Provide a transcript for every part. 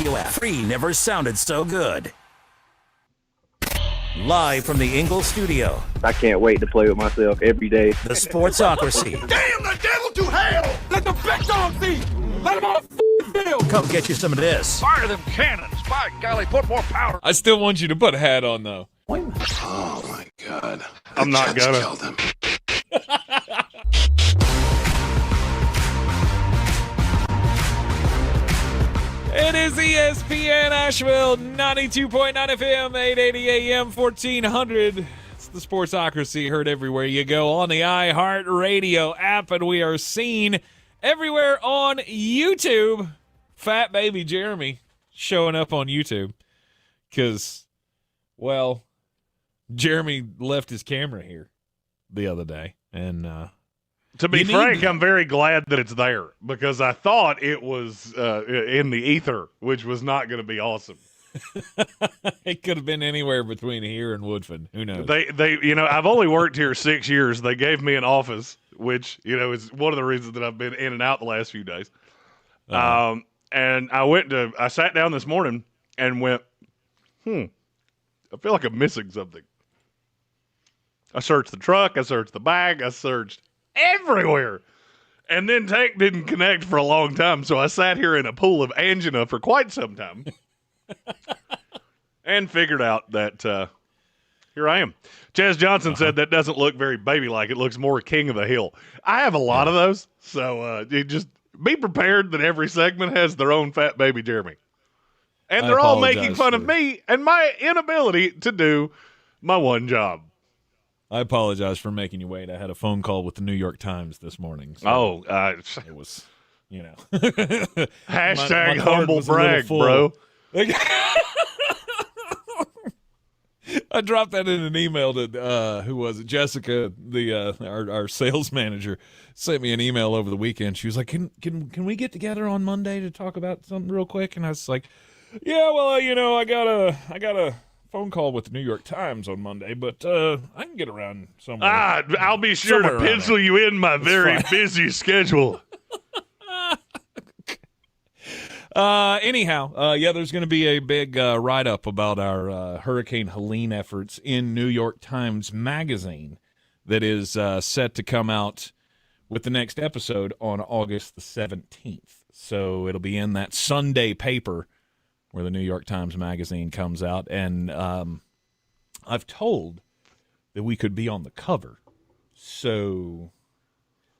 Radio app. Free never sounded so good. Live from the Ingle studio. I can't wait to play with myself every day. The Sportsocracy. Damn the devil to hell! Let the big dog see! Let him on field! Come get you some of this. Fire them cannons! By golly, put more powder! I still want you to put a hat on, though. Oh, my God. I'm not gonna. Killed him. It is ESPN Asheville, 92.9 FM, 880 AM, 1400. It's the Sportsocracy, heard everywhere you go on the iHeartRadio app, and we are seen everywhere on YouTube. Fat Baby Jeremy showing up on YouTube because, well, Jeremy left his camera here the other day, and To be frank, I'm very glad that it's there because I thought it was in the ether, which was not going to be awesome. it could have been anywhere between here and Woodford. Who knows? They, I've only worked here 6 years. They gave me an office, which, is one of the reasons that I've been in and out the last few days. And I sat down this morning and went, I feel like I'm missing something. I searched the truck. I searched the bag. I searched everywhere. And then Tank didn't connect for a long time, so I sat here in a pool of angina for quite some time and figured out that here I am. Chaz Johnson said that doesn't look very baby-like. It looks more King of the Hill. I have a lot of those, so you just be prepared that every segment has their own Fat Baby Jeremy. And they're all making fun of me and my inability to do my one job. I apologize for making you wait. I had a phone call with the New York Times this morning. So it was, Hashtag my humble brag, bro. I dropped that in an email to, who was it? Jessica, our sales manager, sent me an email over the weekend. She was like, can we get together on Monday to talk about something real quick? And I was like, yeah, well, I got a phone call with the New York Times on Monday, but I can get around somewhere. I'll be sure to pencil you in my very busy schedule. Anyhow, there's going to be a big write-up about our Hurricane Helene efforts in New York Times Magazine that is set to come out with the next episode on August the 17th. So it'll be in that Sunday paper where the New York Times Magazine comes out, and I've told that we could be on the cover. So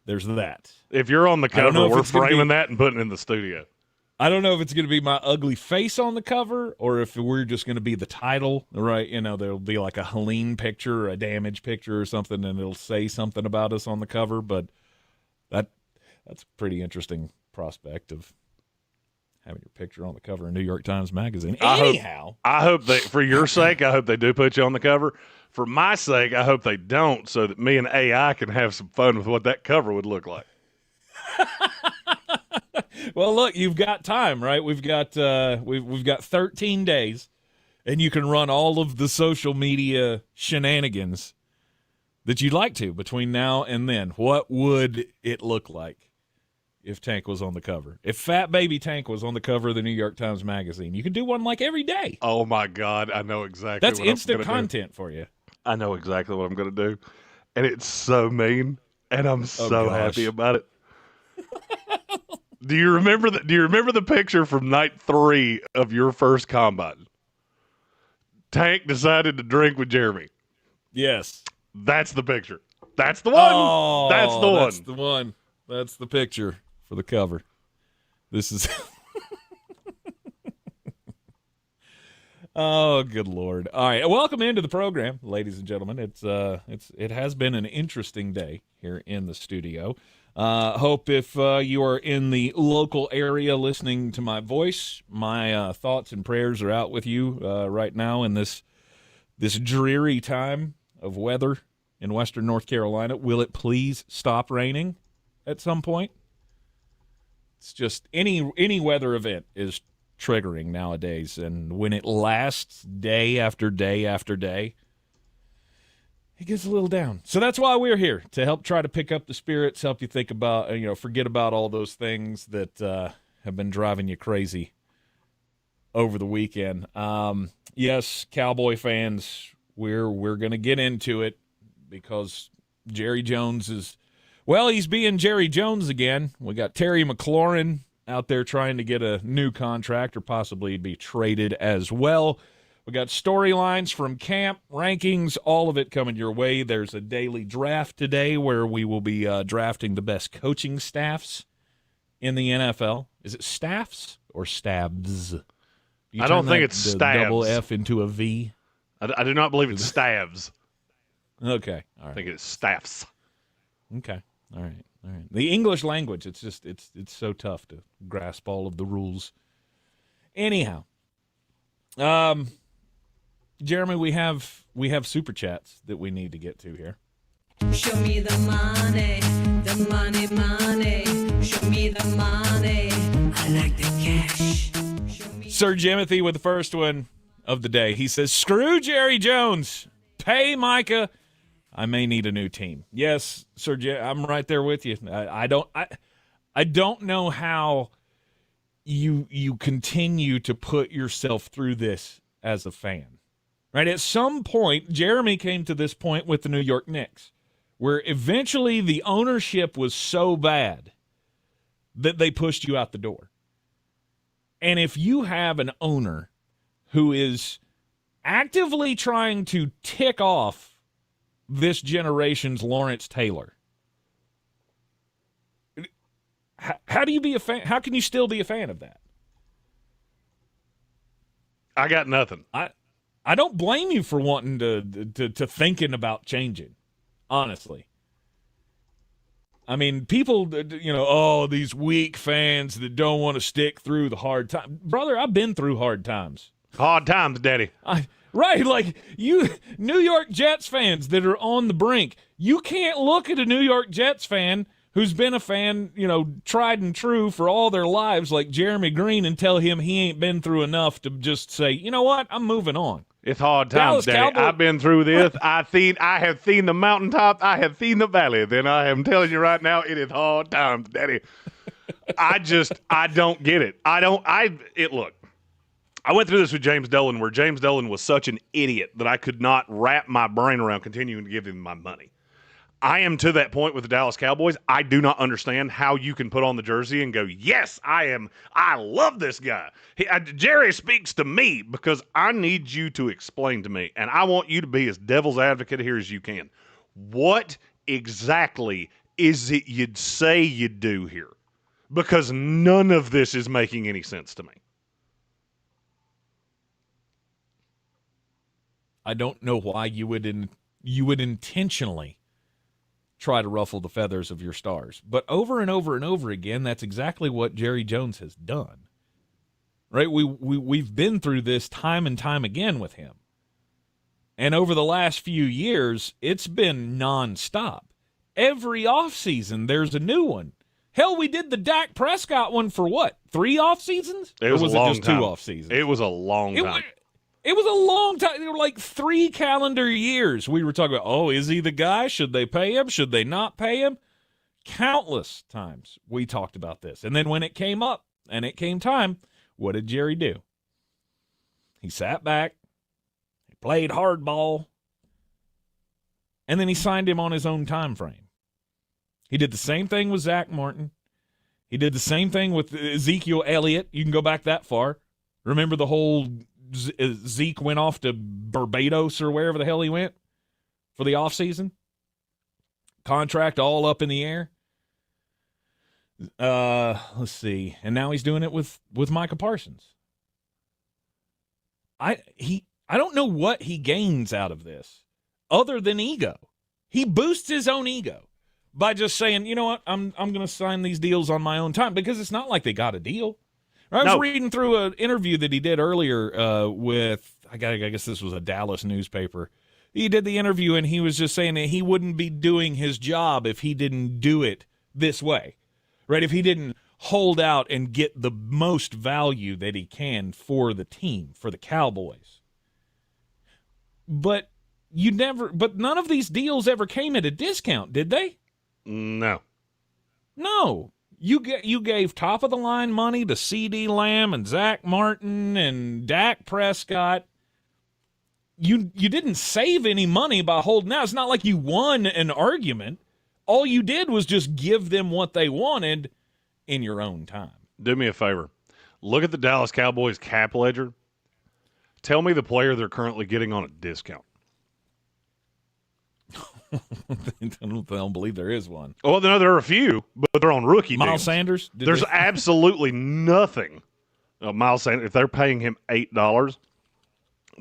there's that. If you're on the cover, we're framing that and putting it in the studio. I don't know if it's going to be my ugly face on the cover or if we're just going to be the title, right? There'll be like a Helene picture or a damage picture or something, and it'll say something about us on the cover, but that's a pretty interesting prospect of having your picture on the cover of New York Times Magazine. Anyhow. I hope they, for your sake, I hope they do put you on the cover. For my sake, I hope they don't, so that me and AI can have some fun with what that cover would look like. Well, look, you've got time, right? We've got 13 days, and you can run all of the social media shenanigans that you'd like to between now and then. What would it look like if Tank was on the cover? If Fat Baby Tank was on the cover of the New York Times Magazine, you could do one like every day. Oh, my God. I know exactly That's instant content for you. I know exactly what I'm going to do. And it's so mean, and I'm so happy about it. Do you remember the picture from night 3 of your first combine? Tank decided to drink with Jeremy. Yes. That's the picture. That's the one. Oh, that's the one. That's the one. That's the picture for the cover. This is Oh, good Lord. All right. Welcome into the program, ladies and gentlemen. It has been an interesting day here in the studio. Hope if you are in the local area listening to my voice, my thoughts and prayers are out with you right now in this dreary time of weather in western North Carolina. Will it please stop raining at some point? It's just any weather event is triggering nowadays, and when it lasts day after day after day, it gets a little down. So that's why we're here, to help try to pick up the spirits, help you think about, forget about all those things that have been driving you crazy over the weekend. Yes, Cowboy fans, we're going to get into it because Jerry Jones is, well, he's being Jerry Jones again. We got Terry McLaurin out there trying to get a new contract or possibly be traded as well. We got storylines from camp, rankings, all of it coming your way. There's a daily draft today where we will be drafting the best coaching staffs in the NFL. Is it staffs or stabs? I don't think it's stabs. Double F into a V? I do not believe it's stabs. Okay. All right. I think it's staffs. Okay. All right. The English language, it's so tough to grasp all of the rules. Anyhow, Jeremy, we have super chats that we need to get to here. Show me the money, money. Show me the money. I like the cash. Sir Jimothy with the first one of the day. He says, "Screw Jerry Jones. Pay Micah. I may need a new team." Yes, Sir I'm right there with you. I don't know how you continue to put yourself through this as a fan. Right, at some point, Jeremy came to this point with the New York Knicks, where eventually the ownership was so bad that they pushed you out the door. And if you have an owner who is actively trying to tick off this generation's Lawrence Taylor, how do you be a fan? How can you still be a fan of that? I got nothing. I don't blame you for wanting to thinking about changing, honestly. I mean, people, these weak fans that don't want to stick through the hard time. Brother, I've been through hard times. Hard times, Daddy. Right, like you New York Jets fans that are on the brink, you can't look at a New York Jets fan who's been a fan, tried and true for all their lives like Jeremy Green and tell him he ain't been through enough to just say, you know what, I'm moving on. It's hard times, Daddy. I've been through this. I have seen the mountaintop. I have seen the valley. Then I am telling you right now, it is hard times, Daddy. I don't get it. Look, I went through this with James Dolan, where James Dolan was such an idiot that I could not wrap my brain around continuing to give him my money. I am to that point with the Dallas Cowboys. I do not understand how you can put on the jersey and go, yes, I love this guy. Jerry speaks to me, because I need you to explain to me, and I want you to be as devil's advocate here as you can. What exactly is it you'd say you do here? Because none of this is making any sense to me. I don't know why you would intentionally try to ruffle the feathers of your stars. But over and over and over again, that's exactly what Jerry Jones has done. Right? We've been through this time and time again with him. And over the last few years, it's been nonstop. Every offseason, there's a new one. Hell, we did the Dak Prescott one for what? 3 off seasons? It was a long just time. 2 off seasons? It was a long time. It was a long time. They were like 3 calendar years. We were talking about, is he the guy? Should they pay him? Should they not pay him? Countless times we talked about this. And then when it came up and it came time, what did Jerry do? He sat back. He played hardball. And then he signed him on his own time frame. He did the same thing with Zach Martin. He did the same thing with Ezekiel Elliott. You can go back that far. Remember the whole Zeke went off to Barbados or wherever the hell he went for the offseason? Contract all up in the air. Let's see. And now he's doing it with Micah Parsons. I don't know what he gains out of this other than ego. He boosts his own ego by just saying, you know what, I'm going to sign these deals on my own time, because it's not like they got a deal. I was reading through an interview that he did earlier with, I guess this was a Dallas newspaper. He did the interview, and he was just saying that he wouldn't be doing his job if he didn't do it this way, right? If he didn't hold out and get the most value that he can for the team, for the Cowboys. But none of these deals ever came at a discount, did they? No. No. You gave top of the line money to C.D. Lamb and Zach Martin and Dak Prescott. You didn't save any money by holding out. It's not like you won an argument. All you did was just give them what they wanted in your own time. Do me a favor. Look at the Dallas Cowboys cap ledger. Tell me the player they're currently getting on a discount. I don't believe there is one. Well, no, there are a few, but they're on rookie deals. Miles Sanders? There's absolutely nothing. Miles Sanders, if they're paying him $8,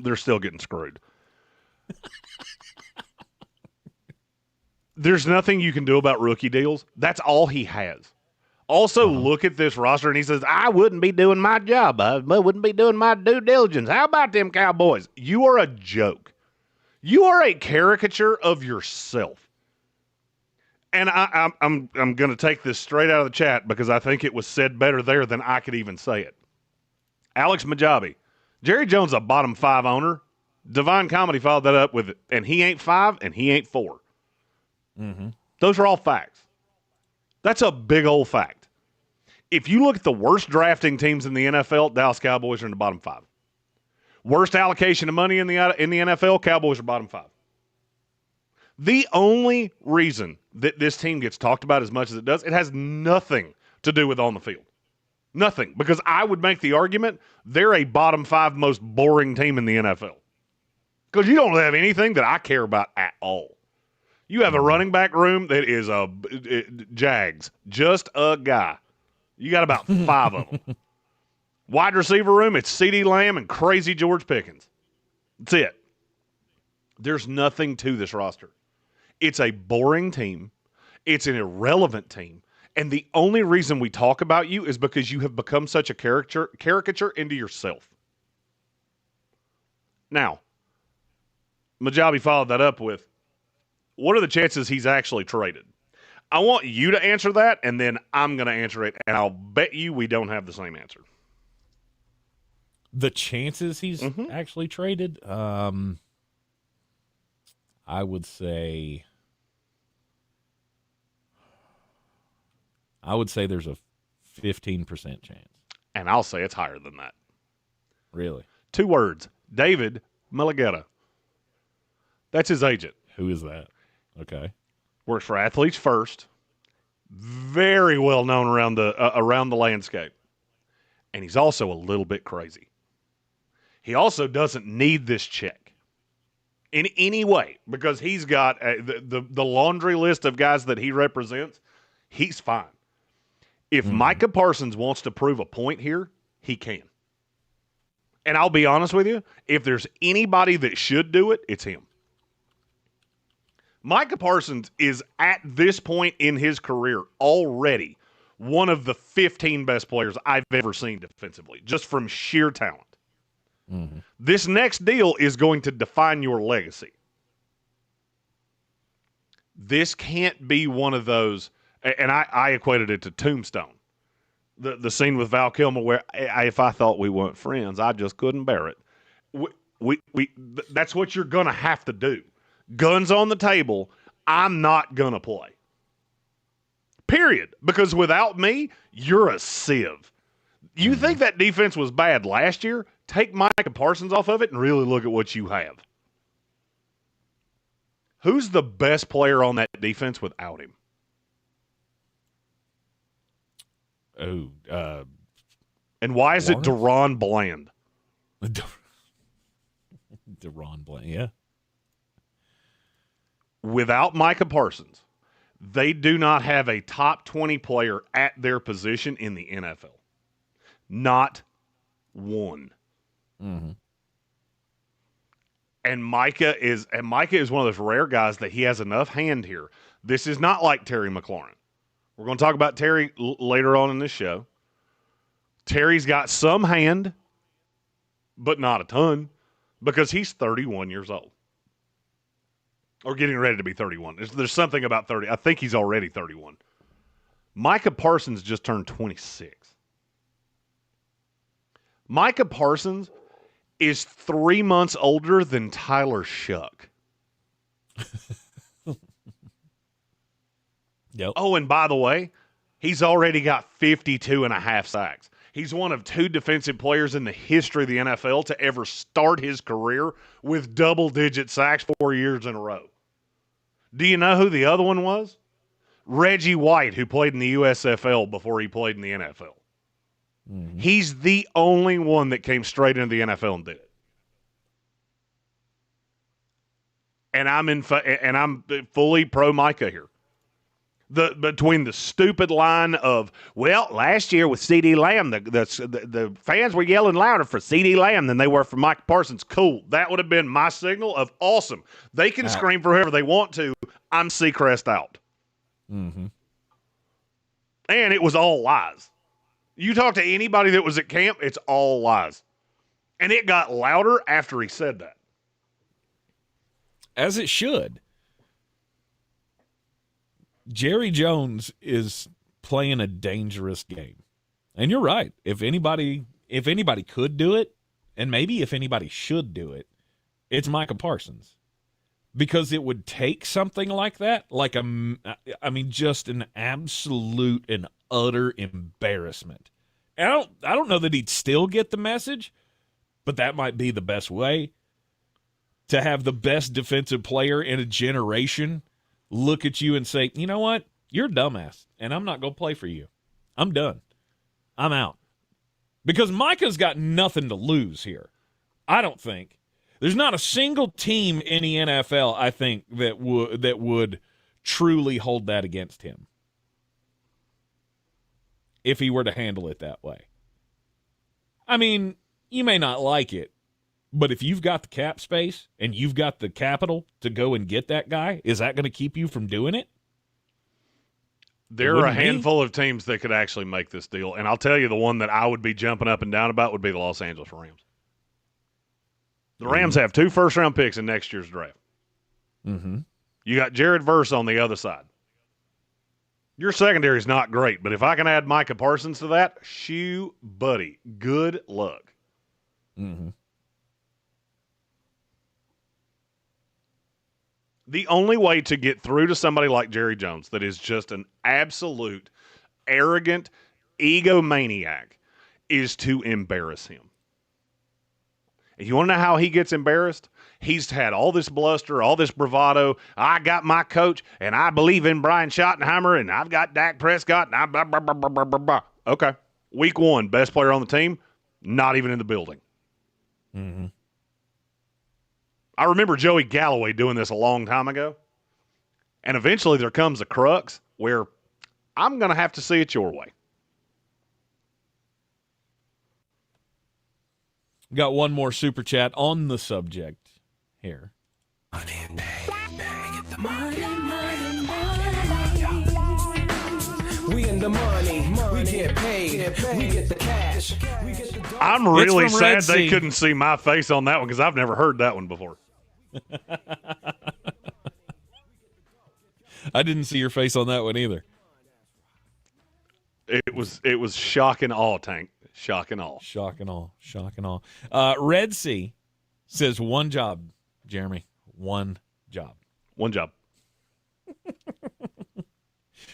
they're still getting screwed. There's nothing you can do about rookie deals. That's all he has. Also, look at this roster, and he says, I wouldn't be doing my job. I wouldn't be doing my due diligence. How about them Cowboys? You are a joke. You are a caricature of yourself. And I'm going to take this straight out of the chat because I think it was said better there than I could even say it. Alex Majabi. Jerry Jones a bottom 5 owner. Divine Comedy followed that up with, and he ain't 5 and he ain't 4. Mm-hmm. Those are all facts. That's a big old fact. If you look at the worst drafting teams in the NFL, Dallas Cowboys are in the bottom 5. Worst allocation of money in the NFL, Cowboys are bottom 5. The only reason that this team gets talked about as much as it does, it has nothing to do with on the field. Nothing. Because I would make the argument they're a bottom 5 most boring team in the NFL. Because you don't have anything that I care about at all. You have a running back room that is Jags. Just a guy. You got about 5 of them. Wide receiver room, it's C.D. Lamb and crazy George Pickens. That's it. There's nothing to this roster. It's a boring team. It's an irrelevant team. And the only reason we talk about you is because you have become such a caricature into yourself. Now, Majabi followed that up with, what are the chances he's actually traded? I want you to answer that, and then I'm going to answer it, and I'll bet you we don't have the same answer. The chances he's actually traded, I would say there's a 15% chance. And I'll say it's higher than that. Really? 2 words. David Mulligetta. That's his agent. Who is that? Okay. Works for Athletes First. Very well known around the landscape. And he's also a little bit crazy. He also doesn't need this check in any way because he's got the laundry list of guys that he represents. He's fine. If Micah Parsons wants to prove a point here, he can. And I'll be honest with you, if there's anybody that should do it, it's him. Micah Parsons is at this point in his career already one of the 15 best players I've ever seen defensively, just from sheer talent. Mm-hmm. This next deal is going to define your legacy. This can't be one of those, and I equated it to Tombstone. The scene with Val Kilmer where if I thought we weren't friends, I just couldn't bear it. That's what you're going to have to do. Guns on the table, I'm not going to play. Period. Because without me, you're a sieve. You think that defense was bad last year? Take Micah Parsons off of it and really look at what you have. Who's the best player on that defense without him? And why is Lawrence? it Deron Bland? Deron Bland, yeah. Without Micah Parsons, they do not have a top 20 player at their position in the NFL. Not one. Mm-hmm. And Micah is one of those rare guys that he has enough hand here. This is not like Terry McLaurin. We're going to talk about Terry later on in this show. Terry's got some hand, but not a ton, because he's 31 years old. Or getting ready to be 31. There's something about 30. I think he's already 31. Micah Parsons just turned 26. Micah Parsons is 3 months older than Tyler Shuck. Yep. Oh, and by the way, He's already got 52 and a half sacks. He's one of 2 defensive players in the history of the NFL to ever start his career with double-digit sacks 4 years in a row. Do you know who the other one was? Reggie White, who played in the USFL before he played in the NFL. Mm-hmm. He's the only one that came straight into the NFL and did it. And I'm fully pro Micah here. Between the stupid line of, well, last year with CeeDee Lamb, the fans were yelling louder for CeeDee Lamb than they were for Micah Parsons. Cool. That would have been my signal of awesome. They can scream for whoever they want to. I'm Seacrest out. Mm-hmm. And it was all lies. You talk to anybody that was at camp, it's all lies. And it got louder after he said that. As it should. Jerry Jones is playing a dangerous game. And you're right. If anybody could do it, and maybe if anybody should do it, it's Micah Parsons. Because it would take something like that, just an absolute and utter embarrassment. And I don't know that he'd still get the message, but that might be the best way to have the best defensive player in a generation look at you and say, you know what? You're a dumbass, and I'm not going to play for you. I'm done. I'm out. Because Micah's got nothing to lose here, I don't think. There's not a single team in the NFL, I think, that would truly hold that against him if he were to handle it that way. I mean, you may not like it, but if you've got the cap space and you've got the capital to go and get that guy, is that going to keep you from doing it? There are a handful of teams that could actually make this deal, and I'll tell you the one that I would be jumping up and down about would be the Los Angeles Rams. The Rams have 2 first-round picks in next year's draft. Mm-hmm. You got Jared Verse on the other side. Your secondary is not great, but if I can add Micah Parsons to that, shoo, buddy, good luck. Mm-hmm. The only way to get through to somebody like Jerry Jones that is just an absolute arrogant egomaniac is to embarrass him. And you want to know how he gets embarrassed? He's had all this bluster, all this bravado. I got my coach, and I believe in Brian Schottenheimer, and I've got Dak Prescott, and I blah, blah, blah, blah, blah, blah, blah. Okay. Week 1, best player on the team, not even in the building. Mm-hmm. I remember Joey Galloway doing this a long time ago. And eventually there comes a crux where I'm going to have to see it your way. Got one more super chat on the subject here. Money, get the money. We in the money. We get paid. We get the cash. I'm really sad they couldn't see my face on that one because I've never heard that one before. I didn't see your face on that one either. It was shock and awe, Tank. Shock and awe. Shock and awe. Shock and awe. Red Sea says one job, Jeremy. One job. One job.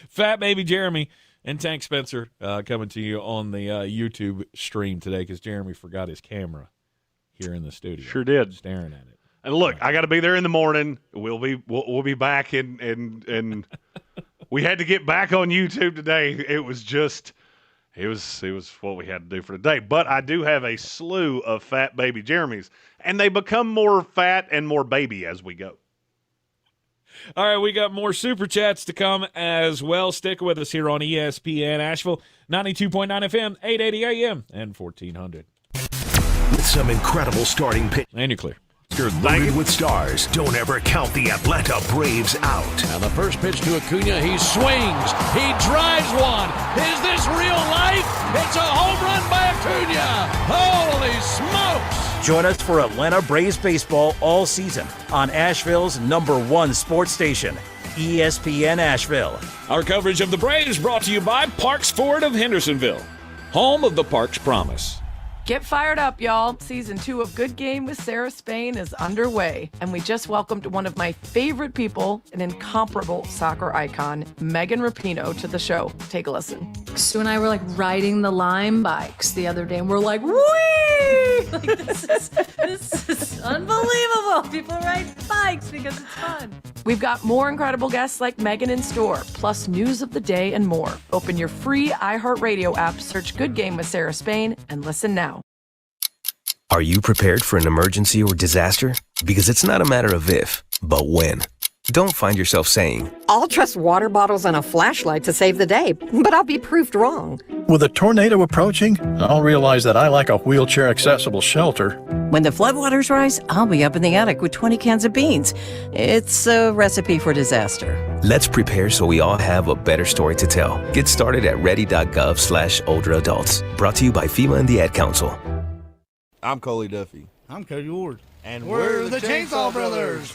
Fat Baby Jeremy and Tank Spencer coming to you on the YouTube stream today because Jeremy forgot his camera here in the studio. Sure did. Staring at it. And look, I got to be there in the morning. We'll be back and we had to get back on YouTube today. It was what we had to do for today. But I do have a slew of Fat Baby Jeremys, and they become more fat and more baby as we go. All right, we got more super chats to come as well. Stick with us here on ESPN Asheville, 92.9 FM, 880 AM, and 1400. With some incredible starting pitch. And you're clear. You're loaded with stars. Don't ever count the Atlanta Braves out. Now the first pitch to Acuna. He swings. He drives one. Is this real life? It's a home run by Acuna. Holy smokes. Join us for Atlanta Braves baseball all season on Asheville's #1 sports station, ESPN Asheville. Our coverage of the Braves brought to you by Parks Ford of Hendersonville, home of the Parks Promise. Get fired up, y'all. Season 2 of Good Game with Sarah Spain is underway, and we just welcomed one of my favorite people, an incomparable soccer icon, Megan Rapinoe, to the show. Take a listen. Sue and I were like riding the Lime bikes the other day, and we're like, whee! Like, this is unbelievable. People ride bikes because it's fun. We've got more incredible guests like Megan in store, plus news of the day and more. Open your free iHeartRadio app, search Good Game with Sarah Spain, and listen now. Are you prepared for an emergency or disaster? Because it's not a matter of if, but when. Don't find yourself saying, I'll trust water bottles and a flashlight to save the day, but I'll be proved wrong. With a tornado approaching, I'll realize that I lack a wheelchair-accessible shelter. When the floodwaters rise, I'll be up in the attic with 20 cans of beans. It's a recipe for disaster. let's prepare so we all have a better story to tell. Get started at ready.gov/older adults. Brought to you by FEMA and the Ad Council. I'm Coley Duffy. I'm Cody Ward. And we're the Chainsaw Brothers.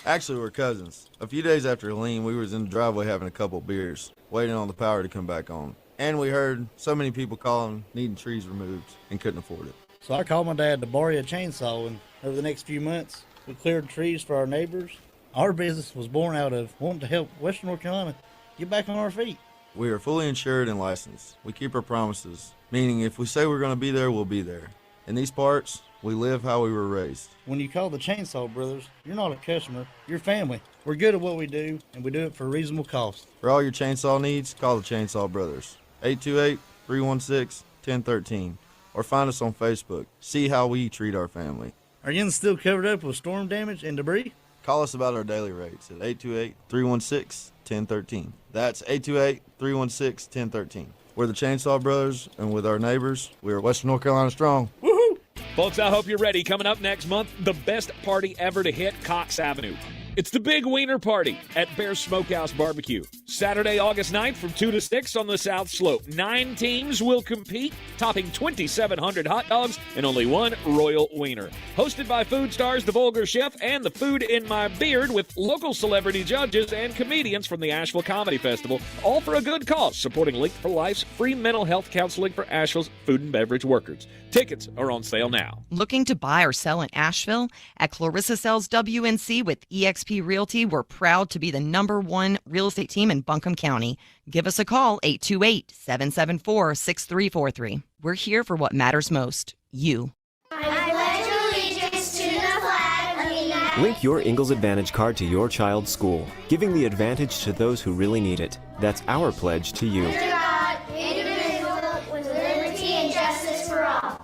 Actually, we're cousins. A few days after Helene, we was in the driveway having a couple beers, waiting on the power to come back on. And we heard so many people calling, needing trees removed, and couldn't afford it. So I called my dad to borrow a chainsaw, and over the next few months, we cleared trees for our neighbors. Our business was born out of wanting to help Western North Carolina get back on our feet. We are fully insured and licensed. We keep our promises, meaning if we say we're going to be there, we'll be there. In these parts, we live how we were raised. When you call the Chainsaw Brothers, you're not a customer, you're family. We're good at what we do, and we do it for a reasonable cost. For all your chainsaw needs, call the Chainsaw Brothers. 828-316-1013. Or find us on Facebook. See how we treat our family. Are you still covered up with storm damage and debris? Call us about our daily rates at 828-316-1013. That's 828-316-1013. We're the Chainsaw Brothers, and with our neighbors, we are Western North Carolina strong. Woohoo! Folks, I hope you're ready. Coming up next month, the best party ever to hit Cox Avenue. It's the Big Wiener Party at Bear's Smokehouse Barbecue. Saturday, August 9th from 2 to 6 on the South Slope. 9 teams will compete, topping 2,700 hot dogs and only one Royal Wiener. Hosted by food stars The Vulgar Chef and The Food in My Beard, with local celebrity judges and comedians from the Asheville Comedy Festival, all for a good cause, supporting Link for Life's free mental health counseling for Asheville's food and beverage workers. Tickets are on sale now. Looking to buy or sell in Asheville? At Clarissa Sells WNC with eXp Realty, we're proud to be the #1 real estate team in Buncombe County. Give us a call, 828-774-6343. We're here for what matters most, you. I pledge allegiance to the flag of the United Link your Ingalls Advantage card to your child's school, giving the advantage to those who really need it. That's our pledge to you. Under God, indivisible, with liberty and justice for all.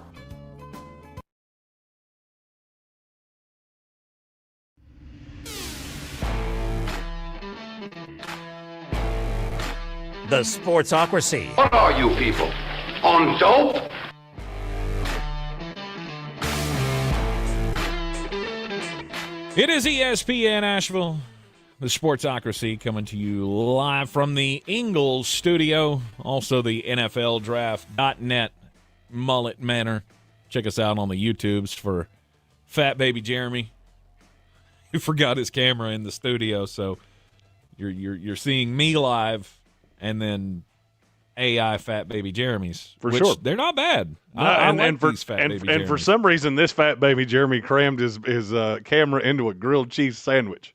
The Sportsocracy. What are you people? On dope? It is ESPN Asheville, the Sportsocracy, coming to you live from the Ingalls studio, also the NFLDraft.net Mullet Manor. Check us out on the YouTubes for Fat Baby Jeremy, who forgot his camera in the studio, so you're seeing me live. And then AI Fat Baby Jeremy's. For sure. They're not bad. No, I like these Fat Baby Jeremy's. And for some reason, this Fat Baby Jeremy crammed his camera into a grilled cheese sandwich.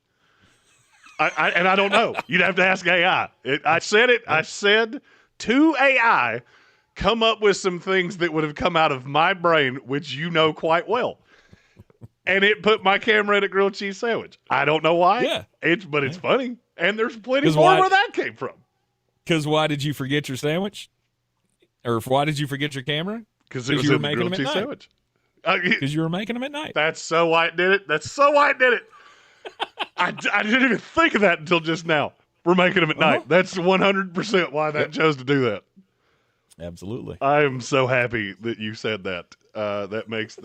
I don't know. You'd have to ask AI. I said to AI, come up with some things that would have come out of my brain, which you know quite well. And it put my camera in a grilled cheese sandwich. I don't know why. Yeah. But it's funny. And there's plenty more where that came from. Because why did you forget your sandwich? Or why did you forget your camera? Because you were making them at night. Sandwich. Because you were making them at night. That's so why it did it. I didn't even think of that until just now. We're making them at night. That's 100% why that chose to do that. Absolutely. I am so happy that you said that. That makes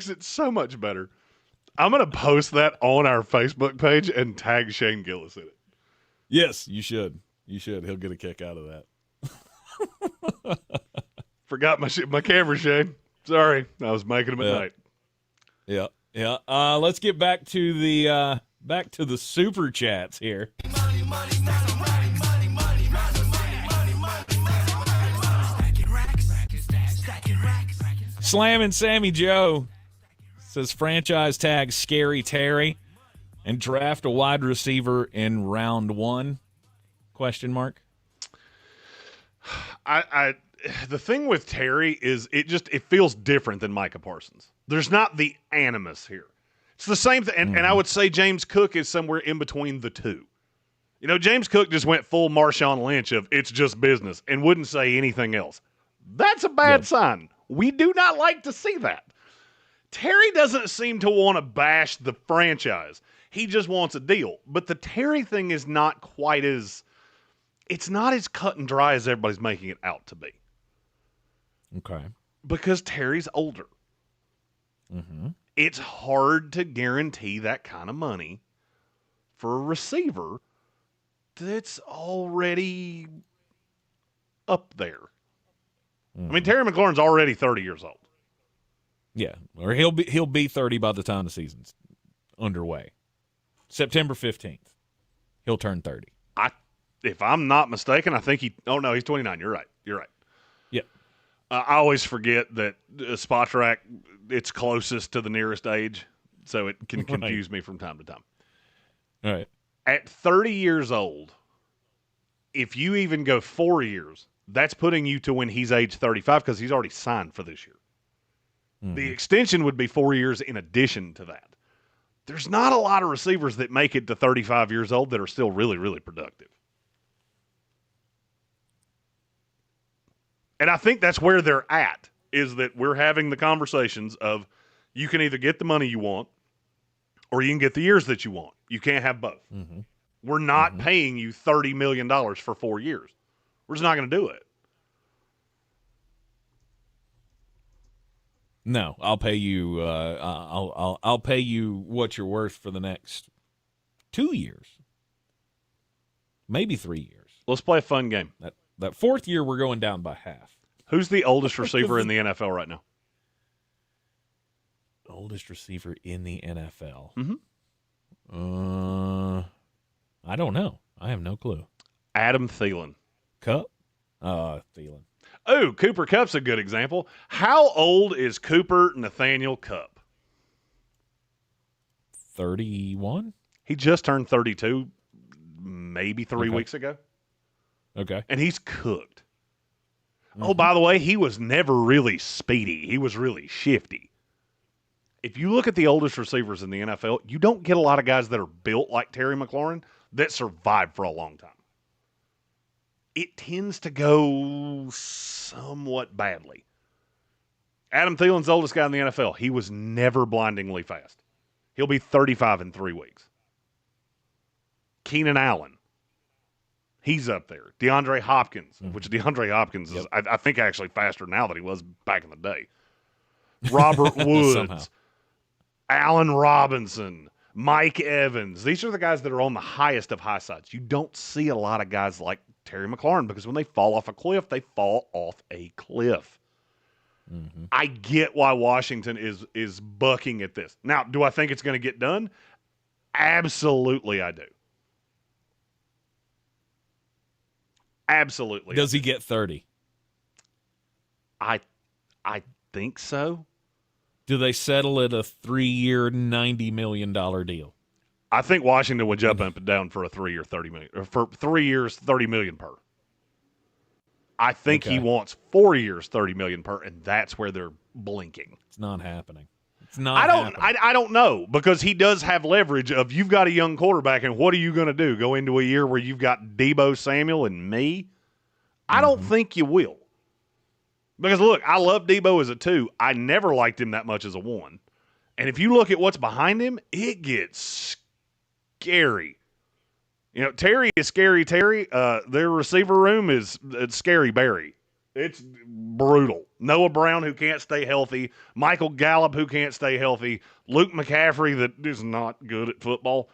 it so much better. I'm going to post that on our Facebook page and tag Shane Gillis in it. Yes, you should. You should. He'll get a kick out of that. Forgot my camera, Shane. Sorry, I was making them at night. Yeah. Let's get back to the super chats here. Slamming Sammy Joe says franchise tag Scary Terry and draft a wide receiver in round 1? Question mark. The thing with Terry is it feels different than Micah Parsons. There's not the animus here. It's the same thing, and I would say James Cook is somewhere in between the two. You know, James Cook just went full Marshawn Lynch of it's just business and wouldn't say anything else. That's a bad sign. We do not like to see that. Terry doesn't seem to want to bash the franchise. He just wants a deal. But the Terry thing is not quite as – it's not as cut and dry as everybody's making it out to be. Okay. Because Terry's older. Mm-hmm. It's hard to guarantee that kind of money for a receiver that's already up there. Mm-hmm. I mean, Terry McLaurin's already 30 years old. Yeah, or he'll be 30 by the time the season's underway. September 15th, he'll turn 30. If I'm not mistaken, I think he's 29. You're right. Yep. I always forget that Spotrac, it's closest to the nearest age, so it can confuse me from time to time. All right. At 30 years old, if you even go 4 years, that's putting you to when he's age 35 because he's already signed for this year. Mm-hmm. The extension would be 4 years in addition to that. There's not a lot of receivers that make it to 35 years old that are still really, really productive. And I think that's where they're at, is that we're having the conversations of you can either get the money you want or you can get the years that you want. You can't have both. Mm-hmm. We're not paying you $30 million for 4 years. We're just not going to do it. No, I'll pay you. I'll pay you what you're worth for the next 2 years, maybe 3 years. Let's play a fun game. That fourth year, we're going down by half. Who's the oldest receiver in the NFL right now? Oldest receiver in the NFL. Mm-hmm. I don't know. I have no clue. Adam Thielen. Cup? Thielen. Oh, Cooper Kupp's a good example. How old is Cooper Nathaniel Kupp? 31? He just turned 32 maybe 3 weeks ago. Okay. And he's cooked. Mm-hmm. Oh, by the way, he was never really speedy. He was really shifty. If you look at the oldest receivers in the NFL, you don't get a lot of guys that are built like Terry McLaurin that survive for a long time. It tends to go somewhat badly. Adam Thielen's the oldest guy in the NFL. He was never blindingly fast. He'll be 35 in 3 weeks. Keenan Allen. He's up there. DeAndre Hopkins, which DeAndre Hopkins is, I think, actually faster now than he was back in the day. Robert Woods. Allen Robinson. Mike Evans. These are the guys that are on the highest of high sides. You don't see a lot of guys like Terry McLaurin because when they fall off a cliff, they fall off a cliff. Mm-hmm. I get why Washington is bucking at this. Now, do I think it's going to get done? Absolutely, I do. Absolutely. Does he get 30? I think so. Do they settle at a 3-year, $90 million deal? I think Washington would jump up and down for a 3-year, $30 million, or for 3 years, $30 million per. I think he wants 4 years, $30 million per, and that's where they're blinking. It's not happening. It's not. I don't know, because he does have leverage of you've got a young quarterback, and what are you going to do? Go into a year where you've got Deebo Samuel and me? I don't think you will. Because, look, I love Deebo as a 2. I never liked him that much as a 1. And if you look at what's behind him, it gets scary. You know, Terry is scary Terry. Their receiver room is Scary Barry. It's brutal. Noah Brown, who can't stay healthy. Michael Gallup, who can't stay healthy. Luke McCaffrey, that is not good at football.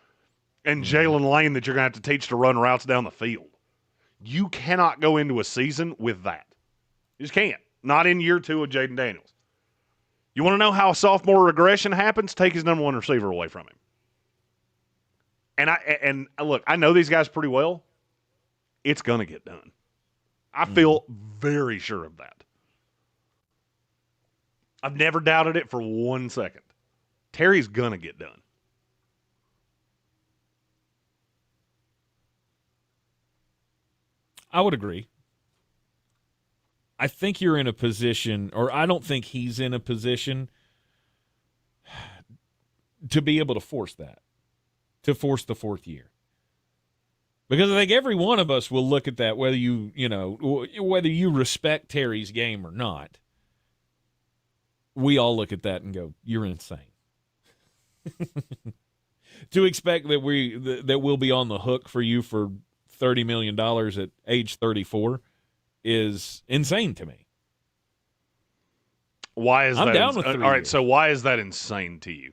And Jalen Lane, that you're going to have to teach to run routes down the field. You cannot go into a season with that. You just can't. Not in year 2 of Jaden Daniels. You want to know how sophomore regression happens? Take his number 1 receiver away from him. And look, I know these guys pretty well. It's going to get done. I feel very sure of that. I've never doubted it for 1 second. Terry's going to get done. I would agree. I think you're in a position, or I don't think he's in a position to be able to force that, to force the fourth year. Because I think every one of us will look at that, whether you respect Terry's game or not. We all look at that and go, "You're insane." To expect that we'll be on the hook for you for $30 million at age 34 is insane to me. Why is I'm that? Down with 3 all right, years. so why is that insane to you?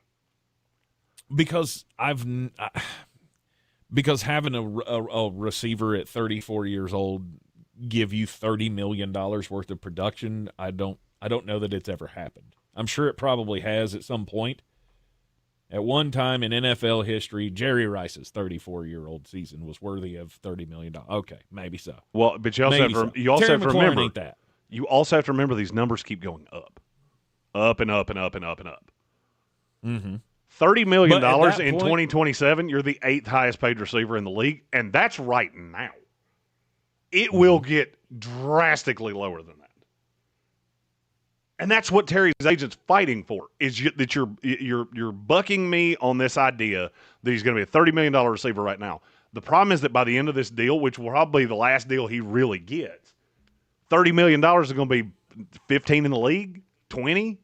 Because having a receiver at 34 years old give you $30 million worth of production, I don't know that it's ever happened. I'm sure it probably has at some point. At one time in NFL history, Jerry Rice's 34-year-old season was worthy of $30 million. Okay, maybe so. Well, but you also have to remember ain't that. You also have to remember these numbers keep going up and up and up and up and up. Mm-hmm. $30 million But in 2027, you're the 8th highest paid receiver in the league, and that's right now. It will get drastically lower than that. And that's what Terry's agent's fighting for, is that you're bucking me on this idea that he's going to be a $30 million receiver right now. The problem is that by the end of this deal, which will probably be the last deal he really gets, $30 million is going to be 15 in the league, 20.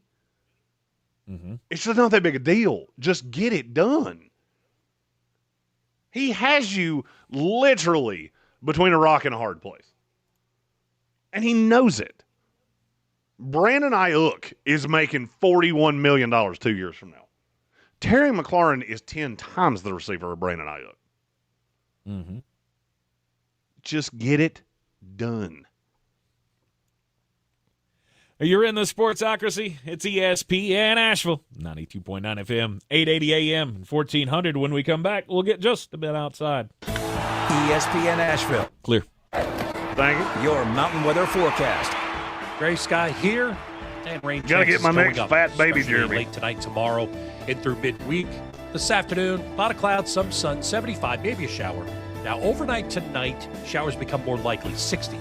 Mm-hmm. It's just not that big a deal. Just get it done. He has you literally between a rock and a hard place. And he knows it. Brandon Ayuk is making $41 million 2 years from now. Terry McLaurin is 10 times the receiver of Brandon Ayuk. Mm-hmm. Just get it done. You're in the Sportsocracy. It's ESPN Asheville, 92.9 FM, 880 AM, and 1400. When we come back, we'll get just a bit outside. ESPN Asheville. Clear. Thank you. Your mountain weather forecast. Gray sky here, and rain Gotta get chances my going next up, fat baby, especially Jeremy. late tonight, tomorrow, and through midweek. This afternoon, a lot of clouds, some sun, 75, maybe a shower. Now, overnight tonight, showers become more likely, 60.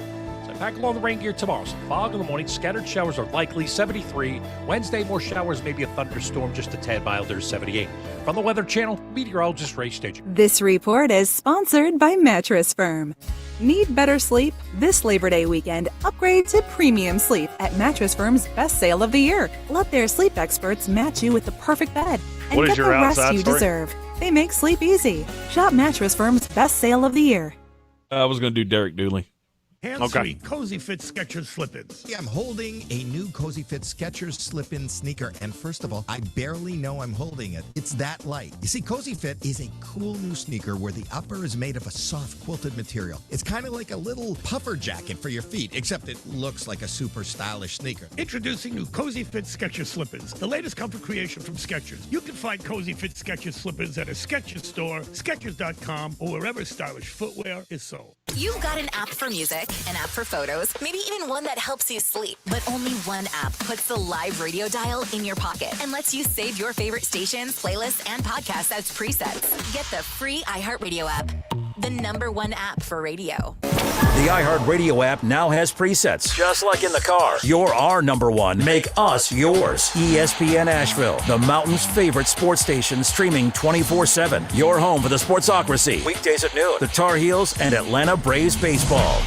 So pack along the rain gear tomorrow. Some fog in the morning, scattered showers are likely, 73. Wednesday, more showers, maybe a thunderstorm, just a tad milder, 78. From the Weather Channel, meteorologist Ray Stager. This report is sponsored by Mattress Firm. Need better sleep? This Labor Day weekend, upgrade to premium sleep at Mattress Firm's best sale of the year. Let their sleep experts match you with the perfect bed and What is get your the rest outside you story? deserve. They make sleep easy. Shop Mattress Firm's best sale of the year. I was going to do Derek Dooley. Hand-sweet Cozy Fit Skechers slip-ins. I'm holding a new Cozy Fit Skechers slip-in sneaker, and first of all, I barely know I'm holding it. It's that light. You see, Cozy Fit is a cool new sneaker where the upper is made of a soft quilted material. It's kind of like a little puffer jacket for your feet, except it looks like a super stylish sneaker. Introducing new Cozy Fit Skechers slip-ins, the latest comfort creation from Skechers. You can find Cozy Fit Skechers slip-ins at a Skechers store, Skechers.com, or wherever stylish footwear is sold. You've got an app for music, an app for photos, maybe even one that helps you sleep. But only one app puts the live radio dial in your pocket and lets you save your favorite stations, playlists, and podcasts as presets. Get the free iHeartRadio app, the #1 app for radio. The iHeartRadio app now has presets, just like in the car. You're our #1. Make us yours. ESPN Asheville, the mountain's favorite sports station, streaming 24/7. Your home for the Sportsocracy. Weekdays at noon. The Tar Heels and Atlanta Braves baseball.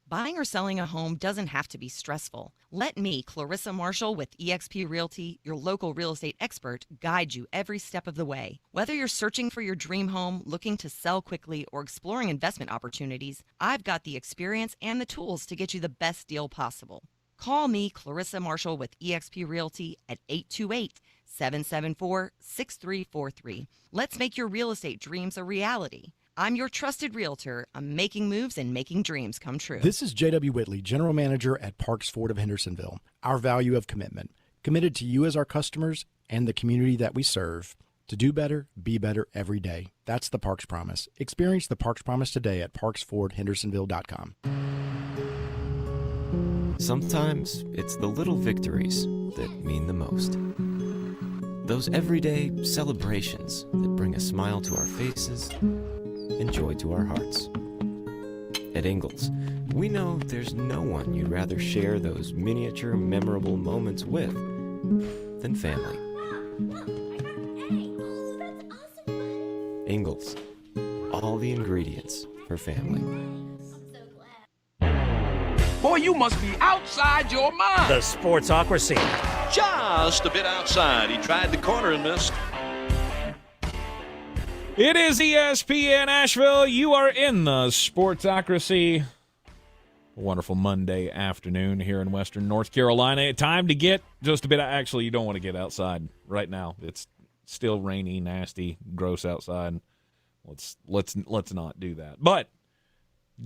Buying or selling a home doesn't have to be stressful. Let me, Clarissa Marshall with eXp Realty, your local real estate expert, guide you every step of the way. Whether you're searching for your dream home, looking to sell quickly, or exploring investment opportunities, I've got the experience and the tools to get you the best deal possible. Call me, Clarissa Marshall with eXp Realty at 828-774-6343. Let's make your real estate dreams a reality. I'm your trusted realtor. I'm making moves and making dreams come true. This is J.W. Whitley, General Manager at Parks Ford of Hendersonville. Our value of commitment. Committed to you as our customers and the community that we serve. To do better, be better every day. That's the Parks Promise. Experience the Parks Promise today at parksfordhendersonville.com. Sometimes it's the little victories that mean the most. Those everyday celebrations that bring a smile to our faces and joy to our hearts. At Ingalls, we know there's no one you'd rather share those miniature, memorable moments with than family. Ingalls, all the ingredients for family. Boy, you must be outside your mind. The Sportsocracy. Just a bit outside. He tried the corner and missed. It is ESPN Asheville. You are in the Sportsocracy. A wonderful Monday afternoon here in Western North Carolina. Time to get just a bit. Actually, you don't want to get outside right now. It's still rainy, nasty, gross outside. Let's not do that. But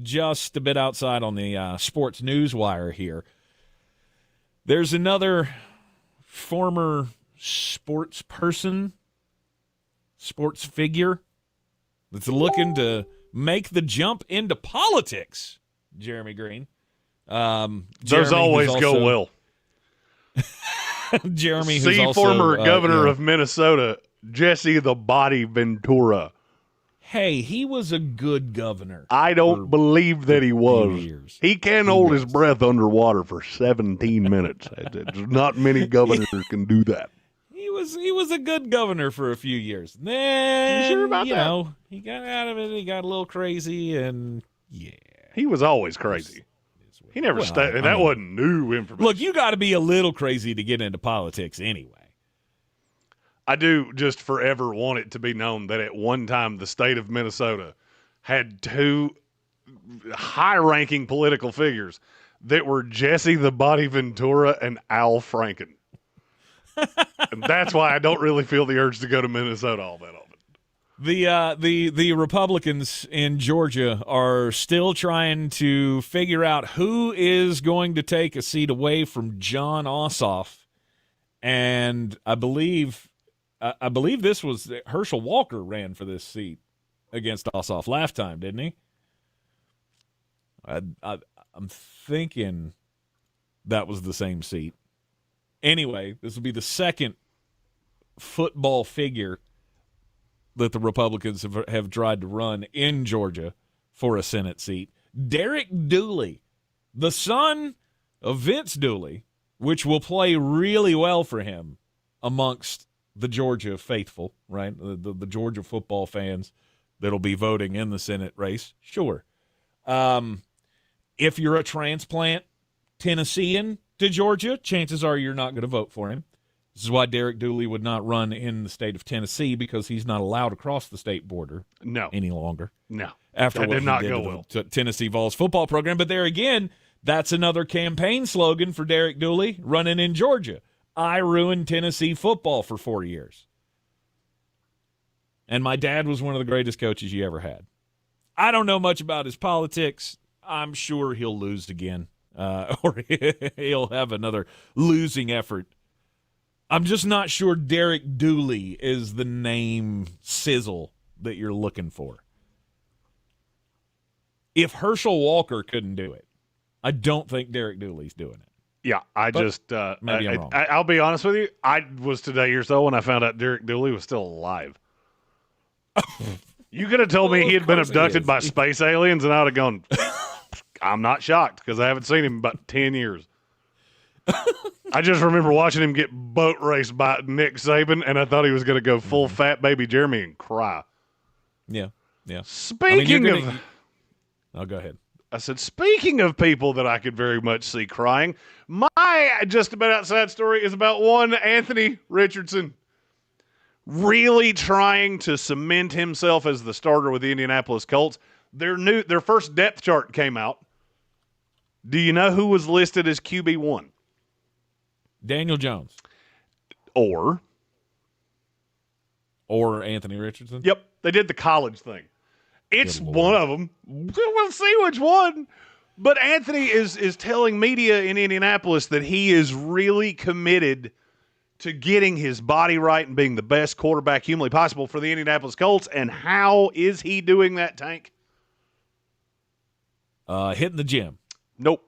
just a bit outside on the sports news wire here. There's another former sports person, sports figure that's looking to make the jump into politics. Jeremy Green. Those always go well. Jeremy, who's See also former governor of Minnesota, Jesse the Body Ventura. Hey, he was a good governor. I don't believe that he was. He can hold his breath underwater for 17 minutes. Not many governors can do that. He was a good governor for a few years. Then, you sure about that? Know, he got out of it. He got a little crazy, and yeah. He was always crazy. He never stayed. That wasn't new information. Look, you got to be a little crazy to get into politics anyway. I do just forever want it to be known that at one time the state of Minnesota had two high-ranking political figures that were Jesse the Body Ventura and Al Franken. And that's why I don't really feel the urge to go to Minnesota all that often. The Republicans in Georgia are still trying to figure out who is going to take a seat away from John Ossoff, and I believe this was Herschel Walker ran for this seat against Ossoff last time, didn't he? I'm thinking that was the same seat. Anyway, this will be the second football figure that the Republicans have tried to run in Georgia for a Senate seat. Derek Dooley, the son of Vince Dooley, which will play really well for him amongst the Georgia faithful, right? The Georgia football fans that'll be voting in the Senate race. Sure. If you're a transplant Tennessean to Georgia, chances are you're not going to vote for him. This is why Derek Dooley would not run in the state of Tennessee, because he's not allowed to cross the state border any longer. No. After what he did to the Tennessee Vols football program. But there again, that's another campaign slogan for Derek Dooley running in Georgia. I ruined Tennessee football for 4 years. And my dad was one of the greatest coaches you ever had. I don't know much about his politics. I'm sure he'll lose again, or he'll have another losing effort. I'm just not sure Derek Dooley is the name sizzle that you're looking for. If Herschel Walker couldn't do it, I don't think Derek Dooley's doing it. Yeah, maybe I'm wrong. I'll be honest with you. I was today years old when I found out Derek Dooley was still alive. You could have told me he had been abducted by space aliens, and I would have gone, I'm not shocked, because I haven't seen him in about 10 years. I just remember watching him get boat raced by Nick Saban, and I thought he was going to go full fat baby Jeremy and cry. Yeah. Speaking of... Oh, go ahead. I said, speaking of people that I could very much see crying, my just about outside story is about one Anthony Richardson really trying to cement himself as the starter with the Indianapolis Colts. Their first depth chart came out. Do you know who was listed as QB1? Daniel Jones. Or Anthony Richardson? Yep, they did the college thing. It's one of them. We'll see which one. But Anthony is telling media in Indianapolis that he is really committed to getting his body right and being the best quarterback humanly possible for the Indianapolis Colts. And how is he doing that, Tank? Hitting the gym. Nope.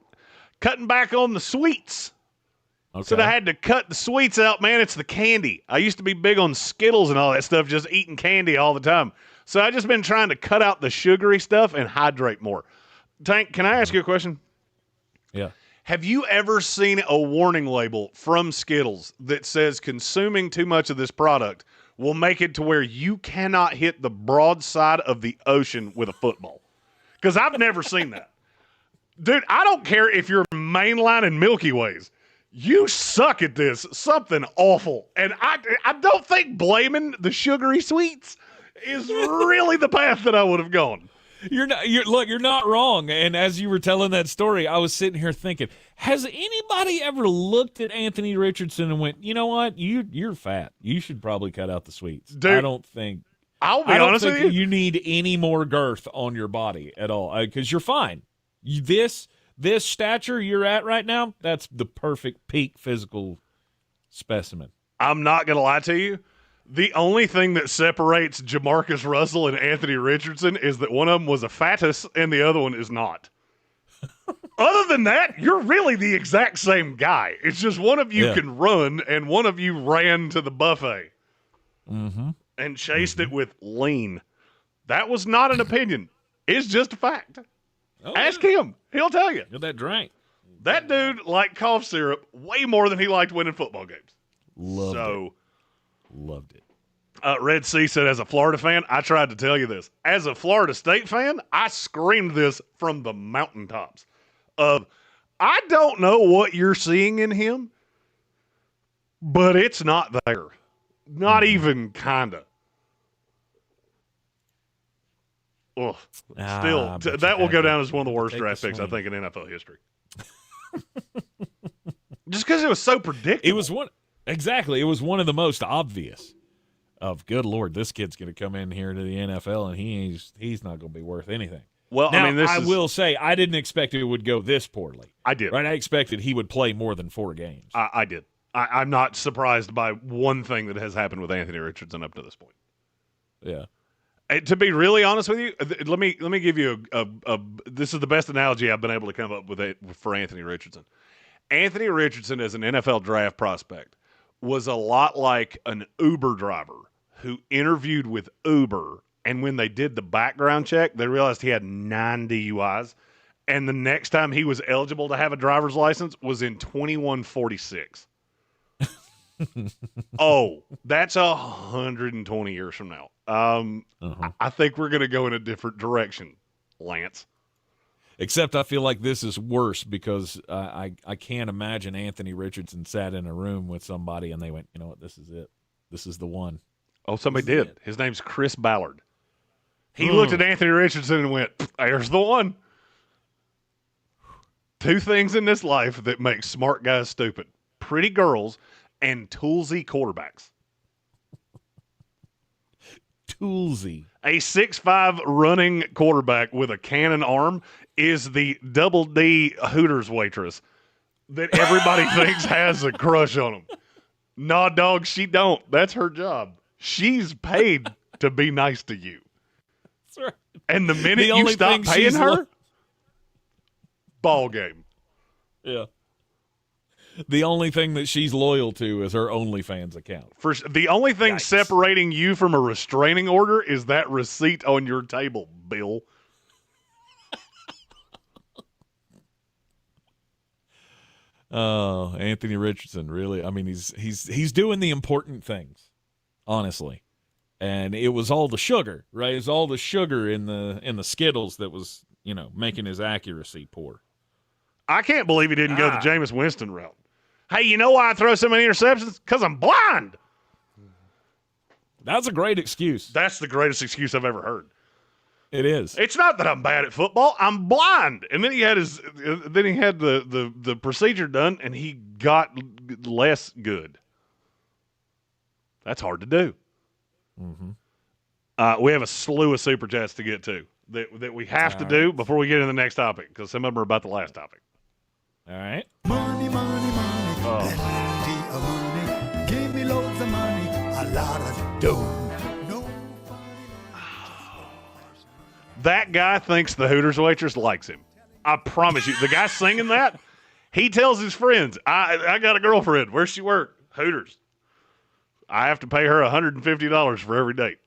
cutting back on the sweets. Okay. So I had to cut the sweets out, man. It's the candy. I used to be big on Skittles and all that stuff, just eating candy all the time. So I just been trying to cut out the sugary stuff and hydrate more. Tank, can I ask you a question? Yeah. Have you ever seen a warning label from Skittles that says consuming too much of this product will make it to where you cannot hit the broadside of the ocean with a football? Because I've never seen that. Dude, I don't care if you're mainlining Milky Ways. You suck at this. Something awful. And I don't think blaming the sugary sweets is really the path that I would have gone. You're not wrong. And as you were telling that story, I was sitting here thinking, has anybody ever looked at Anthony Richardson and went, you know what? You're fat. You should probably cut out the sweets. Dude, I don't think you need any more girth on your body at all, because you're fine. This stature you're at right now, that's the perfect peak physical specimen. I'm not going to lie to you. The only thing that separates Jamarcus Russell and Anthony Richardson is that one of them was a fatus and the other one is not. Other than that, you're really the exact same guy. It's just one of you can run and one of you ran to the buffet and chased it with lean. That was not an opinion. It's just a fact. Ask him. He'll tell you. That drank. That dude liked cough syrup way more than he liked winning football games. Loved it. Red C said, as a Florida fan, I tried to tell you this. As a Florida State fan, I screamed this from the mountaintops of, I don't know what you're seeing in him, but it's not there. Not even kind of. Ugh. Still, that will go down as one of the worst draft picks, I think, in NFL history. Just because it was so predictable. It was one of the most obvious of, good Lord, this kid's going to come in here to the NFL and he's not going to be worth anything. Well, now, I mean, will say I didn't expect it would go this poorly. I did. Right? I expected he would play more than 4 games. I did. I'm not surprised by one thing that has happened with Anthony Richardson up to this point. Yeah. To be really honest with you, let me give you this is the best analogy I've been able to come up with for Anthony Richardson. Anthony Richardson as an NFL draft prospect was a lot like an Uber driver who interviewed with Uber, and when they did the background check, they realized he had 9 DUIs, and the next time he was eligible to have a driver's license was in 2146. Oh, that's 120 years from now. I think we're going to go in a different direction, Lance. Except I feel like this is worse because I can't imagine Anthony Richardson sat in a room with somebody and they went, you know what, this is it. This is the one. Oh, somebody did. His name's Chris Ballard. He looked at Anthony Richardson and went, there's the one. 2 things in this life that make smart guys stupid. Pretty girls and toolsy quarterbacks. Toolsy. A 6'5" running quarterback with a cannon arm is the Double D Hooters waitress that everybody thinks has a crush on him. Nah, dog, she don't. That's her job. She's paid to be nice to you. That's right. And the minute you stop paying her, ball game. Yeah. The only thing that she's loyal to is her OnlyFans account. The only thing separating you from a restraining order is that receipt on your table, Bill. Oh, Anthony Richardson, really? I mean, he's doing the important things, honestly. And it was all the sugar, right? It was all the sugar in the Skittles that was, making his accuracy poor. I can't believe he didn't go the Jameis Winston route. Hey, you know why I throw so many interceptions? Because I'm blind. That's a great excuse. That's the greatest excuse I've ever heard. It is. It's not that I'm bad at football. I'm blind. And then he had the procedure done, and he got less good. That's hard to do. Mm-hmm. We have a slew of super chats to get to that we have to do before we get into the next topic, because some of them are about the last topic. All right. Money, money, money, plenty of money. Give me loads of money, a lot of dough. That guy thinks the Hooters waitress likes him. I promise you. The guy singing that, He tells his friends, I got a girlfriend. Where's she work? Hooters. I have to pay her $150 for every date.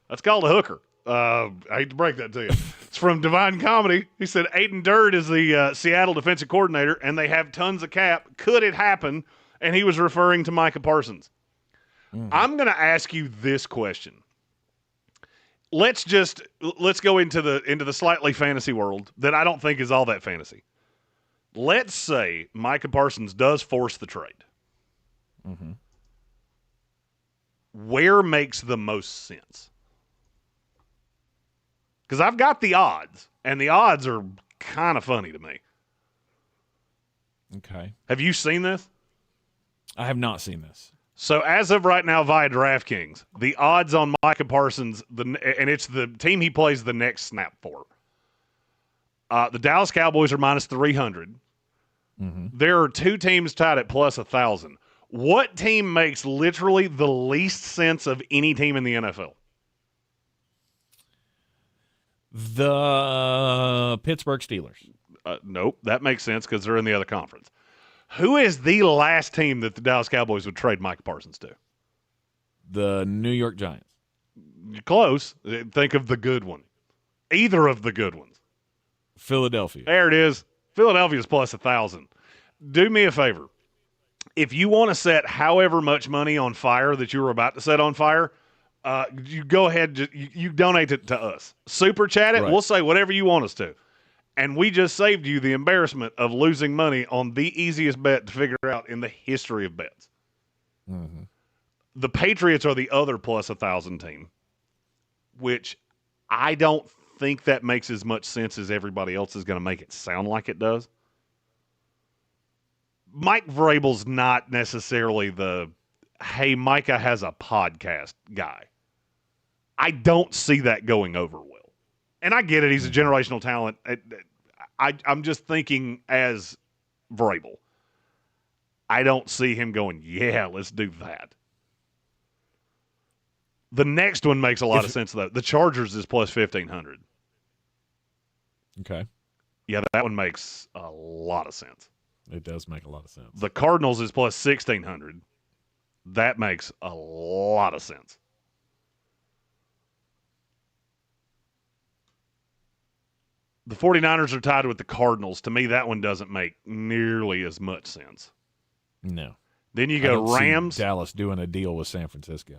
That's called a hooker. I hate to break that to you. It's from Divine Comedy. He said Aiden Durd is the Seattle defensive coordinator, and they have tons of cap. Could it happen? And he was referring to Micah Parsons. I'm going to ask you this question. Let's go into the slightly fantasy world that I don't think is all that fantasy. Let's say Micah Parsons does force the trade. Mm-hmm. Where makes the most sense? Because I've got the odds, and the odds are kind of funny to me. Okay. Have you seen this? I have not seen this. So as of right now via DraftKings, the odds on Micah Parsons, and it's the team he plays the next snap for. The Dallas Cowboys are minus 300. Mm-hmm. There are two teams tied at plus 1,000. What team makes literally the least sense of any team in the NFL? The Pittsburgh Steelers. Nope, that makes sense because they're in the other conference. Who is the last team that the Dallas Cowboys would trade Micah Parsons to? The New York Giants. Close. Think of the good one. Either of the good ones. Philadelphia. There it is. Philadelphia's plus 1,000. Do me a favor. If you want to set however much money on fire that you were about to set on fire, you go ahead, you donate it to us. Super chat it. Right. We'll say whatever you want us to. And we just saved you the embarrassment of losing money on the easiest bet to figure out in the history of bets. Mm-hmm. The Patriots are the other plus 1,000 team, which I don't think that makes as much sense as everybody else is going to make it sound like it does. Mike Vrabel's not necessarily the, hey, Micah has a podcast guy. I don't see that going over well. And I get it. He's a generational talent. I'm just thinking as Vrabel. I don't see him going, yeah, let's do that. The next one makes a lot of sense, though. The Chargers is plus 1,500. Okay. Yeah, that one makes a lot of sense. It does make a lot of sense. The Cardinals is plus 1,600. That makes a lot of sense. The 49ers are tied with the Cardinals. To me, that one doesn't make nearly as much sense. No. Then you go Rams. See Dallas doing a deal with San Francisco.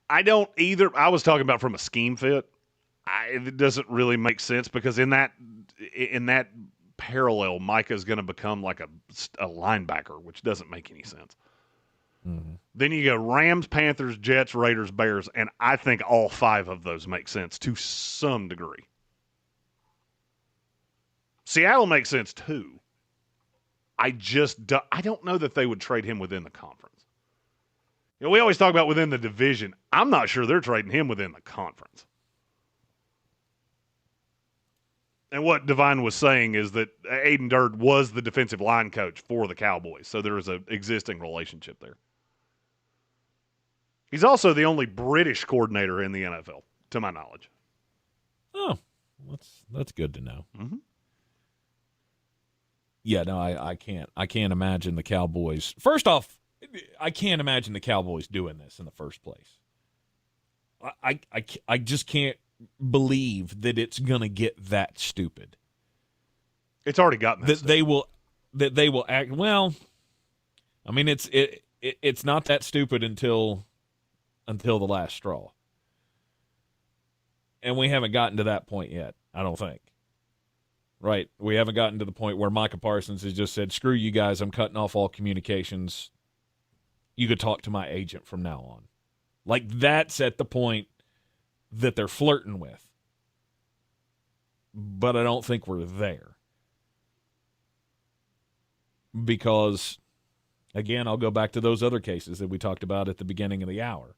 I don't either. I was talking about from a scheme fit. It doesn't really make sense because in that parallel, Micah's going to become like a linebacker, which doesn't make any sense. Mm-hmm. Then you go Rams, Panthers, Jets, Raiders, Bears, and I think all five of those make sense to some degree. Seattle makes sense too. I don't know that they would trade him within the conference. You know, we always talk about within the division. I'm not sure they're trading him within the conference. And what Divine was saying is that Aiden Durd was the defensive line coach for the Cowboys, so there is an existing relationship there. He's also the only British coordinator in the NFL, to my knowledge. Oh, that's good to know. Mm-hmm. Yeah, no, I can't imagine the Cowboys. First off, I can't imagine the Cowboys doing this in the first place. I just can't believe that it's going to get that stupid. It's already gotten that they will act well. I mean, it's not that stupid until the last straw. And we haven't gotten to that point yet, I don't think. Right. We haven't gotten to the point where Micah Parsons has just said, screw you guys, I'm cutting off all communications. You could talk to my agent from now on. Like, that's at the point that they're flirting with. But I don't think we're there. Because, again, I'll go back to those other cases that we talked about at the beginning of the hour.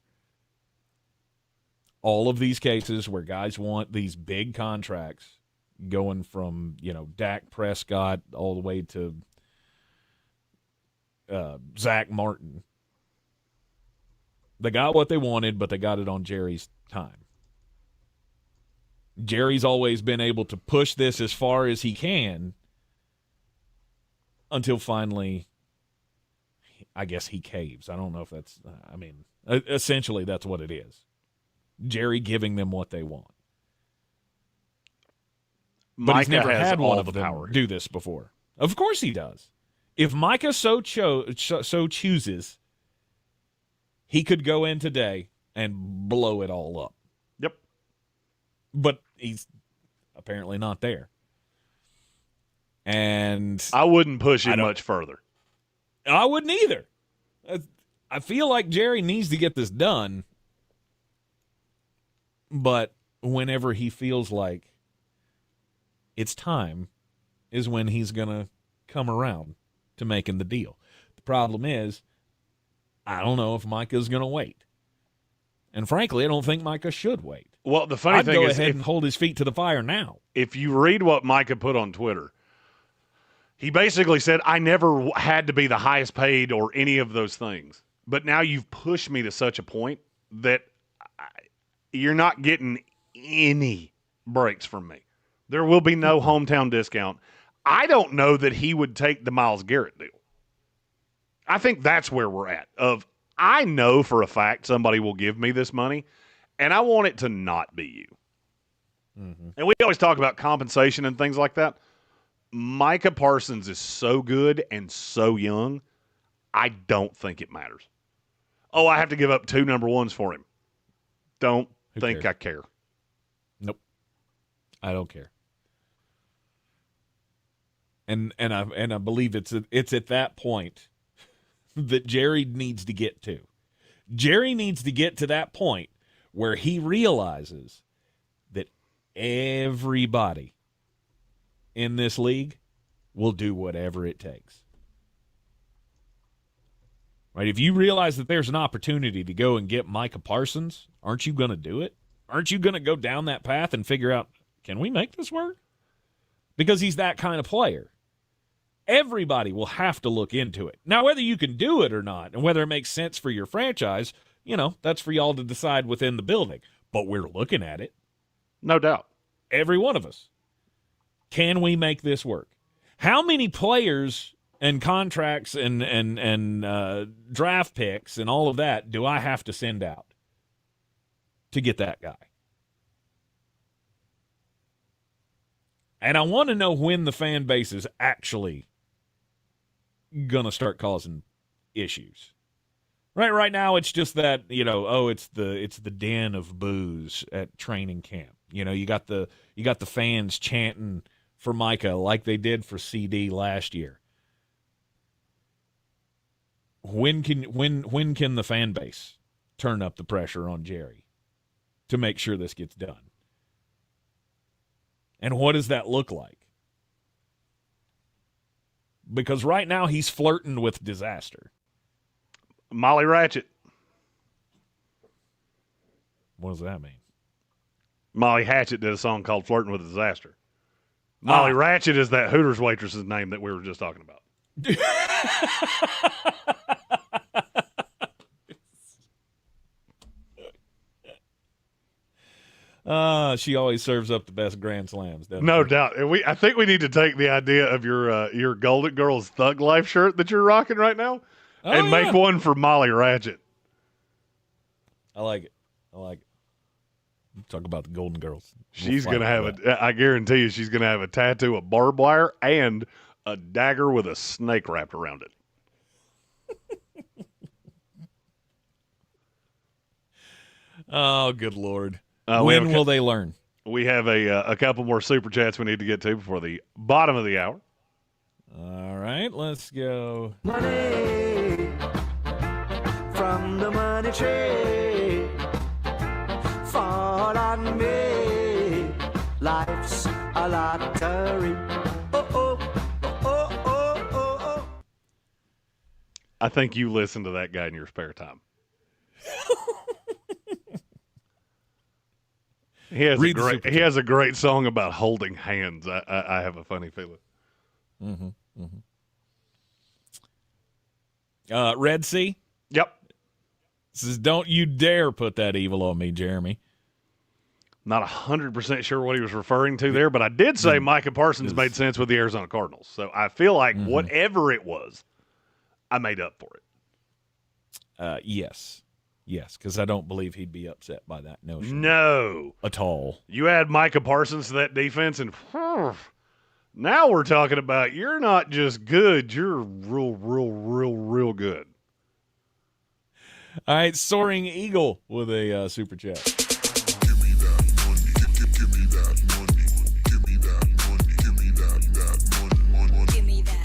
All of these cases where guys want these big contracts, going from, Dak Prescott all the way to Zach Martin. They got what they wanted, but they got it on Jerry's time. Jerry's always been able to push this as far as he can until finally, I guess he caves. I don't know if that's, essentially that's what it is. Jerry giving them what they want. But he's never had one of them do this before. Of course he does. If Micah so chooses, he could go in today and blow it all up. Yep. But he's apparently not there. And I wouldn't push him much further. I wouldn't either. I feel like Jerry needs to get this done. But whenever he feels like it's time is when he's going to come around to making the deal. The problem is, I don't know if Micah's going to wait. And frankly, I don't think Micah should wait. Well, the funny thing go is, ahead and hold his feet to the fire now. If you read what Micah put on Twitter, he basically said, I never had to be the highest paid or any of those things. But now you've pushed me to such a point that you're not getting any breaks from me. There will be no hometown discount. I don't know that he would take the Myles Garrett deal. I think that's where we're at. I know for a fact somebody will give me this money, and I want it to not be you. Mm-hmm. And we always talk about compensation and things like that. Micah Parsons is so good and so young, I don't think it matters. Oh, I have to give up 2 number ones for him. Don't think I care. Nope. I don't care. And I believe it's at that point that Jerry needs to get to. Jerry needs to get to that point where he realizes that everybody in this league will do whatever it takes. Right? If you realize that there's an opportunity to go and get Micah Parsons, aren't you going to do it? Aren't you going to go down that path and figure out, can we make this work? Because he's that kind of player. Everybody will have to look into it. Now, whether you can do it or not, and whether it makes sense for your franchise, that's for y'all to decide within the building. But we're looking at it. No doubt. Every one of us. Can we make this work? How many players and contracts and draft picks and all of that do I have to send out to get that guy? And I want to know when the fan base is actually going to start causing issues. Right now it's just that, it's the den of booze at training camp. You got the fans chanting for Micah like they did for CD last year. When can the fan base turn up the pressure on Jerry to make sure this gets done? And what does that look like? Because right now he's flirting with disaster. Molly Ratchet. What does that mean? Molly Hatchet did a song called Flirting with Disaster. Molly Ratchet is that Hooters waitress's name that we were just talking about. She always serves up the best Grand Slams, doesn't No she? doubt. And I think we need to take the idea of your Golden Girls Thug Life shirt that you're rocking right now and make one for Molly Ratchet. I like it. Talk about the Golden Girls. She's going to have I guarantee you she's going to have a tattoo of barbed wire and a dagger with a snake wrapped around it. Oh, good Lord. When will they learn? We have a couple more super chats we need to get to before the bottom of the hour. All right, let's go. Money from the money tree. Fall on me. Life's a lottery. Oh, oh, oh, oh, oh, oh. I think you listen to that guy in your spare time. He has a great song about holding hands. I have a funny feeling. Mm-hmm. Red Sea? Yep. Says, don't you dare put that evil on me, Jeremy. Not 100% sure what he was referring to there, but I did say Micah Parsons made sense with the Arizona Cardinals. So I feel like whatever it was, I made up for it. Yes, because I don't believe he'd be upset by that notion. No. At all. You add Micah Parsons to that defense, and now we're talking about you're not just good, you're real good. All right, Soaring Eagle with a super chat.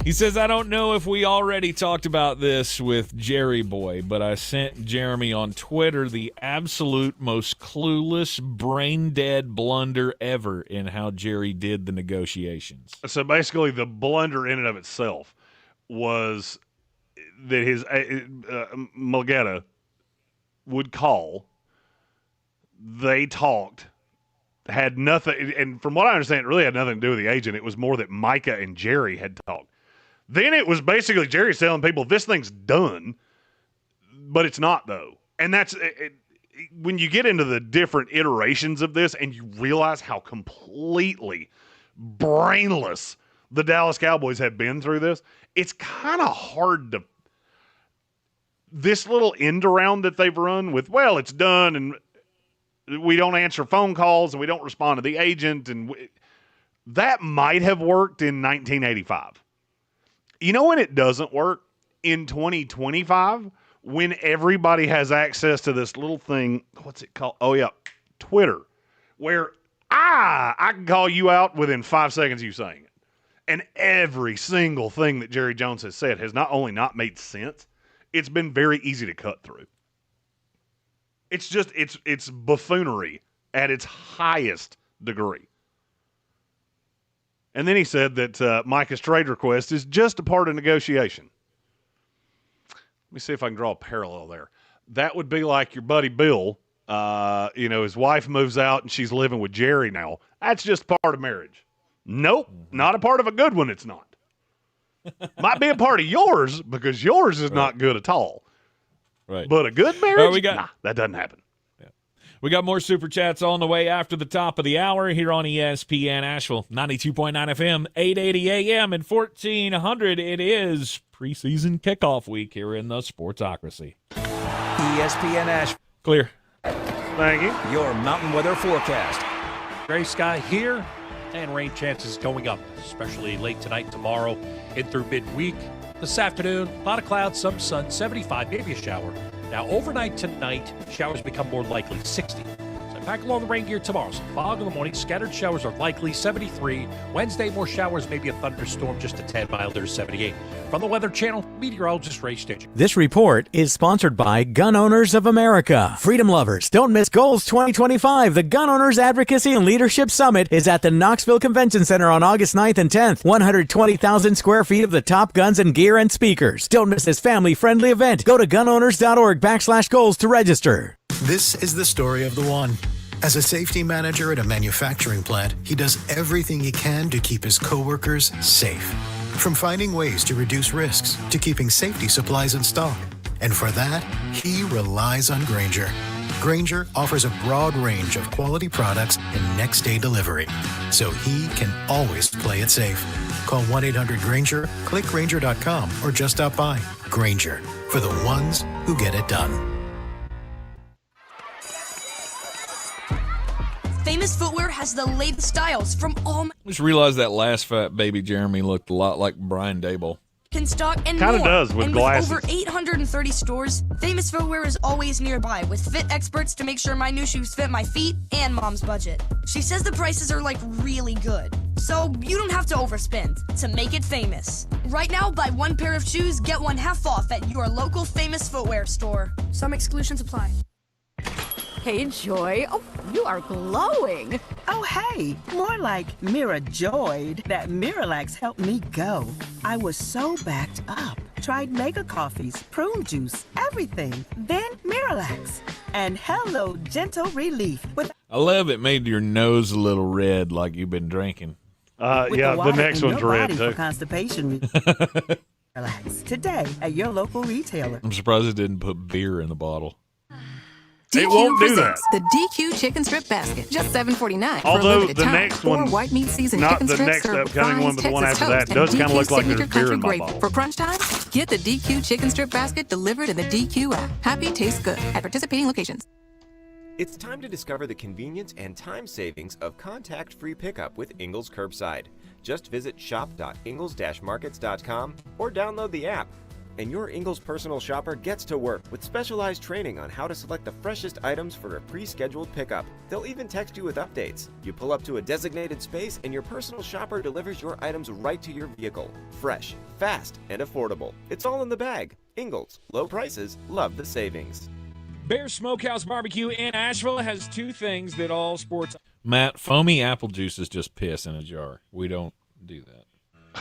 He says, I don't know if we already talked about this with Jerry Boy, but I sent Jeremy on Twitter the absolute most clueless, brain-dead blunder ever in how Jerry did the negotiations. So basically the blunder in and of itself was that his Mulgeta would call, they talked, had nothing, and from what I understand, it really had nothing to do with the agent. It was more that Micah and Jerry had talked. Then it was basically Jerry telling people, this thing's done, but it's not, though. And that's when you get into the different iterations of this and you realize how completely brainless the Dallas Cowboys have been through this, it's kind of hard to – this little end around that they've run with, well, it's done, and we don't answer phone calls, and we don't respond to the agent, and that might have worked in 1985. You know when it doesn't work? In 2025, when everybody has access to this little thing, what's it called? Oh, yeah, Twitter, where I can call you out within 5 seconds of you saying it. And every single thing that Jerry Jones has said has not only not made sense, it's been very easy to cut through. It's just, it's buffoonery at its highest degree. And then he said that Micah's trade request is just a part of negotiation. Let me see if I can draw a parallel there. That would be like your buddy Bill. His wife moves out and she's living with Jerry now. That's just part of marriage. Nope, not a part of a good one, it's not. Might be a part of yours because yours is not good at all. Right. But a good marriage, that doesn't happen. We got more Super Chats on the way after the top of the hour here on ESPN Asheville, 92.9 FM, 880 AM, and 1400. It is preseason kickoff week here in the Sportsocracy. ESPN Asheville. Clear. Thank you. Your mountain weather forecast. Gray sky here, and rain chances going up, especially late tonight, tomorrow, and through midweek. This afternoon, a lot of clouds, some sun, 75, maybe a shower. Now, overnight tonight, showers become more likely, 60. So pack along the rain gear tomorrow. Some fog in the morning, scattered showers are likely, 73. Wednesday, more showers, maybe a thunderstorm, just a tad milder, 78. From the Weather Channel, meteorologist Ray Stitch. This report is sponsored by Gun Owners of America. Freedom lovers, don't miss Goals 2025. The Gun Owners Advocacy and Leadership Summit is at the Knoxville Convention Center on August 9th and 10th. 120,000 square feet of the top guns and gear and speakers. Don't miss this family-friendly event. Go to gunowners.org/goals to register. This is the story of the one. As a safety manager at a manufacturing plant, he does everything he can to keep his coworkers safe. From finding ways to reduce risks to keeping safety supplies in stock. And for that, he relies on Grainger. Grainger offers a broad range of quality products and next-day delivery, so he can always play it safe. Call 1-800-GRAINGER, click Grainger.com, or just stop by. Grainger, for the ones who get it done. Famous Footwear has the latest styles from all Just realized that last fat baby Jeremy looked a lot like Brian Dable. can stock and Kinda more. does with and glasses. With over 830 stores, Famous Footwear is always nearby with fit experts to make sure my new shoes fit my feet and mom's budget. She says the prices are like really good, so you don't have to overspend to make it famous. Right now, buy one pair of shoes, get one half off at your local Famous Footwear store. Some exclusions apply. Hey, Joy. Oh, you are glowing. Oh, hey. More like Mirajoyed. That Miralax helped me go. I was so backed up. Tried mega coffees, prune juice, everything. Then Miralax. And hello, gentle relief. I love it made your nose a little red like you've been drinking. The next one's red, too. For constipation. Relax today at your local retailer. I'm surprised it didn't put beer in the bottle. It DQ won't do presents that. the DQ Chicken Strip Basket, just $7.49 for a Although limited the time. next one, 4 white meat seasoned not chicken the strips next served with upcoming fries, one, but the one Texas after that, toast, does and kind of look DQ like there's signature beer in country my gravy. bowl. For crunch time, get the DQ Chicken Strip Basket delivered in the DQ app. Happy, tastes good at participating locations. It's time to discover the convenience and time savings of contact-free pickup with Ingles Curbside. Just visit shop.ingles-markets.com or download the app. And your Ingles personal shopper gets to work with specialized training on how to select the freshest items for a pre-scheduled pickup. They'll even text you with updates. You pull up to a designated space and your personal shopper delivers your items right to your vehicle. Fresh, fast, and affordable. It's all in the bag. Ingles. Low prices. Love the savings. Bear Smokehouse Barbecue in Asheville has two things that all sports... Matt, foamy apple juice is just piss in a jar. We don't do that.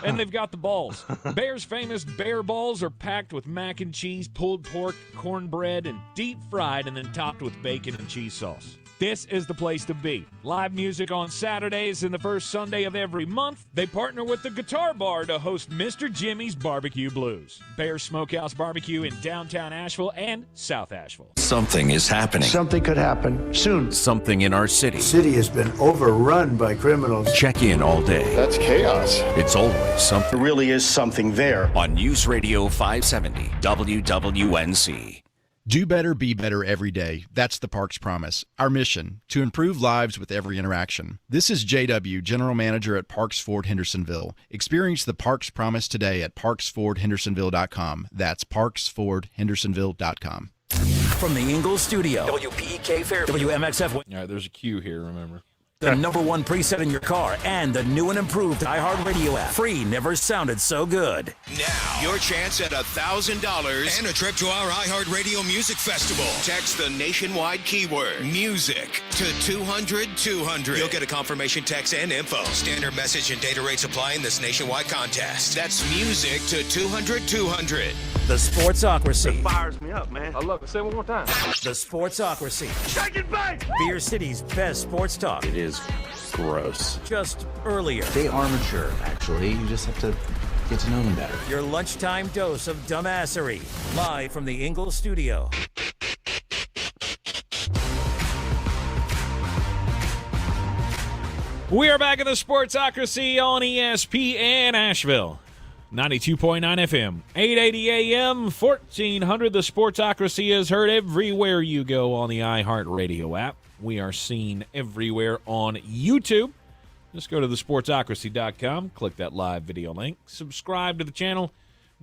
And they've got the balls. Bear's famous bear balls are packed with mac and cheese, pulled pork, cornbread, and deep fried and then topped with bacon and cheese sauce. This is the place to be. Live music on Saturdays and the first Sunday of every month. They partner with the Guitar Bar to host Mr. Jimmy's Barbecue Blues. Bear Smokehouse Barbecue in downtown Asheville and South Asheville. Something is happening. Something could happen soon. Something in our city. The city has been overrun by criminals. Check in all day. That's chaos. It's always something. There really is something there. On News Radio 570 WWNC. Do better, be better every day. That's the Parks Promise. Our mission, to improve lives with every interaction. This is JW, General Manager at Parks Ford Hendersonville. Experience the Parks Promise today at parksfordhendersonville.com. That's parksfordhendersonville.com. From the Ingles studio, WPEK Fairview, WMXF. All right, there's a cue here, remember. The number one preset in your car and the new and improved iHeartRadio app. Free never sounded so good. Now, your chance at $1,000 and a trip to our iHeartRadio Music Festival. Text the nationwide keyword music to 200-200. You'll get a confirmation text and info. Standard message and data rates apply in this nationwide contest. That's music to 200-200. The Sportsocracy. It fires me up, man. I love it. Say it one more time. The Sportsocracy. Shake it back! Beer City's best sports talk. It is gross. Just earlier. They are mature, actually. You just have to get to know them better. Your lunchtime dose of dumbassery. Live from the Ingles studio. We are back in the Sportsocracy on ESPN Asheville. 92.9 FM, 880 AM, 1400. The Sportsocracy is heard everywhere you go on the iHeartRadio app. We are seen everywhere on YouTube. Just go to thesportsocracy.com, click that live video link, subscribe to the channel,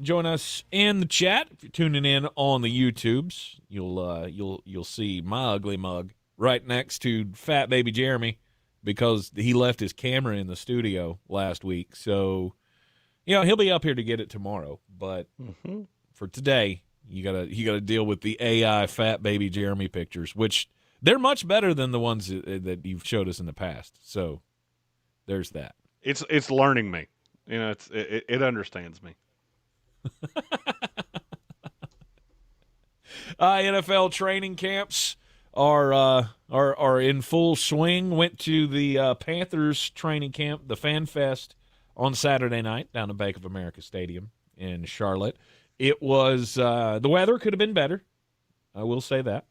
join us in the chat. If you're tuning in on the YouTubes, you'll see my ugly mug right next to Fat Baby Jeremy because he left his camera in the studio last week. So, he'll be up here to get it tomorrow. But for today, you gotta deal with the AI Fat Baby Jeremy pictures, which they're much better than the ones that you've showed us in the past. So there's that. It's learning me. It understands me. NFL training camps are in full swing. Went to the Panthers training camp, the Fan Fest, on Saturday night down at Bank of America Stadium in Charlotte. It was the weather could have been better. I will say that.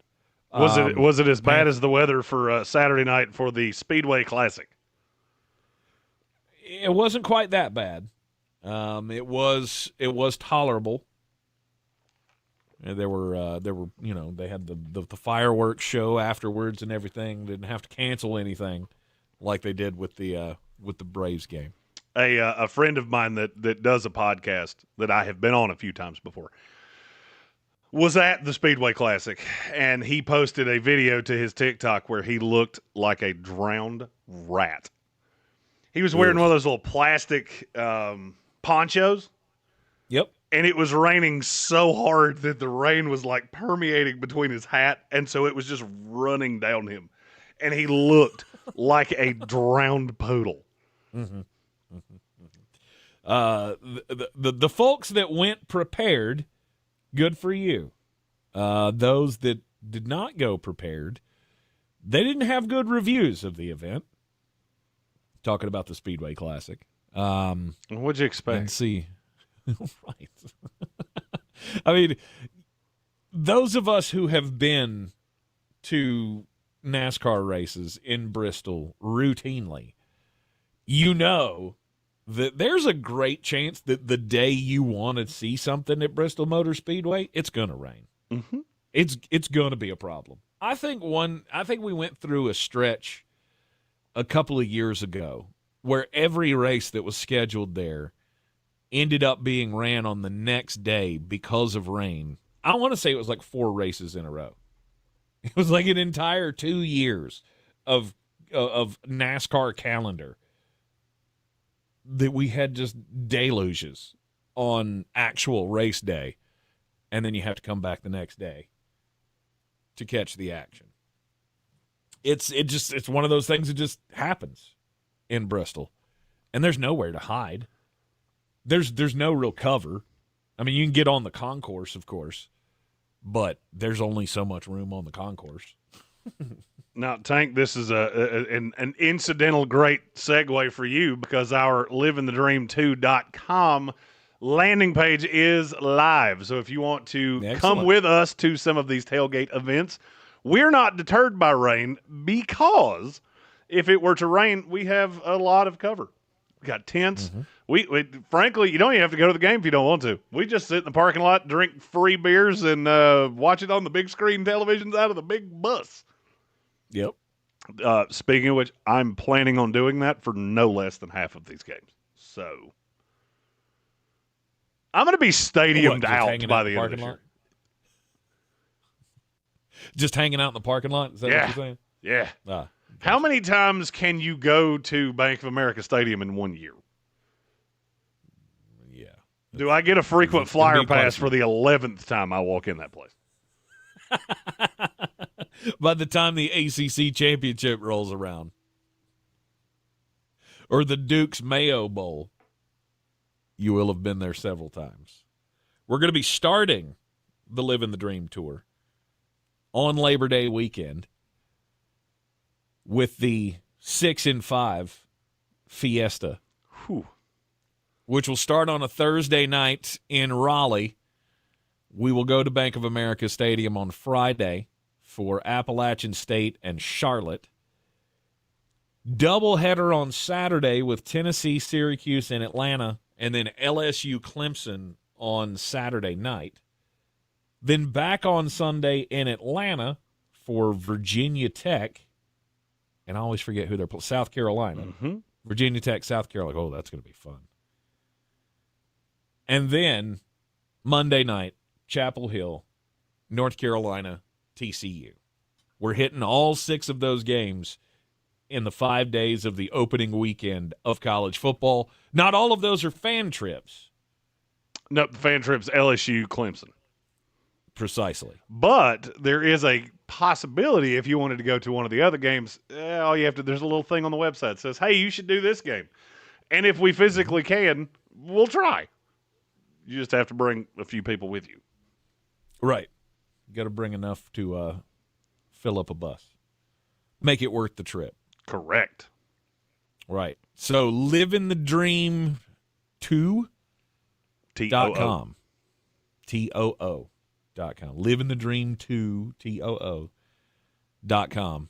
Was it as bad as the weather for Saturday night for the Speedway Classic? It wasn't quite that bad. It was tolerable. And there were they had the fireworks show afterwards and everything. Didn't have to cancel anything like they did with the Braves game. A friend of mine that does a podcast that I have been on a few times before was at the Speedway Classic, and he posted a video to his TikTok where he looked like a drowned rat. He was wearing one of those little plastic ponchos. Yep. And it was raining so hard that the rain was like permeating between his hat, and so it was just running down him. And he looked like a drowned poodle. Mm-hmm. The folks that went prepared, good for you. Those that did not go prepared, they didn't have good reviews of the event. Talking about the Speedway Classic. What'd you expect? And see. Right. I mean, those of us who have been to NASCAR races in Bristol routinely, you know that there's a great chance that the day you want to see something at Bristol Motor Speedway, it's going to rain. Mm-hmm. It's going to be a problem. I think we went through a stretch a couple of years ago where every race that was scheduled there ended up being ran on the next day because of rain. I want to say it was like 4 races in a row. It was like an entire 2 years of NASCAR calendar that we had just deluges on actual race day, and then you have to come back the next day to catch the action. It's one of those things that just happens in Bristol, and there's nowhere to hide. There's no real cover. I mean, you can get on the concourse, of course, but there's only so much room on the concourse. Now, Tank, this is an incidental great segue for you because our livingthedream2.com landing page is live. So if you want to come with us to some of these tailgate events, we're not deterred by rain because if it were to rain, we have a lot of cover. We got tents. Mm-hmm. We frankly, you don't even have to go to the game if you don't want to. We just sit in the parking lot, drink free beers, and watch it on the big screen televisions out of the big bus. Yep. Speaking of which, I'm planning on doing that for no less than half of these games. So I'm going to be stadiumed out by the end of the year. Just hanging out in the parking lot? Is that what you're saying? Yeah. How many times can you go to Bank of America Stadium in 1 year? Yeah. Do I get a frequent flyer pass for the 11th time I walk in that place? By the time the ACC championship rolls around, or the Duke's Mayo Bowl, you will have been there several times. We're going to be starting the Living the Dream tour on Labor Day weekend with the 6 and 5 Fiesta, which will start on a Thursday night in Raleigh. We will go to Bank of America Stadium on Friday for Appalachian State and Charlotte. Doubleheader on Saturday with Tennessee, Syracuse, and Atlanta, and then LSU Clemson on Saturday night. Then back on Sunday in Atlanta for Virginia Tech, and I always forget who they're playing, South Carolina. Mm-hmm. Virginia Tech, South Carolina. Oh, that's going to be fun. And then Monday night, Chapel Hill, North Carolina, TCU. We're hitting all 6 of those games in the 5 days of the opening weekend of college football. Not all of those are fan trips. No, the fan trips LSU, Clemson. Precisely. But there is a possibility if you wanted to go to one of the other games, all you have to, there's a little thing on the website that says, hey, you should do this game. And if we physically can, we'll try. You just have to bring a few people with you. Right. You got to bring enough to fill up a bus. Make it worth the trip. Correct. Right. So livingthedream2.com. T-O-O.com. livingthedream2.com.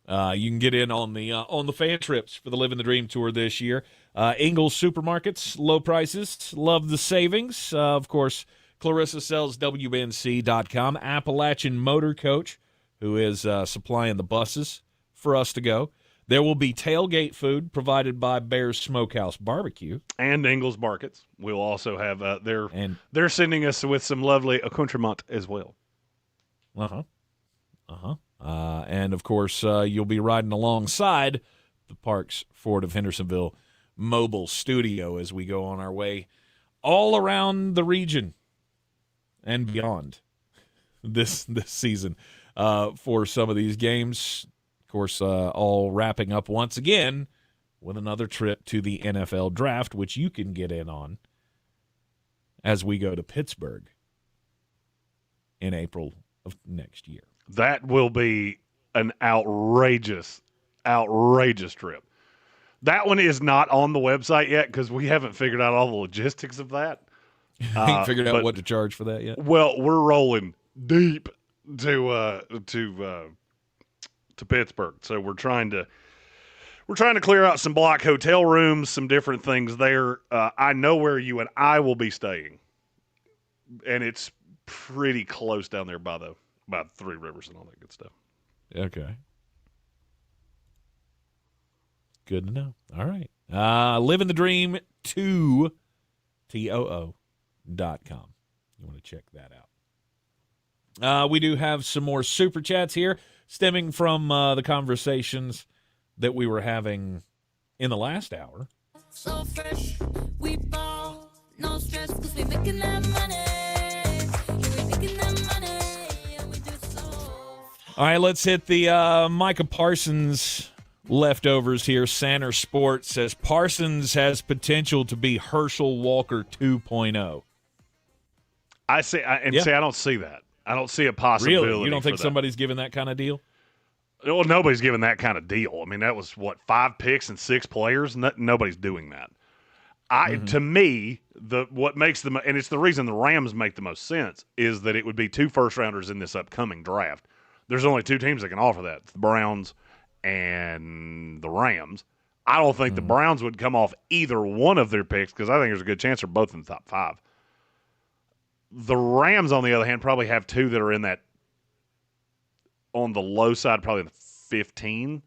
You can get in on the fan trips for the Living the Dream tour this year. Ingles Supermarkets, low prices, love the savings. Of course, Clarissa sells WNC.com. Appalachian Motor Coach, who is supplying the buses for us to go. There will be tailgate food provided by Bear's Smokehouse Barbecue. And Ingles Markets. We'll also have they're sending us with some lovely accoutrement as well. And, of course, you'll be riding alongside the Parks Ford of Hendersonville mobile studio as we go on our way all around the region and beyond this season for some of these games. Of course, all wrapping up once again with another trip to the NFL draft, which you can get in on as we go to Pittsburgh in April of next year. That will be an outrageous trip. That one is not on the website yet because we haven't figured out all the logistics of that. Ain't figured out what to charge for that yet? Well, we're rolling deep to Pittsburgh. So we're trying to clear out some block hotel rooms, some different things there. I know where you and I will be staying, and it's pretty close down there by Three Rivers and all that good stuff. Okay. Good to know. All right. Living the Dream 2 TOO.com. You want to check that out. We do have some more super chats here stemming from the conversations that we were having in the last hour. So fresh, we ball, no stress, 'cause we making that money. Yeah, we making that money, and we do so. All right, let's hit the Micah Parsons leftovers here. Sanner Sports says Parsons has potential to be Herschel Walker 2.0. I don't see that. I don't see a possibility. Really? You don't think for that. somebody's giving that kind of deal? Well, nobody's giving that kind of deal. I mean, that was, 5 picks and 6 players? Nobody's doing that. To me, what makes them, and it's the reason the Rams make the most sense, is that it would be 2 first-rounders in this upcoming draft. There's only 2 teams that can offer that. It's the Browns and the Rams. I don't think the Browns would come off either one of their picks because I think there's a good chance they're both in the top 5. The Rams, on the other hand, probably have 2 that are in that, on the low side, probably in the 15.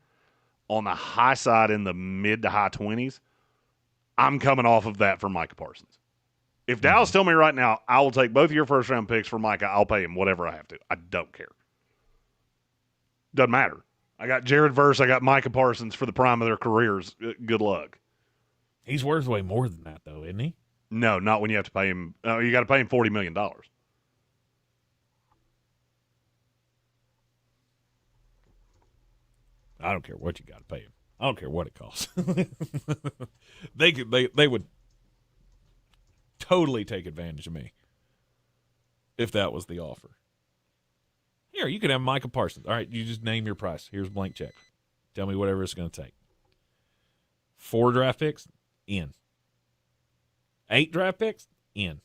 On the high side, in the mid to high 20s. I'm coming off of that for Micah Parsons. If Dallas tell me right now, I will take both of your first-round picks for Micah, I'll pay him whatever I have to. I don't care. Doesn't matter. I got Jared Verse, I got Micah Parsons for the prime of their careers. Good luck. He's worth way more than that, though, isn't he? No, not when you have to pay him. You got to pay him $40 million. I don't care what you got to pay him. I don't care what it costs. They would totally take advantage of me if that was the offer. Here, you can have Micah Parsons. All right, you just name your price. Here's a blank check. Tell me whatever it's going to take. 4 draft picks? In. 8 draft picks? In.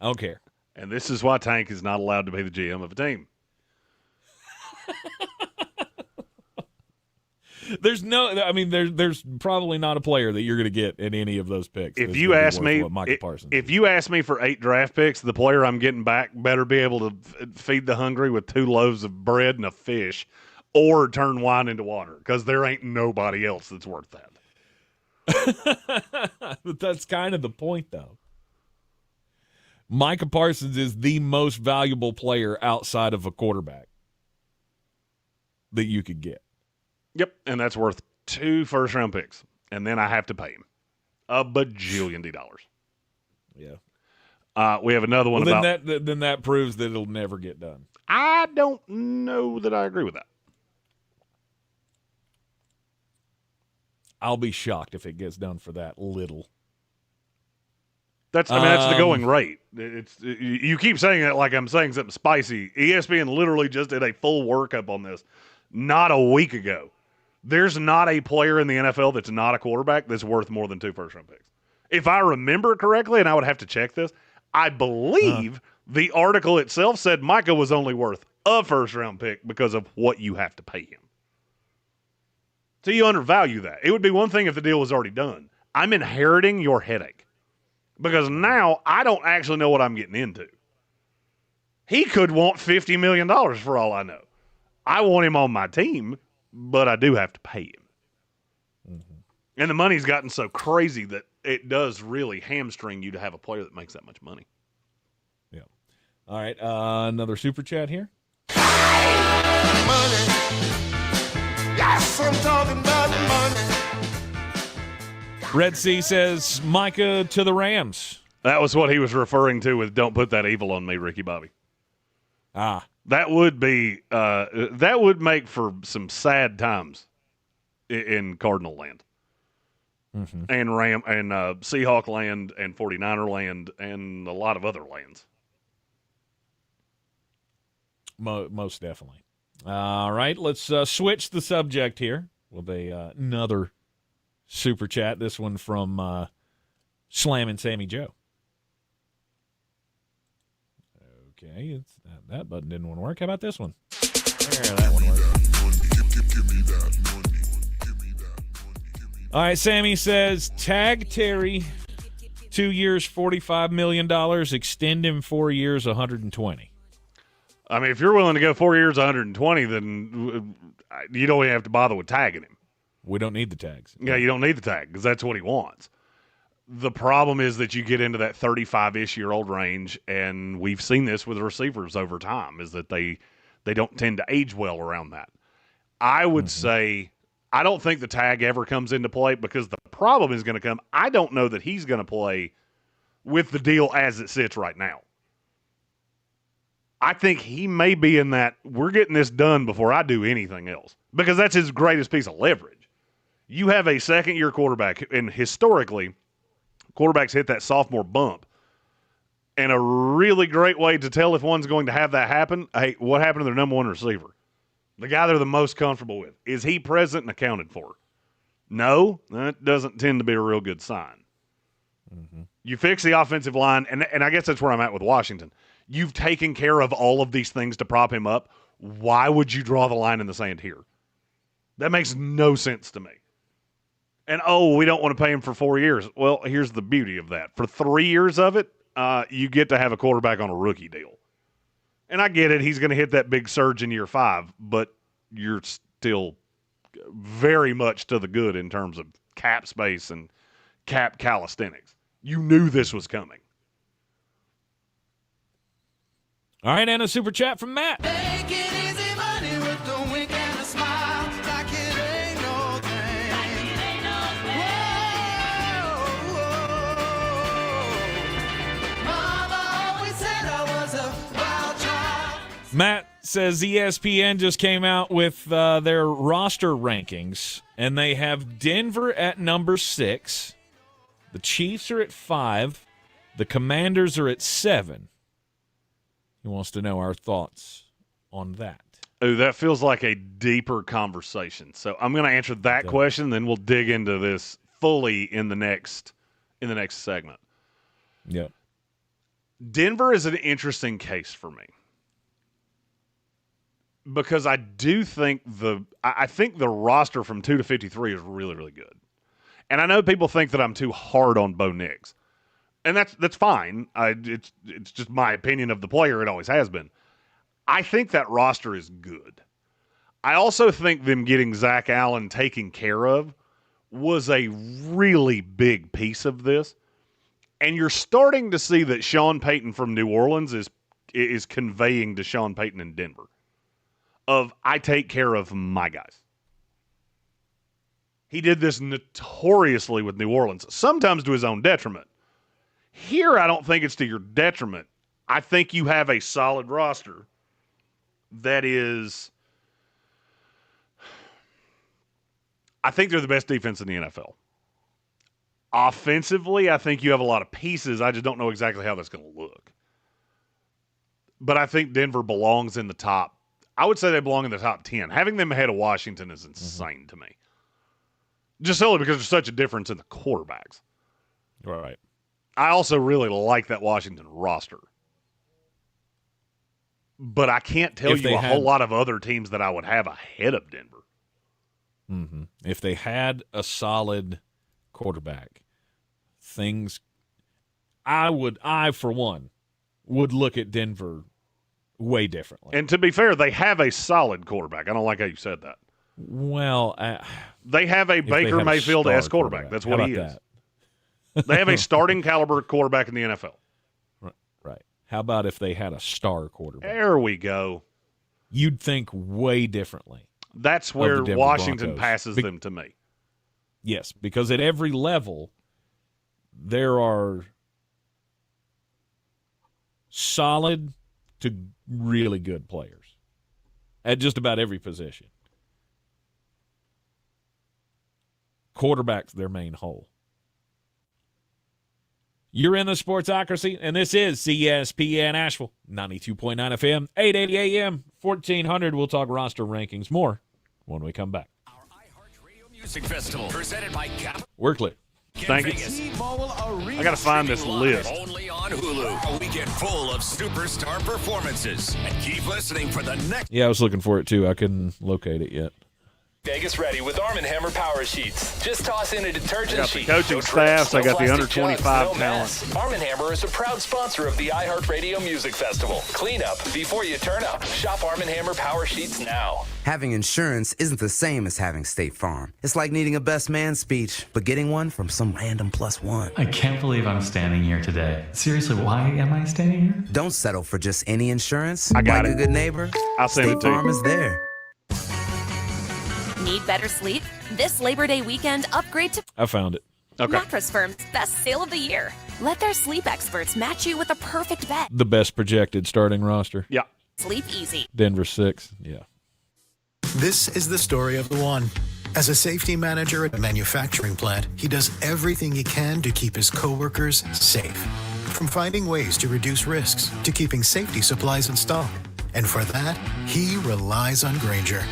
I don't care. And this is why Tank is not allowed to be the GM of a team. There's probably not a player that you're going to get in any of those picks. If you ask me for 8 draft picks, the player I'm getting back better be able to feed the hungry with 2 loaves of bread and a fish, or turn wine into water, because there ain't nobody else that's worth that. But that's kind of the point, though. Micah Parsons is the most valuable player outside of a quarterback that you could get. Yep, and that's worth 2 first-round picks, and then I have to pay him a bajillion dollars. Yeah. We have another one about. Then that proves that it'll never get done. I don't know that I agree with that. I'll be shocked if it gets done for that little. That's the going rate. You keep saying it like I'm saying something spicy. ESPN literally just did a full workup on this not a week ago. There's not a player in the NFL that's not a quarterback that's worth more than 2 first-round picks. If I remember correctly, and I would have to check this, I believe the article itself said Micah was only worth a first-round pick because of what you have to pay him. So you undervalue that. It would be one thing if the deal was already done. I'm inheriting your headache because now I don't actually know what I'm getting into. He could want $50 million for all I know. I want him on my team, but I do have to pay him. Mm-hmm. And the money's gotten so crazy that it does really hamstring you to have a player that makes that much money. Yeah. All right, another super chat here. Money. Yes, I'm talking about money. Red Sea says, Micah to the Rams. That was what he was referring to with "Don't put that evil on me, Ricky Bobby." That would be that would make for some sad times in Cardinal land, and Seahawk land, and 49er land, and a lot of other lands. Most definitely. All right, let's switch the subject here with another super chat. This one from Slam and Sammy Joe. Okay, That button didn't want to work. How about this one? There, that one worked. All right, Sammy says, tag Terry, 2 years, $45 million, extend him 4 years, $120. I mean, if you're willing to go 4 years, 120, then you don't even have to bother with tagging him. We don't need the tags. Yeah, you don't need the tag because that's what he wants. The problem is that you get into that 35-ish-year-old range, and we've seen this with receivers over time, is that they don't tend to age well around that. I would say I don't think the tag ever comes into play because the problem is going to come. I don't know that he's going to play with the deal as it sits right now. I think he may be in that we're getting this done before I do anything else because that's his greatest piece of leverage. You have a second-year quarterback, and historically, quarterbacks hit that sophomore bump. And a really great way to tell if one's going to have that happen, hey, what happened to their number one receiver? The guy they're the most comfortable with. Is he present and accounted for? No, that doesn't tend to be a real good sign. You fix the offensive line, and I guess that's where I'm at with Washington. You've taken care of all of these things to prop him up. Why would you draw the line in the sand here? That makes no sense to me. And, we don't want to pay him for 4 years. Well, here's the beauty of that. For 3 years of it, you get to have a quarterback on a rookie deal. And I get it. He's going to hit that big surge in year 5, but you're still very much to the good in terms of cap space and cap calisthenics. You knew this was coming. All right, and a super chat from Matt. Matt says ESPN just came out with their roster rankings, and they have Denver at number 6. The Chiefs are at 5. The Commanders are at 7. He wants to know our thoughts on that. Oh, that feels like a deeper conversation. So I'm going to answer that question, then we'll dig into this fully in the next segment. Yeah. Denver is an interesting case for me. Because I do think I think the roster from 2 to 53 is really, really good. And I know people think that I'm too hard on Bo Nix. And that's fine. It's just my opinion of the player. It always has been. I think that roster is good. I also think them getting Zach Allen taken care of was a really big piece of this. And you're starting to see that Sean Payton from New Orleans is conveying to Sean Payton in Denver. I take care of my guys. He did this notoriously with New Orleans, sometimes to his own detriment. Here, I don't think it's to your detriment. I think you have a solid roster that is – I think they're the best defense in the NFL. Offensively, I think you have a lot of pieces. I just don't know exactly how that's going to look. But I think Denver belongs in the top. I would say they belong in the top 10. Having them ahead of Washington is insane to me. Just solely because there's such a difference in the quarterbacks. Right. I also really like that Washington roster. But I can't tell you a whole lot of other teams that I would have ahead of Denver. Mm-hmm. If they had a solid quarterback, I for one, would look at Denver way differently. And to be fair, they have a solid quarterback. I don't like how you said that. Well, they have a Baker Mayfield-esque quarterback. That's what he is. They have a starting caliber quarterback in the NFL. Right. How about if they had a star quarterback? There we go. You'd think way differently. That's where Washington passes them to me. Yes, because at every level, there are solid to really good players at just about every position. Quarterback's their main hole. You're in the Sportsocracy, and this is ESPN Asheville, 92.9 FM, 880 AM, 1400. We'll talk roster rankings more when we come back. Our iHeartRadio Music Festival, presented by We're clear. Thank you. I got to find this list. Only on on Hulu. A weekend full of superstar performances. And keep listening for the next. Yeah, I was looking for it too. I couldn't locate it yet. Vegas ready with Arm & Hammer Power Sheets. Just toss in a detergent I got sheet. the coaching staffs. I got the under 25 talent. Arm & Hammer is a proud sponsor of the iHeartRadio Music Festival. Clean up before you turn up. Shop Arm & Hammer Power Sheets now. Having insurance isn't the same as having State Farm. It's like needing a best man speech, but getting one from some random +1. I can't believe I'm standing here today. Seriously, why am I standing here? Don't settle for just any insurance. I got like it. a good neighbor, I'll send State it to you. Farm is there. Need better sleep? This Labor Day weekend, upgrade to I found it. Okay. Mattress Firm's best sale of the year. Let their sleep experts match you with a perfect bed. The best projected starting roster. Yeah. Sleep easy. Denver 6. Yeah. This is the story of the one. As a safety manager at a manufacturing plant, he does everything he can to keep his coworkers safe. From finding ways to reduce risks to keeping safety supplies in stock. And for that, he relies on Grainger.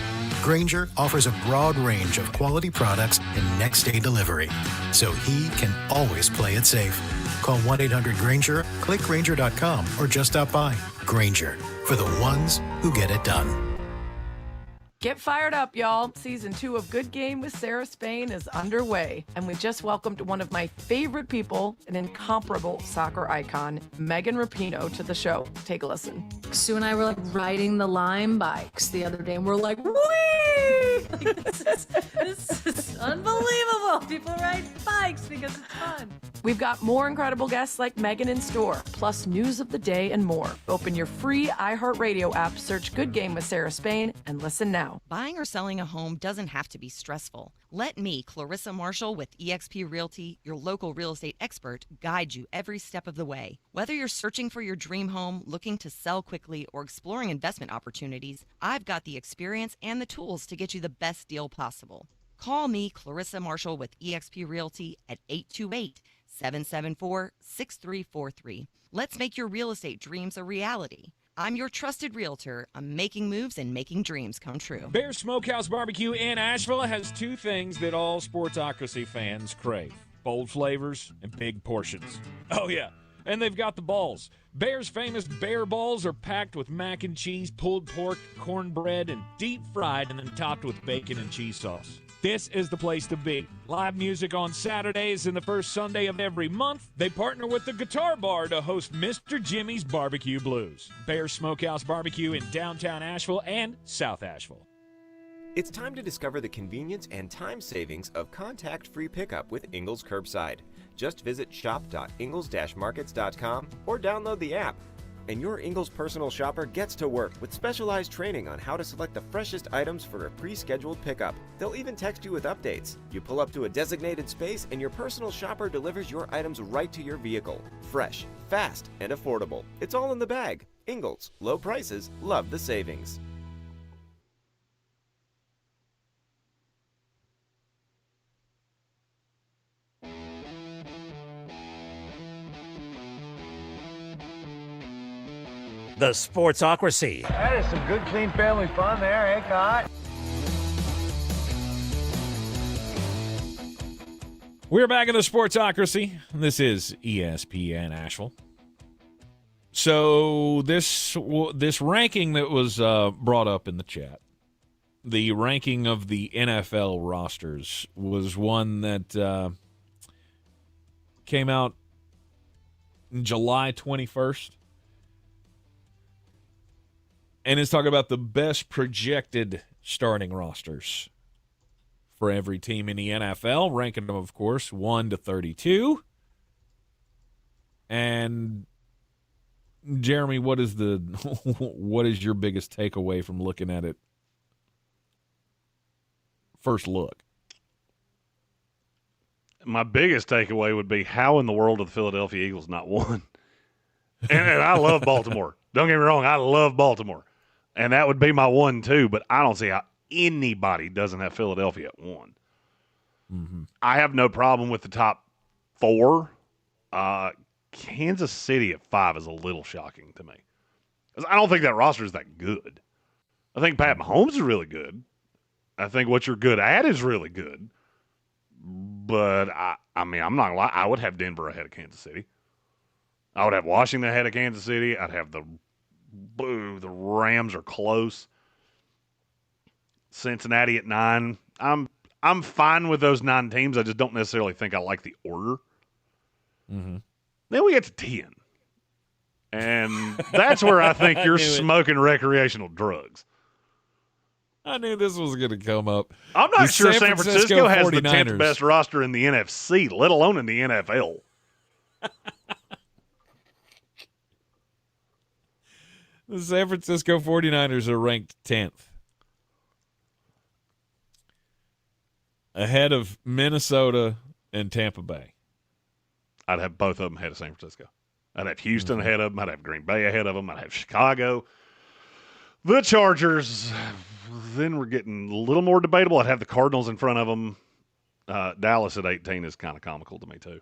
Grainger offers a broad range of quality products and next-day delivery, so he can always play it safe. Call 1-800-GRAINGER, click Grainger.com, or just stop by. Grainger, for the ones who get it done. Get fired up, y'all. Season 2 of Good Game with Sarah Spain is underway, and we just welcomed one of my favorite people, an incomparable soccer icon, Megan Rapinoe, to the show. Take a listen. Sue and I were like riding the Lime bikes the other day, and we're like, whee! Like, this is unbelievable. People ride bikes because it's fun. We've got more incredible guests like Megan in store, plus news of the day and more. Open your free iHeartRadio app, search Good Game with Sarah Spain, and listen now. Buying or selling a home doesn't have to be stressful. Let me, Clarissa Marshall with eXp Realty, your local real estate expert, guide you every step of the way. Whether you're searching for your dream home, looking to sell quickly, or exploring investment opportunities, I've got the experience and the tools to get you the best deal possible. Call me, Clarissa Marshall with eXp Realty at 828-774-6343. Let's make your real estate dreams a reality. I'm your trusted realtor. I'm making moves and making dreams come true. Bear Smokehouse Barbecue in Asheville has two things that all Sportsocracy fans crave: bold flavors and big portions. Oh, yeah. And they've got the balls. Bear's famous bear balls are packed with mac and cheese, pulled pork, cornbread, and deep fried and then topped with bacon and cheese sauce. This is the place to be. Live music on Saturdays and the first Sunday of every month. They partner with the Guitar Bar to host Mr. Jimmy's Barbecue Blues. Bear Smokehouse Barbecue in downtown Asheville and South Asheville. It's time to discover the convenience and time savings of contact-free pickup with Ingles Curbside. Just visit shop.ingles-markets.com or download the app. And your Ingles personal shopper gets to work with specialized training on how to select the freshest items for a pre-scheduled pickup. They'll even text you with updates. You pull up to a designated space and your personal shopper delivers your items right to your vehicle. Fresh, fast, and affordable. It's all in the bag. Ingles, low prices, love the savings. The Sportsocracy. That is some good, clean family fun there, eh, Cot? We're back in the Sportsocracy. This is ESPN Asheville. So this ranking that was brought up in the chat, the ranking of the NFL rosters, was one that came out July 21st. And it's talking about the best projected starting rosters for every team in the NFL, ranking them, of course, 1 to 32. And Jeremy, what is your biggest takeaway from looking at it first look? My biggest takeaway would be, how in the world are the Philadelphia Eagles not won? And I love Baltimore. Don't get me wrong, I love Baltimore. And that would be my 1, too, but I don't see how anybody doesn't have Philadelphia at 1. Mm-hmm. I have no problem with the top 4. Kansas City at 5 is a little shocking to me. I don't think that roster is that good. I think Pat Mahomes is really good. I think what you're good at is really good. But, I mean, I'm not going to lie. I would have Denver ahead of Kansas City. I would have Washington ahead of Kansas City. I'd have the Rams are close. Cincinnati at 9. I'm fine with those 9 teams. I just don't necessarily think I like the order. Mm-hmm. Then we get to 10. And that's where I think you're smoking recreational drugs. I knew this was going to come up. I'm not The sure San Francisco has the 49ers. 10th best roster in the NFC, let alone in the NFL. The San Francisco 49ers are ranked 10th. Ahead of Minnesota and Tampa Bay. I'd have both of them ahead of San Francisco. I'd have Houston ahead of them. I'd have Green Bay ahead of them. I'd have Chicago. The Chargers, then we're getting a little more debatable. I'd have the Cardinals in front of them. Dallas at 18 is kind of comical to me, too.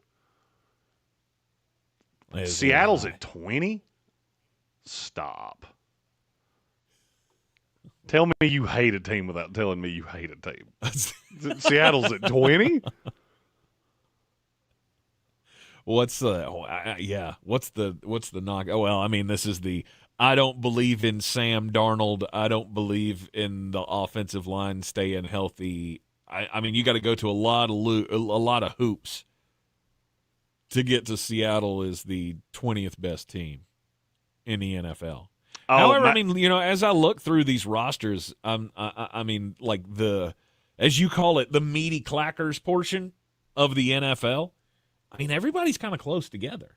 Seattle's at 20? Stop. Tell me you hate a team without telling me you hate a team. Seattle's at 20? What's the knock? Oh, well, I mean, this is the I don't believe in Sam Darnold. I don't believe in the offensive line staying healthy. I mean, you got to go to a lot of hoops to get to Seattle as the 20th best team in the NFL. However, I mean, as I look through these rosters, I mean, like as you call it, the meaty clackers portion of the NFL, I mean, everybody's kind of close together.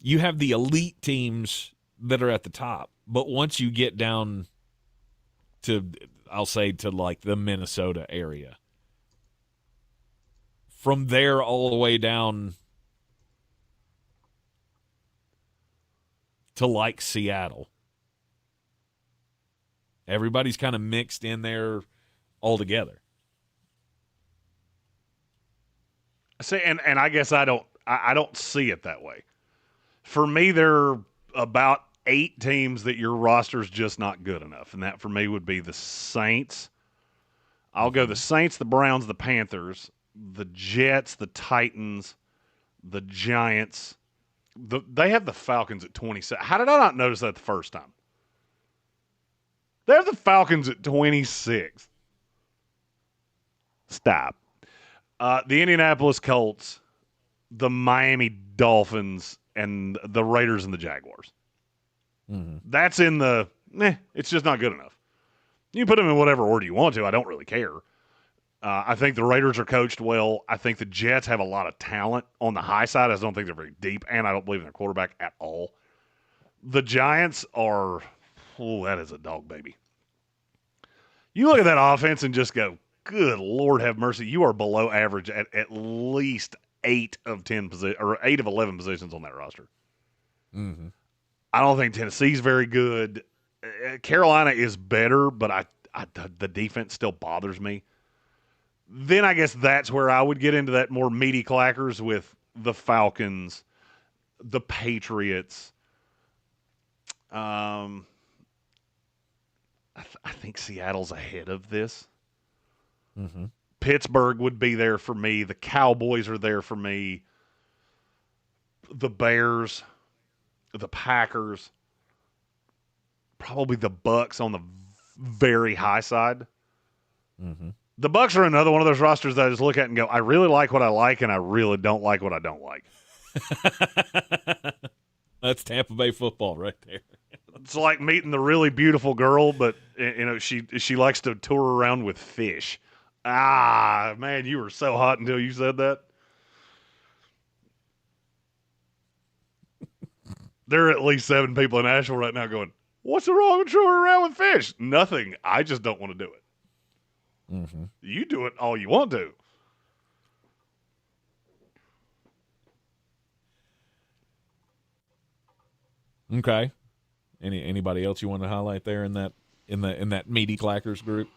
You have the elite teams that are at the top, but once you get down to, I'll say, to like the Minnesota area, from there all the way down to like Seattle, everybody's kind of mixed in there all together. See, and I guess I don't see it that way. For me, there are about 8 teams that your roster's just not good enough, and that for me would be the Saints. I'll go the Saints, the Browns, the Panthers, the Jets, the Titans, the Giants. They have the Falcons at 27. How did I not notice that the first time? They have the Falcons at 26. Stop. The Indianapolis Colts, the Miami Dolphins, and the Raiders and the Jaguars. Mm-hmm. That's in the, it's just not good enough. You can put them in whatever order you want to. I don't really care. I think the Raiders are coached well. I think the Jets have a lot of talent on the high side. I just don't think they're very deep, and I don't believe in their quarterback at all. The Giants are, that is a dog baby. You look at that offense and just go, good Lord have mercy. You are below average at least 8 of 10 or 8 of 11 positions on that roster. Mm-hmm. I don't think Tennessee's very good. Carolina is better, but the defense still bothers me. Then I guess that's where I would get into that more meaty clackers with the Falcons, the Patriots. I think Seattle's ahead of this. Mm-hmm. Pittsburgh would be there for me. The Cowboys are there for me. The Bears, the Packers, probably the Bucks on the very high side. Mm-hmm. The Bucks are another one of those rosters that I just look at and go, I really like what I like, and I really don't like what I don't like. That's Tampa Bay football right there. It's like meeting the really beautiful girl, but she likes to tour around with fish. Ah, man, you were so hot until you said that. There are at least 7 people in Asheville right now going, what's the wrong with touring around with fish? Nothing. I just don't want to do it. Mm-hmm. You do it all you want to. Okay. Anybody else you want to highlight there in that meaty clackers group?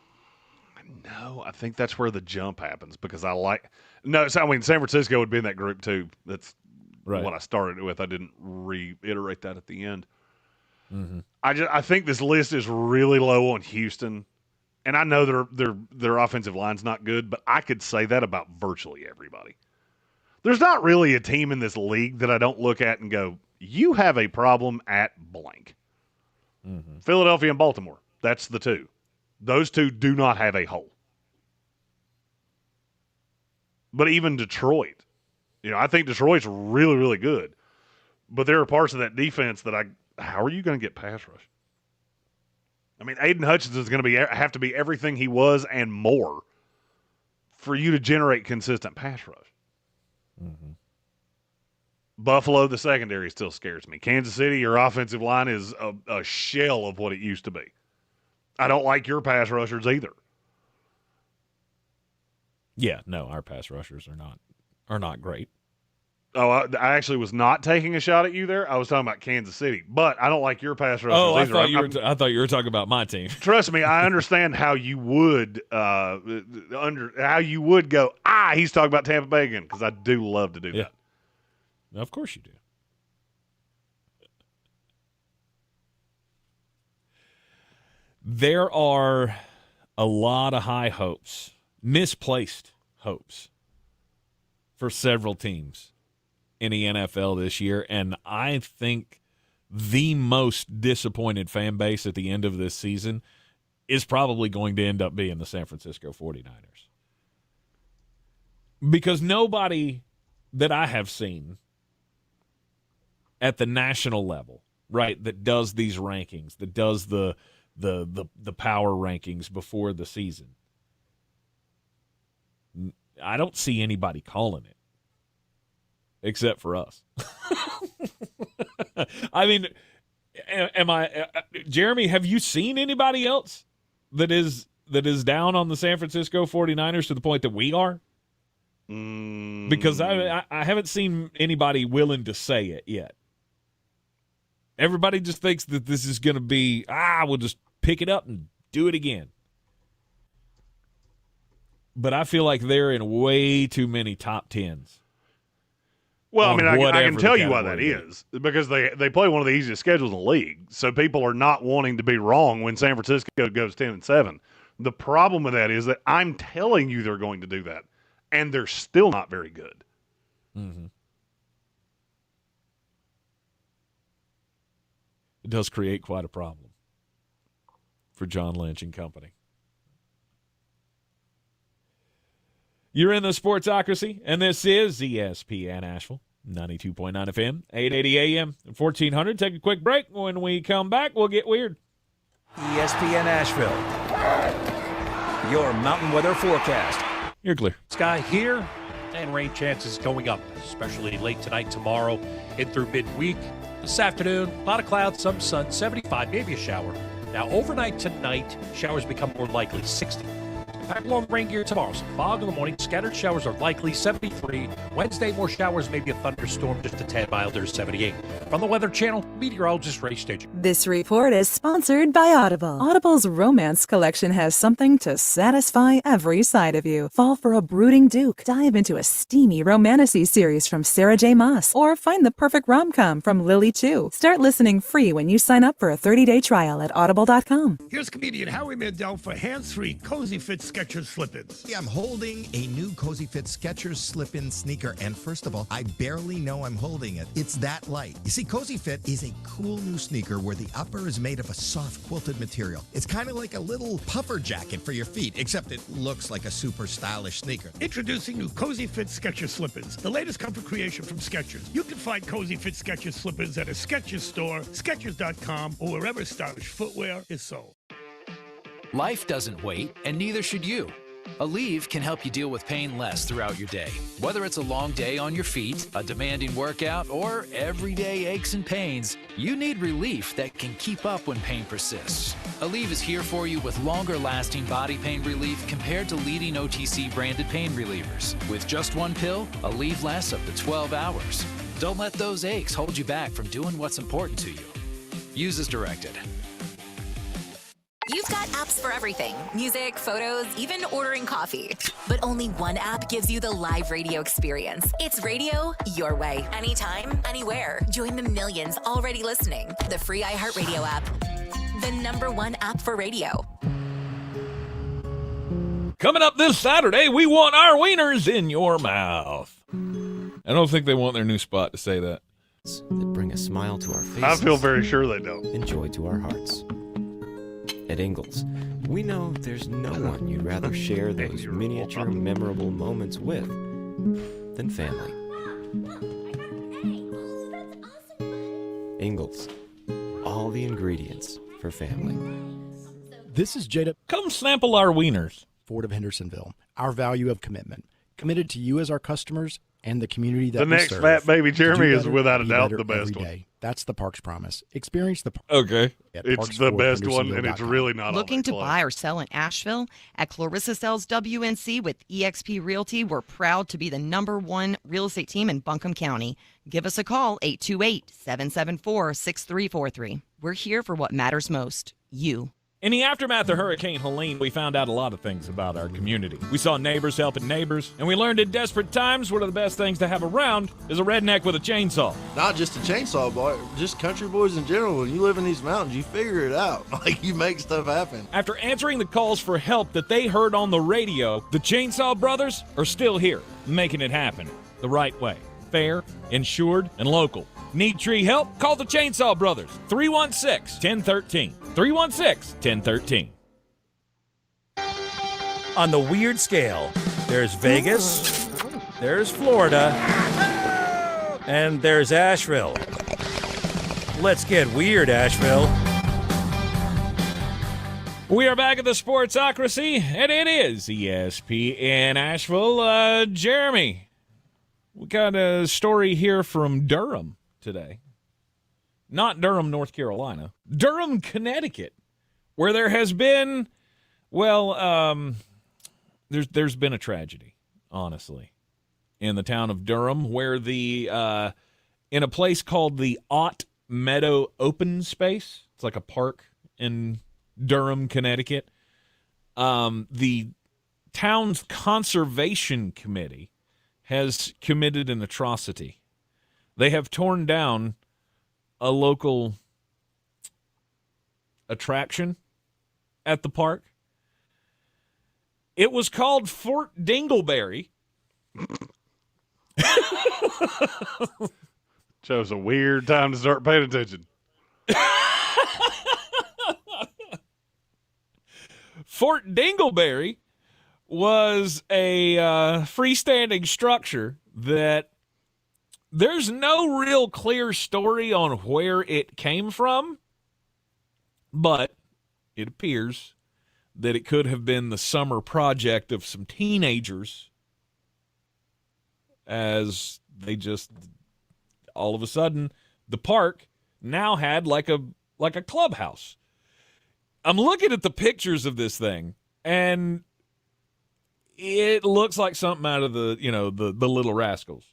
No, I think that's where the jump happens because San Francisco would be in that group too. That's right. What I started with. I didn't reiterate that at the end. Mm-hmm. I think this list is really low on Houston. And I know their offensive line's not good, but I could say that about virtually everybody. There's not really a team in this league that I don't look at and go, you have a problem at blank. Mm-hmm. Philadelphia and Baltimore, that's the two. Those two do not have a hole. But even Detroit, I think Detroit's really, really good. But there are parts of that defense that how are you going to get pass rush? I mean, Aiden Hutchinson is going to have to be everything he was and more for you to generate consistent pass rush. Mm-hmm. Buffalo, the secondary still scares me. Kansas City, your offensive line is a shell of what it used to be. I don't like your pass rushers either. Yeah, no, our pass rushers are not great. Oh, I actually was not taking a shot at you there. I was talking about Kansas City, but I don't like your pass rushers. Oh, either. I thought you were talking about my team. Trust me, I understand how you would how you would go. He's talking about Tampa Bay again, because I do love to do that. Of course you do. There are a lot of high hopes, misplaced hopes, for several teams in the NFL this year, and I think the most disappointed fan base at the end of this season is probably going to end up being the San Francisco 49ers. Because nobody that I have seen at the national level, right, that does these rankings, that does the power rankings before the season, I don't see anybody calling it. Except for us. I mean, Jeremy, have you seen anybody else that is down on the San Francisco 49ers to the point that we are? Because I haven't seen anybody willing to say it yet. Everybody just thinks that this is going to be, we'll just pick it up and do it again. But I feel like they're in way too many top tens. Well, I mean, I can tell you why that is. Because they play one of the easiest schedules in the league. So people are not wanting to be wrong when San Francisco goes 10-7. The problem with that is that I'm telling you they're going to do that, and they're still not very good. Mm-hmm. It does create quite a problem for John Lynch and company. You're in the Sportsocracy, and this is ESPN Asheville, 92.9 FM, 880 AM, 1400. Take a quick break. When we come back, we'll get weird. ESPN Asheville, your mountain weather forecast. You're clear. Sky here, and rain chances going up, especially late tonight, tomorrow, in through midweek. This afternoon, a lot of clouds, some sun, 75, maybe a shower. Now, overnight tonight, showers become more likely, 60. Pack along rain gear tomorrow. Some fog in the morning. Scattered showers are likely, 73. Wednesday, more showers, maybe a thunderstorm, just a tad milder, 78. From the Weather Channel, meteorologist Ray Stagey. This report is sponsored by Audible. Audible's romance collection has something to satisfy every side of you. Fall for a brooding duke. Dive into a steamy romantasy series from Sarah J. Maas. Or find the perfect rom-com from Lily Chu. Start listening free when you sign up for a 30-day trial at audible.com. Here's comedian Howie Mandel for hands-free Cozy Fit Skechers slip-ins. Yeah, I'm holding a new Cozy Fit Skechers slip-in sneaker, and first of all, I barely know I'm holding it. It's that light. You see, Cozy Fit is a cool new sneaker where the upper is made of a soft quilted material. It's kind of like a little puffer jacket for your feet, except it looks like a super stylish sneaker. Introducing new Cozy Fit Skechers slip-ins, the latest comfort creation from Skechers. You can find Cozy Fit Skechers slip-ins at a Skechers store, Skechers.com, or wherever stylish footwear is sold. Life doesn't wait, and neither should you. Aleve can help you deal with pain less throughout your day. Whether it's a long day on your feet, a demanding workout, or everyday aches and pains, you need relief that can keep up when pain persists. Aleve is here for you with longer-lasting body pain relief compared to leading OTC-branded pain relievers. With just one pill, Aleve lasts up to 12 hours. Don't let those aches hold you back from doing what's important to you. Use as directed. You've got apps for everything. Music, photos, even ordering coffee. But only one app gives you the live radio experience. It's radio your way. Anytime, anywhere. Join the millions already listening. The free iHeartRadio app. The #1 app for radio. Coming up this Saturday, we want our wieners in your mouth. I don't think they want their new spot to say that. That bring a smile to our faces. I feel very sure they don't. And joy to our hearts. At Ingalls, we know there's no one you'd rather share those miniature memorable moments with than family. Ingalls, all the ingredients for family. This is Jada. Come sample our wieners. Ford of Hendersonville. Our value of commitment. Committed to you as our customers and the community that the we next serve. fat baby Jeremy Do is better, without a be doubt better the best every one. day. That's the Parks promise. Experience the Okay. It's the best one, and it's really not Looking to all that buy or sell in Asheville? At Clarissa Sells WNC with eXp Realty, we're proud to be the #1 real estate team in Buncombe County. Give us a call, 828-774-6343. We're here for what matters most, you. In the aftermath of Hurricane Helene, we found out a lot of things about our community. We saw neighbors helping neighbors, and we learned in desperate times one of the best things to have around is a redneck with a chainsaw. Not just a chainsaw, boy, just country boys in general. When you live in these mountains, you figure it out. Like, you make stuff happen. After answering the calls for help that they heard on the radio, the Chainsaw Brothers are still here, making it happen the right way. Fair, insured, and local. Need tree help? Call the Chainsaw Brothers, 316-1013. 316-1013. On the weird scale, there's Vegas, there's Florida, and there's Asheville. Let's get weird, Asheville. We are back at the Sportsocracy, and it is ESPN Asheville. Jeremy, we got a story here from Durham today. Not Durham, North Carolina. Durham, Connecticut, where there has been, there's been a tragedy, honestly, in the town of Durham, where in a place called the Ott Meadow Open Space, it's like a park in Durham, Connecticut, the town's conservation committee has committed an atrocity. They have torn down a local attraction at the park. It was called Fort Dingleberry. Chose a weird time to start paying attention. Fort Dingleberry was a freestanding structure that there's no real clear story on where it came from, but it appears that it could have been the summer project of some teenagers as they just, all of a sudden, the park now had like a clubhouse. I'm looking at the pictures of this thing, and it looks like something out of the Little Rascals.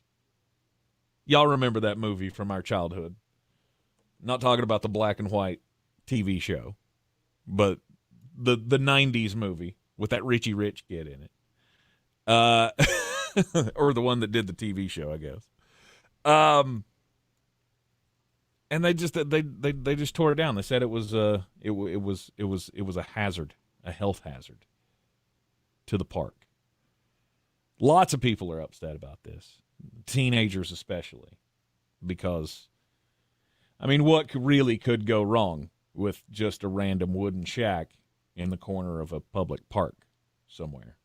Y'all remember that movie from our childhood. Not talking about the black and white TV show, but the 90s movie with that Richie Rich kid in it. Or the one that did the TV show, I guess. And they just tore it down. They said it was a hazard, a health hazard to the park. Lots of people are upset about this. Teenagers especially, because, I mean, what really could go wrong with just a random wooden shack in the corner of a public park somewhere?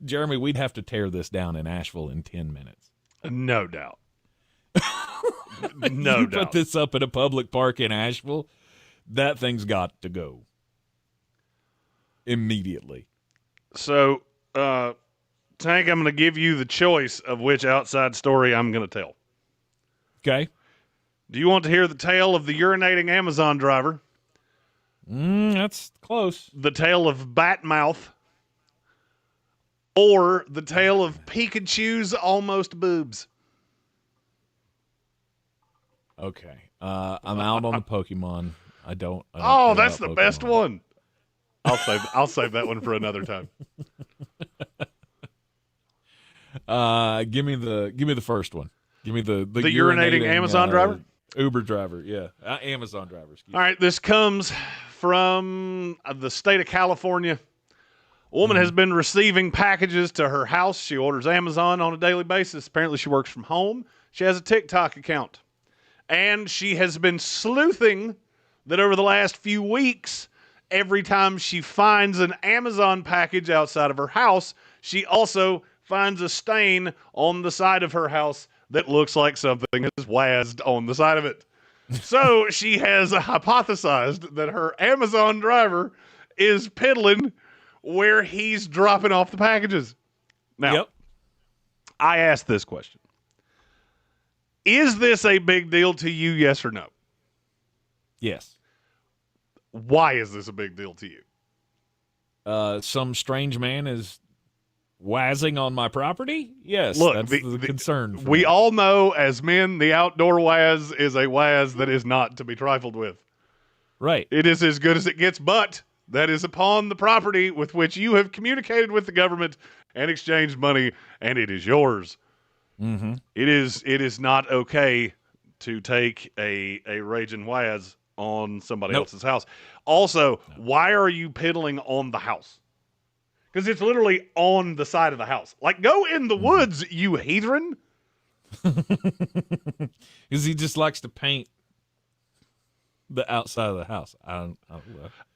Jeremy, we'd have to tear this down in Asheville in 10 minutes. No doubt. No you doubt. Put this up at a public park in Asheville, that thing's got to go immediately. So, Tank, I'm going to give you the choice of which outside story I'm going to tell. Okay. Do you want to hear the tale of the urinating Amazon driver? That's close. The tale of Batmouth? Or the tale of Pikachu's almost boobs? Okay. I'm out on the Pokemon. I don't Oh, that's the Pokemon. best one. I'll save that one for another time. Give me the first one. Give me the urinating Amazon driver? Uber driver, yeah. Amazon driver, excuse me. All right, this comes from the state of California. A woman has been receiving packages to her house. She orders Amazon on a daily basis. Apparently, she works from home. She has a TikTok account. And she has been sleuthing that over the last few weeks, every time she finds an Amazon package outside of her house, she also finds a stain on the side of her house that looks like something has wazzed on the side of it. So she has hypothesized that her Amazon driver is piddling where he's dropping off the packages. Now, I asked this question. Is this a big deal to you, yes or no? Yes. Why is this a big deal to you? Some strange man is wazzing on my property? Yes, look, that's the concern. We me. all know as men, the outdoor waz is a waz that is not to be trifled with. Right. It is as good as it gets, but that is upon the property with which you have communicated with the government and exchanged money, and it is yours. Mm-hmm. It is not okay to take a raging waz on somebody else's house. Also, why are you piddling on the house? Because it's literally on the side of the house. Like, go in the woods, you heathen. Because he just likes to paint the outside of the house.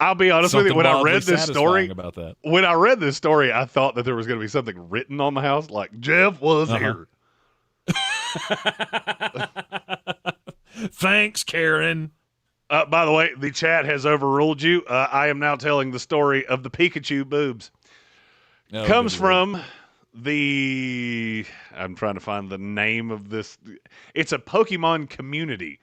I'll be honest with you. When I read this story, about that. When I read this story, I thought that there was going to be something written on the house, like Jeff was here. Thanks, Karen. By the way, the chat has overruled you. I am now telling the story of the Pikachu boobs. Comes from the... I'm trying to find the name of this. It's a Pokemon community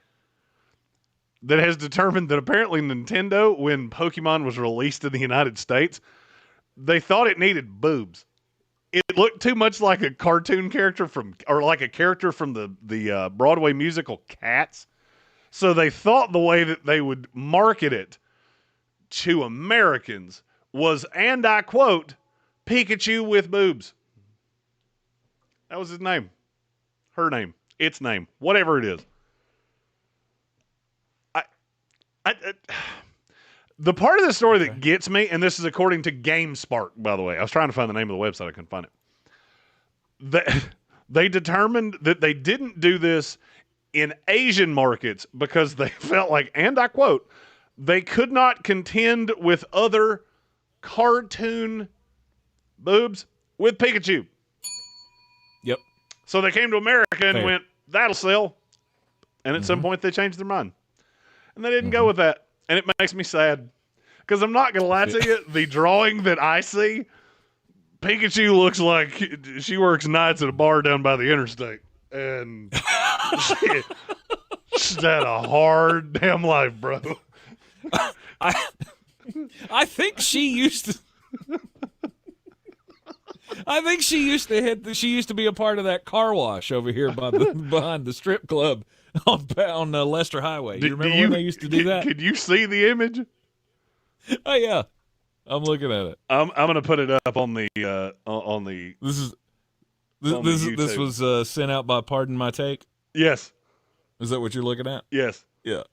that has determined that apparently Nintendo, when Pokemon was released in the United States, they thought it needed boobs. It looked too much like a cartoon character like a character from the Broadway musical Cats. So they thought the way that they would market it to Americans was, and I quote, Pikachu with boobs. That was his name. Her name. Its name. Whatever it is. The part of the story that gets me, and this is according to GameSpark, by the way. I was trying to find the name of the website. I couldn't find it. They determined that they didn't do this in Asian markets because they felt like, and I quote, they could not contend with other cartoon boobs with Pikachu. Yep. So they came to America and Fair. went, that'll sell. And at some point they changed their mind. And they didn't go with that. And it makes me sad. Because I'm not going to lie to you, the drawing that I see, Pikachu looks like she works nights at a bar down by the interstate. And she's had a hard damn life, bro. I think she used to... I think she used to be a part of that car wash over here behind the strip club on Lester Highway. You remember when they used to do that? Could you see the image? Oh yeah, I'm looking at it. I'm gonna put it up on the This was sent out by Pardon My Take. Yes. Is that what you're looking at? Yes. Yeah.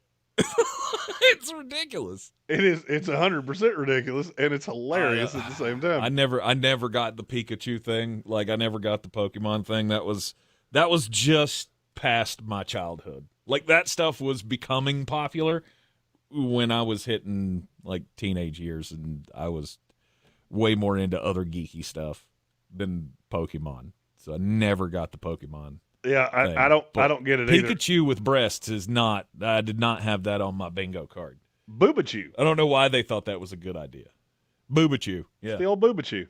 It's ridiculous. It is. It's 100% ridiculous, and it's hilarious at the same time. I never got the Pikachu thing. Like I never got the Pokemon thing. That was just past my childhood. Like that stuff was becoming popular when I was hitting like teenage years, and I was way more into other geeky stuff than Pokemon. So I never got the Pokemon. Yeah, I don't get it either. Pikachu with breasts is not. I did not have that on my bingo card. Boobachu. I don't know why they thought that was a good idea. Boobachu. Yeah. It's the old Boobachu.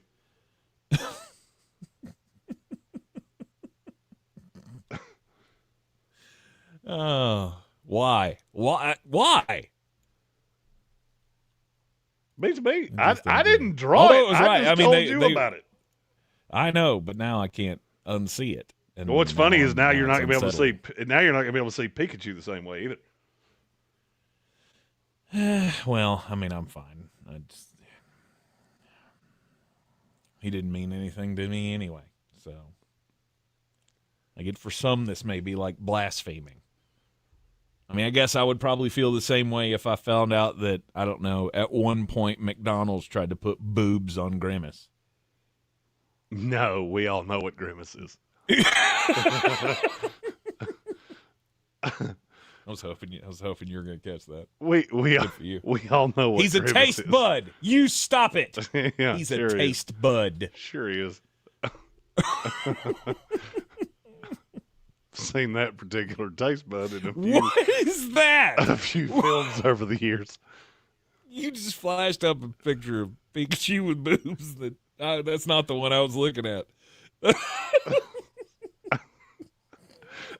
Oh, why? Why? Beats me. I didn't draw it. It was right. I just told you about it. I know, but now I can't unsee it. And what's funny is now you're not it's going to be able to see. unsettling. Now you're not going to be able to see Pikachu the same way either. Well, I mean, I'm fine. He didn't mean anything to me anyway. So, for some, this may be like blaspheming. I mean, I guess I would probably feel the same way if I found out that, I don't know, at one point McDonald's tried to put boobs on Grimace. No, we all know what Grimace is. I was hoping you were going to catch that. We all know what He's a Grimace taste is. bud. You stop it. Yeah, He's sure a he taste bud. Sure he is. Seen that particular taste bud in a few. What is that? A few films over the years. You just flashed up a picture of Pikachu with boobs. That's not the one I was looking at.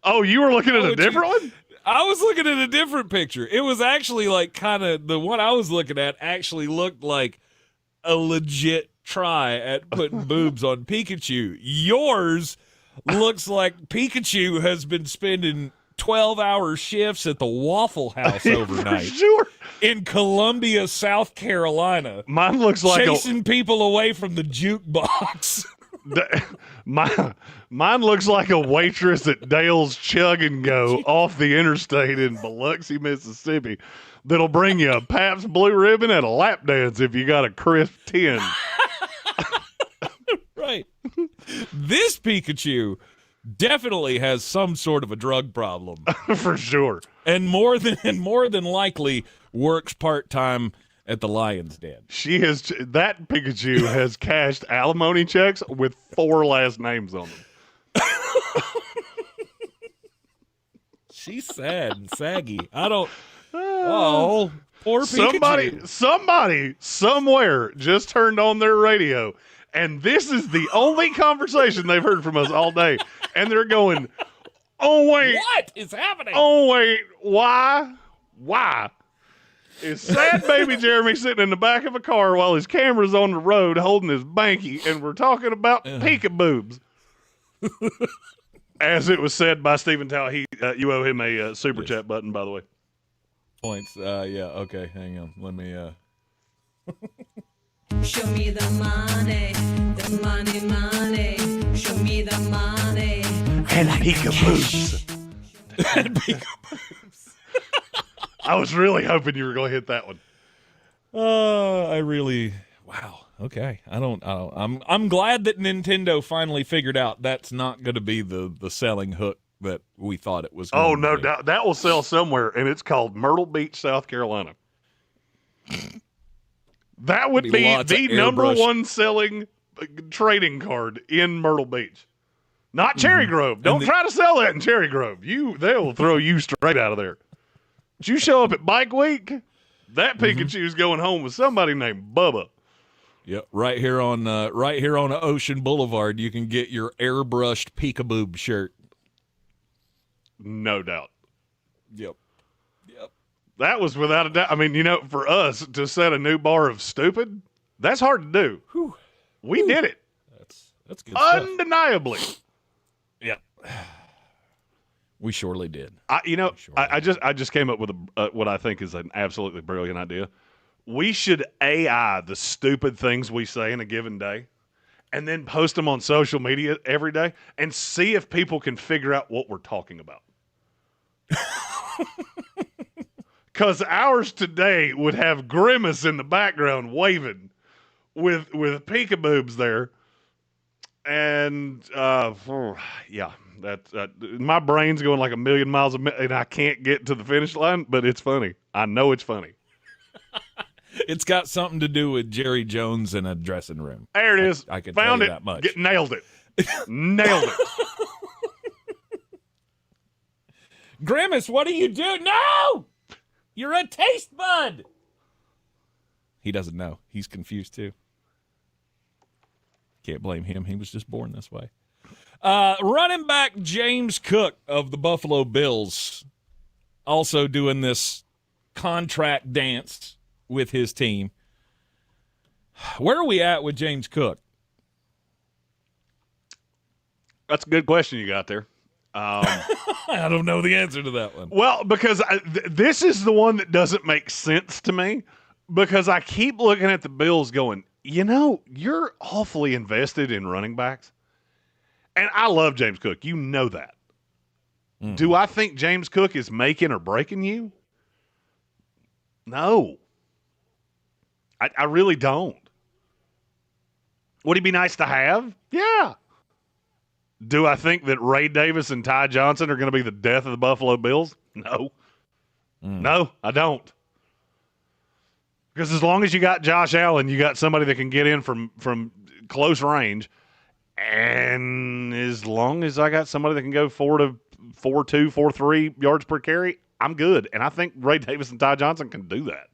Oh, you were looking at a different one? I was looking at a different picture. It was actually like kind of the one I was looking at actually looked like a legit try at putting boobs on Pikachu. Yours looks like Pikachu has been spending 12-hour shifts at the Waffle House overnight. For sure. In Columbia, South Carolina. Mine looks like chasing people away from the jukebox. Mine looks like a waitress at Dale's Chug and Go off the interstate in Biloxi, Mississippi, that'll bring you a Pabst Blue Ribbon and a lap dance if you got a crisp 10. Right. This Pikachu definitely has some sort of a drug problem. For sure. And more than likely works part-time at the Lion's Den. That Pikachu has cashed alimony checks with 4 last names on them. She's sad and saggy. Oh, poor Pikachu. Somebody somewhere just turned on their radio, and this is the only conversation they've heard from us all day. And they're going, oh, wait. What is happening? Oh, wait. Why? Is sad baby Jeremy sitting in the back of a car while his camera's on the road holding his banky, and we're talking about Pika boobs. As it was said by Stephen Tao, you owe him a super chat button, by the way. Points. Yeah, okay, hang on. Let me... Show me the money, money. Show me the money. And Pika boobs. And Pika boobs. I was really hoping you were going to hit that one. Wow. Okay. I'm glad that Nintendo finally figured out that's not going to be the selling hook that we thought it was going to be. No doubt. That will sell somewhere, and it's called Myrtle Beach, South Carolina. That would be the number one selling trading card in Myrtle Beach. Not Cherry Grove. Don't try to sell that in Cherry Grove. They will throw you straight out of there. But you show up at Bike Week, that Pikachu's going home with somebody named Bubba. Yep, right here on Ocean Boulevard, you can get your airbrushed Peekaboo shirt. No doubt. Yep. That was without a doubt. I mean, for us to set a new bar of stupid, that's hard to do. Whew. We did it. That's good Undeniably. stuff. Yep. We surely did. I just came up with what I think is an absolutely brilliant idea. We should AI the stupid things we say in a given day and then post them on social media every day and see if people can figure out what we're talking about. Because ours today would have Grimace in the background waving with peekaboobs there. And, my brain's going like a million miles a minute, and I can't get to the finish line, but it's funny. I know it's funny. It's got something to do with Jerry Jones in a dressing room. There it is. I can Found tell you it. that much. Nailed it. Nailed it. Grimace, what do you do? No! You're a taste bud! He doesn't know. He's confused, too. Can't blame him. He was just born this way. Running back James Cook of the Buffalo Bills also doing this contract dance with his team. Where are we at with James Cook? That's a good question you got there. I don't know the answer to that one. Well, because this is the one that doesn't make sense to me, because I keep looking at the Bills going, you're awfully invested in running backs. And I love James Cook. You know that. Do I think James Cook is making or breaking you? No. I really don't. Would he be nice to have? Yeah. Do I think that Ray Davis and Ty Johnson are going to be the death of the Buffalo Bills? No. No, I don't. Because as long as you got Josh Allen, you got somebody that can get in from close range. And as long as I got somebody that can go 4-2, 4-3 yards per carry, I'm good. And I think Ray Davis and Ty Johnson can do that.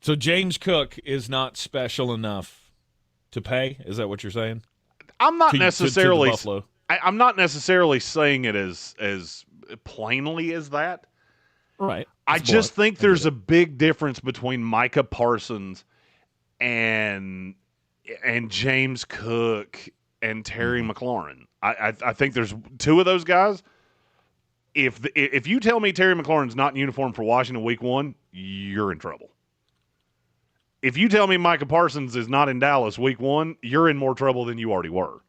So James Cook is not special enough to pay? Is that what you're saying? I'm not necessarily. To Buffalo. I'm not necessarily saying it as plainly as that. Right. I just think there's a big difference between Micah Parsons and James Cook and Terry McLaurin. I think there's two of those guys. If you tell me Terry McLaurin's not in uniform for Washington week 1, you're in trouble. If you tell me Micah Parsons is not in Dallas week 1, you're in more trouble than you already were.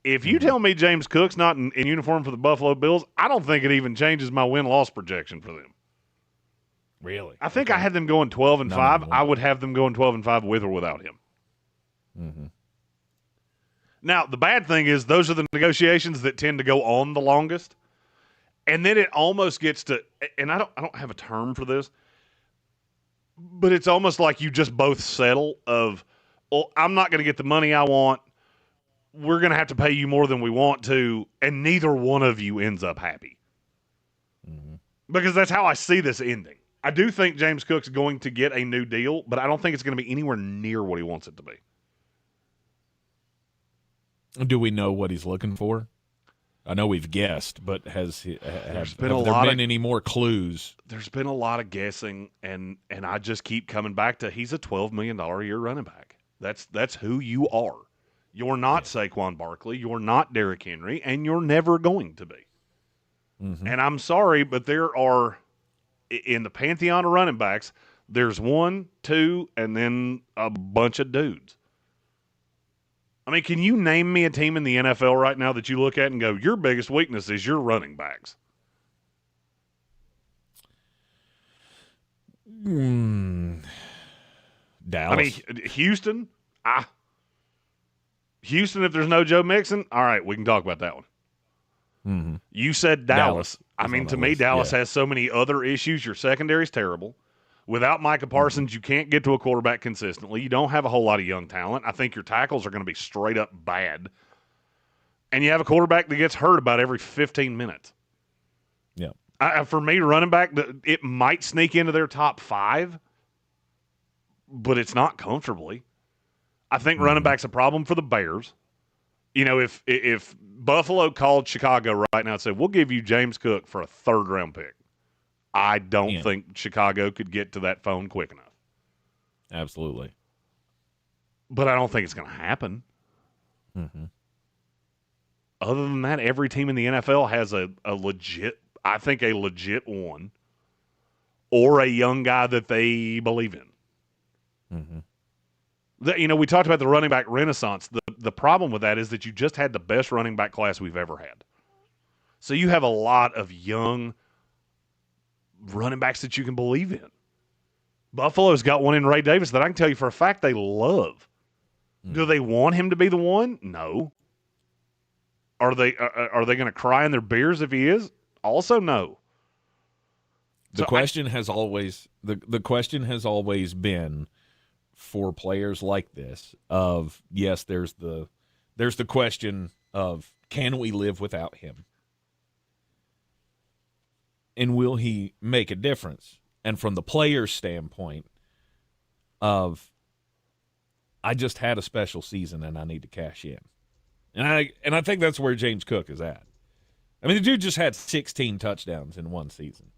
If you tell me James Cook's not in uniform for the Buffalo Bills, I don't think it even changes my win-loss projection for them. Really? I think I had them going 12-5. I would have them going 12-5 with or without him. Mm-hmm. Now, the bad thing is those are the negotiations that tend to go on the longest. And then it almost gets to – and I don't have a term for this, but it's almost like you just both settle of, well, I'm not going to get the money I want. We're going to have to pay you more than we want to, and neither one of you ends up happy. Mm-hmm. Because that's how I see this ending. I do think James Cook's going to get a new deal, but I don't think it's going to be anywhere near what he wants it to be. Do we know what he's looking for? I know we've guessed, but have there been any more clues? There's been a lot of guessing, and I just keep coming back to he's a $12 million a year running back. That's who you are. You're not Saquon Barkley. You're not Derrick Henry, and you're never going to be. Mm-hmm. And I'm sorry, but there are, in the pantheon of running backs, there's 1, 2, and then a bunch of dudes. I mean, can you name me a team in the NFL right now that you look at and go, your biggest weakness is your running backs? Dallas. I mean, Houston? Houston, if there's no Joe Mixon, all right, we can talk about that one. Mm-hmm. You said Dallas. I mean, to me, Dallas has so many other issues. Your secondary's terrible. Without Micah Parsons, you can't get to a quarterback consistently. You don't have a whole lot of young talent. I think your tackles are going to be straight up bad. And you have a quarterback that gets hurt about every 15 minutes. Yeah. For me, running back, it might sneak into their top 5, but it's not comfortably. I think running back's a problem for the Bears. You know, if Buffalo called Chicago right now and said, we'll give you James Cook for a 3rd-round pick, I don't think Chicago could get to that phone quick enough. Absolutely. But I don't think it's going to happen. Mm-hmm. Other than that, every team in the NFL has a legit one, or a young guy that they believe in. Mm-hmm. We talked about the running back renaissance. The problem with that is that you just had the best running back class we've ever had. So you have a lot of young running backs that you can believe in. Buffalo's got one in Ray Davis that I can tell you for a fact they love. Do they want him to be the one? No. Are they going to cry in their beers if he is? Also, no. The question has always been for players like this of, yes, there's the question of, can we live without him? And will he make a difference? And from the player's standpoint of, I just had a special season and I need to cash in. And I think that's where James Cook is at. I mean, the dude just had 16 touchdowns in one season.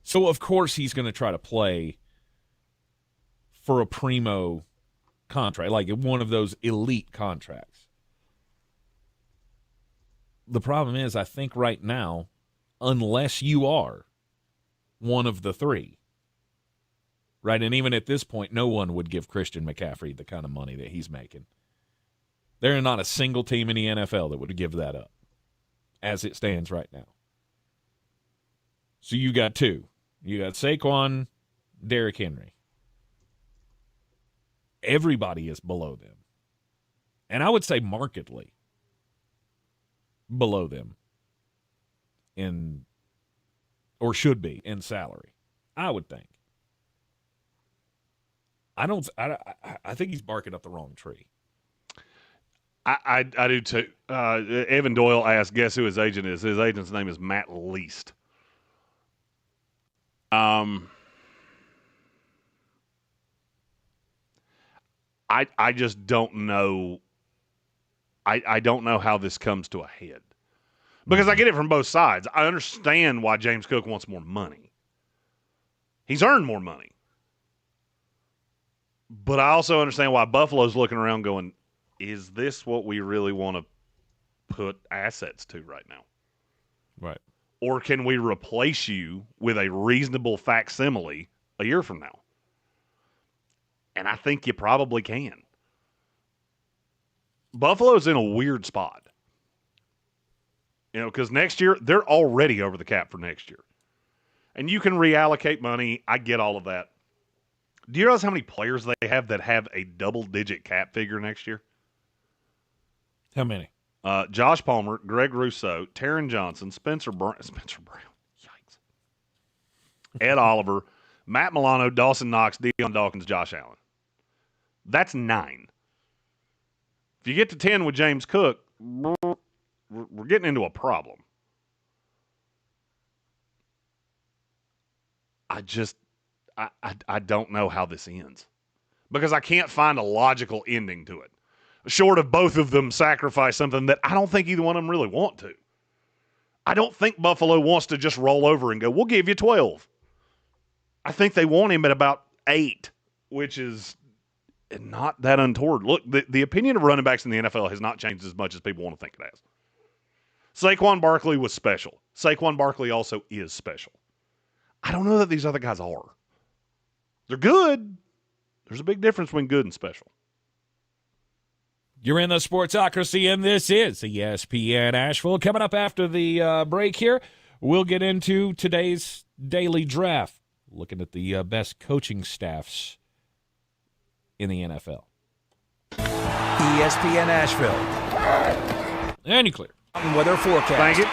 So, of course, he's going to try to play for a primo contract, like one of those elite contracts. The problem is, I think right now, unless you are one of the 3, right? And even at this point, no one would give Christian McCaffrey the kind of money that he's making. There are not a single team in the NFL that would give that up. as it stands right now. So you got two. You got Saquon, Derrick Henry. Everybody is below them. And I would say markedly below them or should be in salary, I would think. I think he's barking up the wrong tree. I do too. Evan Doyle asked, guess who his agent is? His agent's name is Matt Least. I just don't know. I don't know how this comes to a head. Because I get it from both sides. I understand why James Cook wants more money. He's earned more money. But I also understand why Buffalo's looking around going, is this what we really want to put assets to right now? Right. Or can we replace you with a reasonable facsimile a year from now? And I think you probably can. Buffalo's in a weird spot. Because next year, they're already over the cap for next year. And you can reallocate money. I get all of that. Do you realize how many players they have that have a double-digit cap figure next year? How many? Josh Palmer, Greg Rousseau, Taron Johnson, Spencer Brown. Yikes. Ed Oliver, Matt Milano, Dawson Knox, Deion Dawkins, Josh Allen. That's 9. If you get to 10 with James Cook, we're getting into a problem. I don't know how this ends because I can't find a logical ending to it. Short of both of them sacrifice something that I don't think either one of them really want to. I don't think Buffalo wants to just roll over and go, we'll give you 12. I think they want him at about 8, which is not that untoward. Look, the opinion of running backs in the NFL has not changed as much as people want to think it has. Saquon Barkley was special. Saquon Barkley also is special. I don't know that these other guys are. They're good. There's a big difference between good and special. You're in the Sportsocracy, and this is ESPN Asheville. Coming up after the break here, we'll get into today's daily draft, looking at the best coaching staffs in the NFL. ESPN Asheville. And you clear. Weather forecast. Thank you.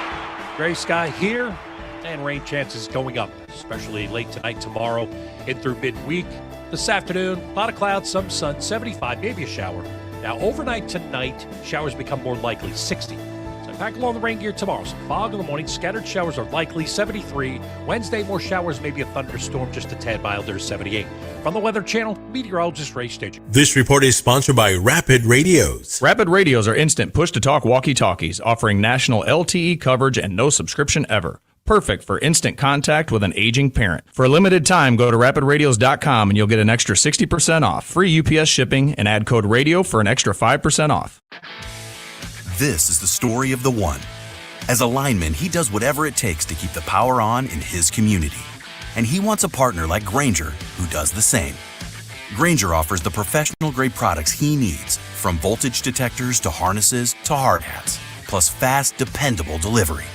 Gray sky here, and rain chances going up, especially late tonight, tomorrow, in through midweek. This afternoon, a lot of clouds, some sun, 75, maybe a shower. Now, overnight tonight, showers become more likely, 60. So pack along the rain gear tomorrow. Some fog in the morning, scattered showers are likely, 73. Wednesday, more showers, maybe a thunderstorm, just a tad milder, 78. From the Weather Channel, meteorologist Ray Stitch. This report is sponsored by Rapid Radios. Rapid Radios are instant push-to-talk walkie-talkies, offering national LTE coverage and no subscription ever. Perfect for instant contact with an aging parent. For a limited time, go to rapidradios.com and you'll get an extra 60% off, free UPS shipping, and add code RADIO for an extra 5% off. This is the story of the one. As a lineman, he does whatever it takes to keep the power on in his community. And he wants a partner like Grainger who does the same. Grainger offers the professional-grade products he needs, from voltage detectors to harnesses to hard hats, plus fast, dependable delivery,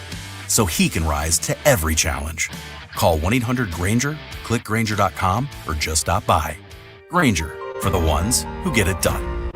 so he can rise to every challenge. Call 1-800-GRAINGER, click Grainger.com, or just stop by. Grainger, for the ones who get it done.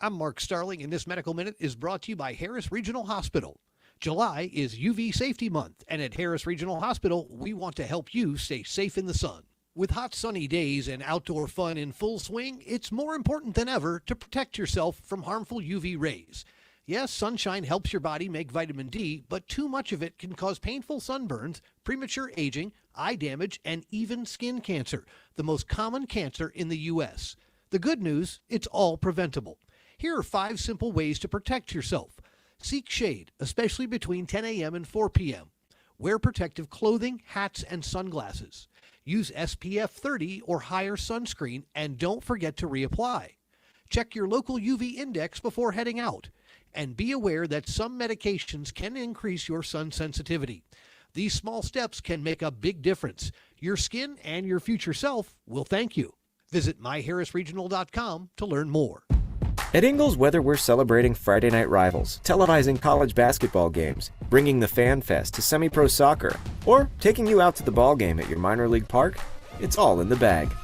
I'm Mark Starling, and this Medical Minute is brought to you by Harris Regional Hospital. July is UV Safety Month, and at Harris Regional Hospital, we want to help you stay safe in the sun. With hot sunny days and outdoor fun in full swing, it's more important than ever to protect yourself from harmful UV rays. Yes, sunshine helps your body make vitamin D, but too much of it can cause painful sunburns, premature aging, eye damage, and even skin cancer, the most common cancer in the U.S. The good news, it's all preventable. Here are 5 simple ways to protect yourself. Seek shade, especially between 10 a.m. and 4 p.m. Wear protective clothing, hats, and sunglasses. Use SPF 30 or higher sunscreen, and don't forget to reapply. Check your local UV index before heading out. And be aware that some medications can increase your sun sensitivity. These small steps can make a big difference. Your skin and your future self will thank you. Visit myharrisregional.com to learn more. At Ingles, whether we're celebrating Friday night rivals, televising college basketball games, bringing the Fan Fest to semi-pro soccer, or taking you out to the ball game at your minor league park, it's all in the bag.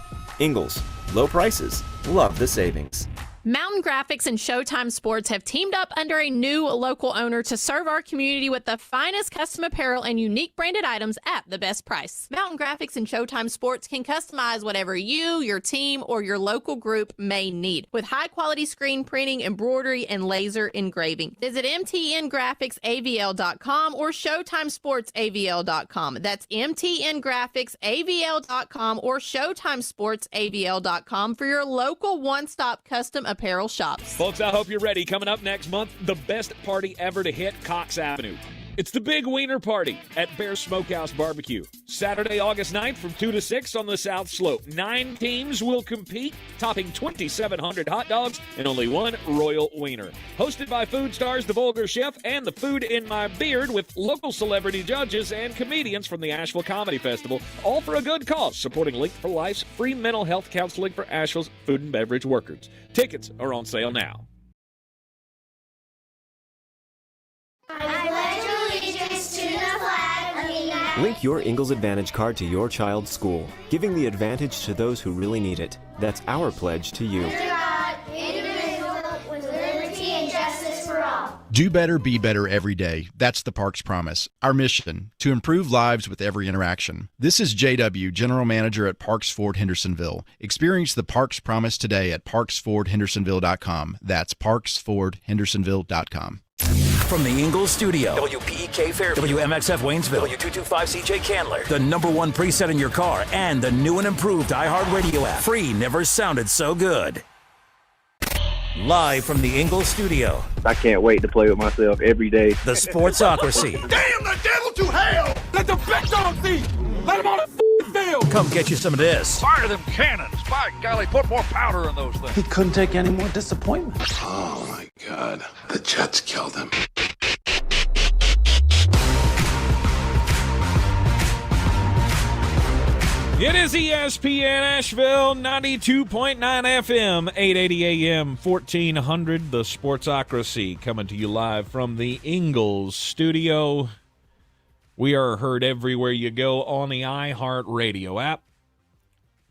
Ingles, low prices, love the savings. Mountain Graphics and Showtime Sports have teamed up under a new local owner to serve our community with the finest custom apparel and unique branded items at the best price. Mountain Graphics and Showtime Sports can customize whatever you, your team, or your local group may need with high-quality screen printing, embroidery, and laser engraving. Visit mtngraphicsavl.com or showtimesportsavl.com. That's mtngraphicsavl.com or showtimesportsavl.com for your local one-stop custom apparel shops. Folks, I hope you're ready. Coming up next month, the best party ever to hit Cox Avenue. It's the Big Wiener Party at Bear Smokehouse Barbecue. Saturday, August 9th from 2 to 6 on the South Slope. 9 teams will compete, topping 2,700 hot dogs and only one Royal Wiener. Hosted by food stars The Vulgar Chef and The Food in My Beard with local celebrity judges and comedians from the Asheville Comedy Festival. All for a good cause, supporting Link for Life's free mental health counseling for Asheville's food and beverage workers. Tickets are on sale now. Link your Ingalls Advantage card to your child's school, giving the advantage to those who really need it. That's our pledge to you. Do better, be better every day. That's the Parks Promise. Our mission, to improve lives with every interaction. This is JW, General Manager at Parks Ford Hendersonville. Experience the Parks Promise today at parksfordhendersonville.com. That's parksfordhendersonville.com. From the Ingalls studio, WPEK Fairview, WMXF Waynesville, W225CJ Candler, the #1 preset in your car, and the new and improved iHeartRadio app. Free never sounded so good. Live from the Ingalls studio. I can't wait to play with myself every day. The Sportsocracy. Damn the devil to hell! Let the big dog see! Let him on the field! Come get you some of this. Fire them cannons! By golly, put more powder in those things. He couldn't take any more disappointment. Oh, my God. The Jets killed him. It is ESPN Asheville, 92.9 FM, 880 AM, 1400, the Sportsocracy, coming to you live from the Ingalls studio. We are heard everywhere you go on the iHeartRadio app.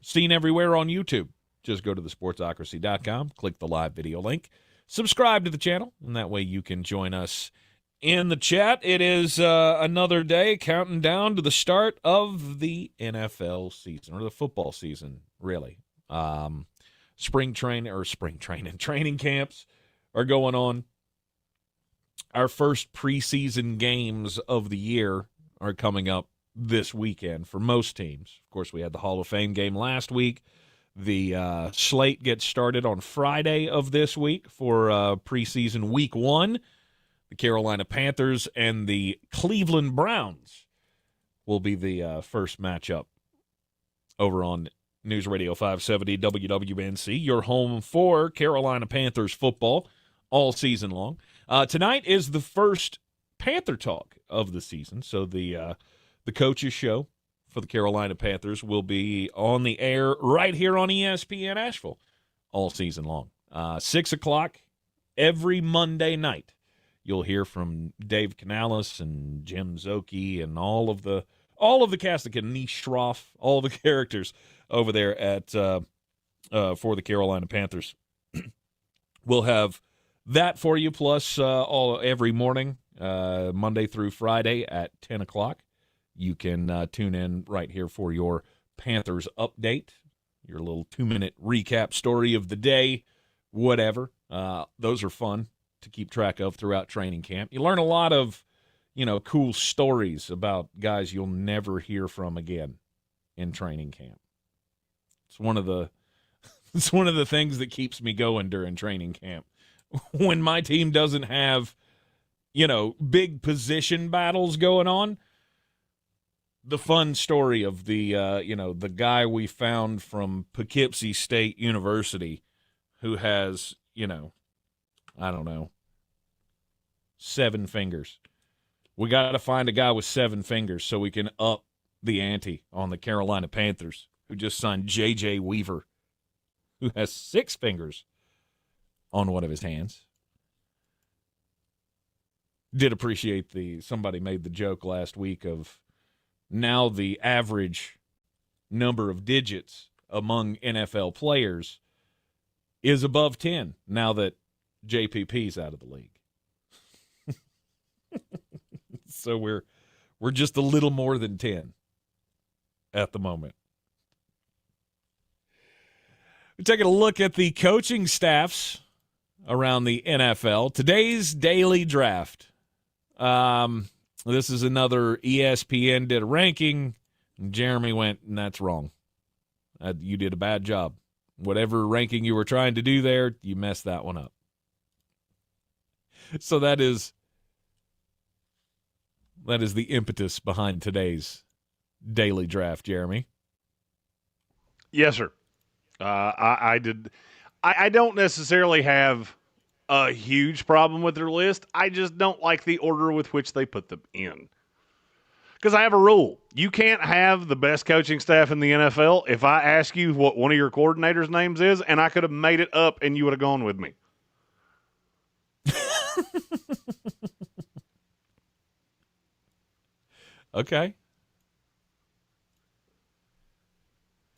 Seen everywhere on YouTube. Just go to thesportsocracy.com, click the live video link, subscribe to the channel, and that way you can join us in the chat. It is another day counting down to the start of the NFL season, or the football season, really. Training camps are going on. Our first preseason games of the year are coming up this weekend for most teams. Of course, we had the Hall of Fame game last week. The slate gets started on Friday of this week for preseason week 1. The Carolina Panthers and the Cleveland Browns will be the first matchup over on News Radio 570 WWNC, your home for Carolina Panthers football all season long. Tonight is the first Panther Talk of the season, so the coaches show for the Carolina Panthers will be on the air right here on ESPN Asheville all season long. 6 o'clock every Monday night. You'll hear from Dave Canales and Jim Zoki and all of the cast of Nish Schroff, all the characters over there at for the Carolina Panthers. We'll have that for you, plus every morning, Monday through Friday at 10 o'clock. You can tune in right here for your Panthers update, your little 2-minute recap story of the day, whatever. Those are fun to keep track of throughout training camp. You learn a lot of, cool stories about guys you'll never hear from again in training camp. It's one of the things that keeps me going during training camp. When my team doesn't have, big position battles going on, the fun story of the the guy we found from Poughkeepsie State University who has, 7 fingers. We got to find a guy with 7 fingers so we can up the ante on the Carolina Panthers, who just signed J.J. Weaver, who has 6 fingers. on one of his hands. Did appreciate somebody made the joke last week of now the average number of digits among NFL players is above 10 now that JPP's out of the league. So we're just a little more than 10 at the moment. We're taking a look at the coaching staffs around the NFL. Today's daily draft. This is another ESPN did a ranking. And Jeremy went, and that's wrong. You did a bad job. Whatever ranking you were trying to do there, you messed that one up. So that is the impetus behind today's daily draft, Jeremy. Yes, sir. I don't necessarily have a huge problem with their list. I just don't like the order with which they put them in. Because I have a rule. You can't have the best coaching staff in the NFL if I ask you what one of your coordinators' names is, and I could have made it up and you would have gone with me. Okay.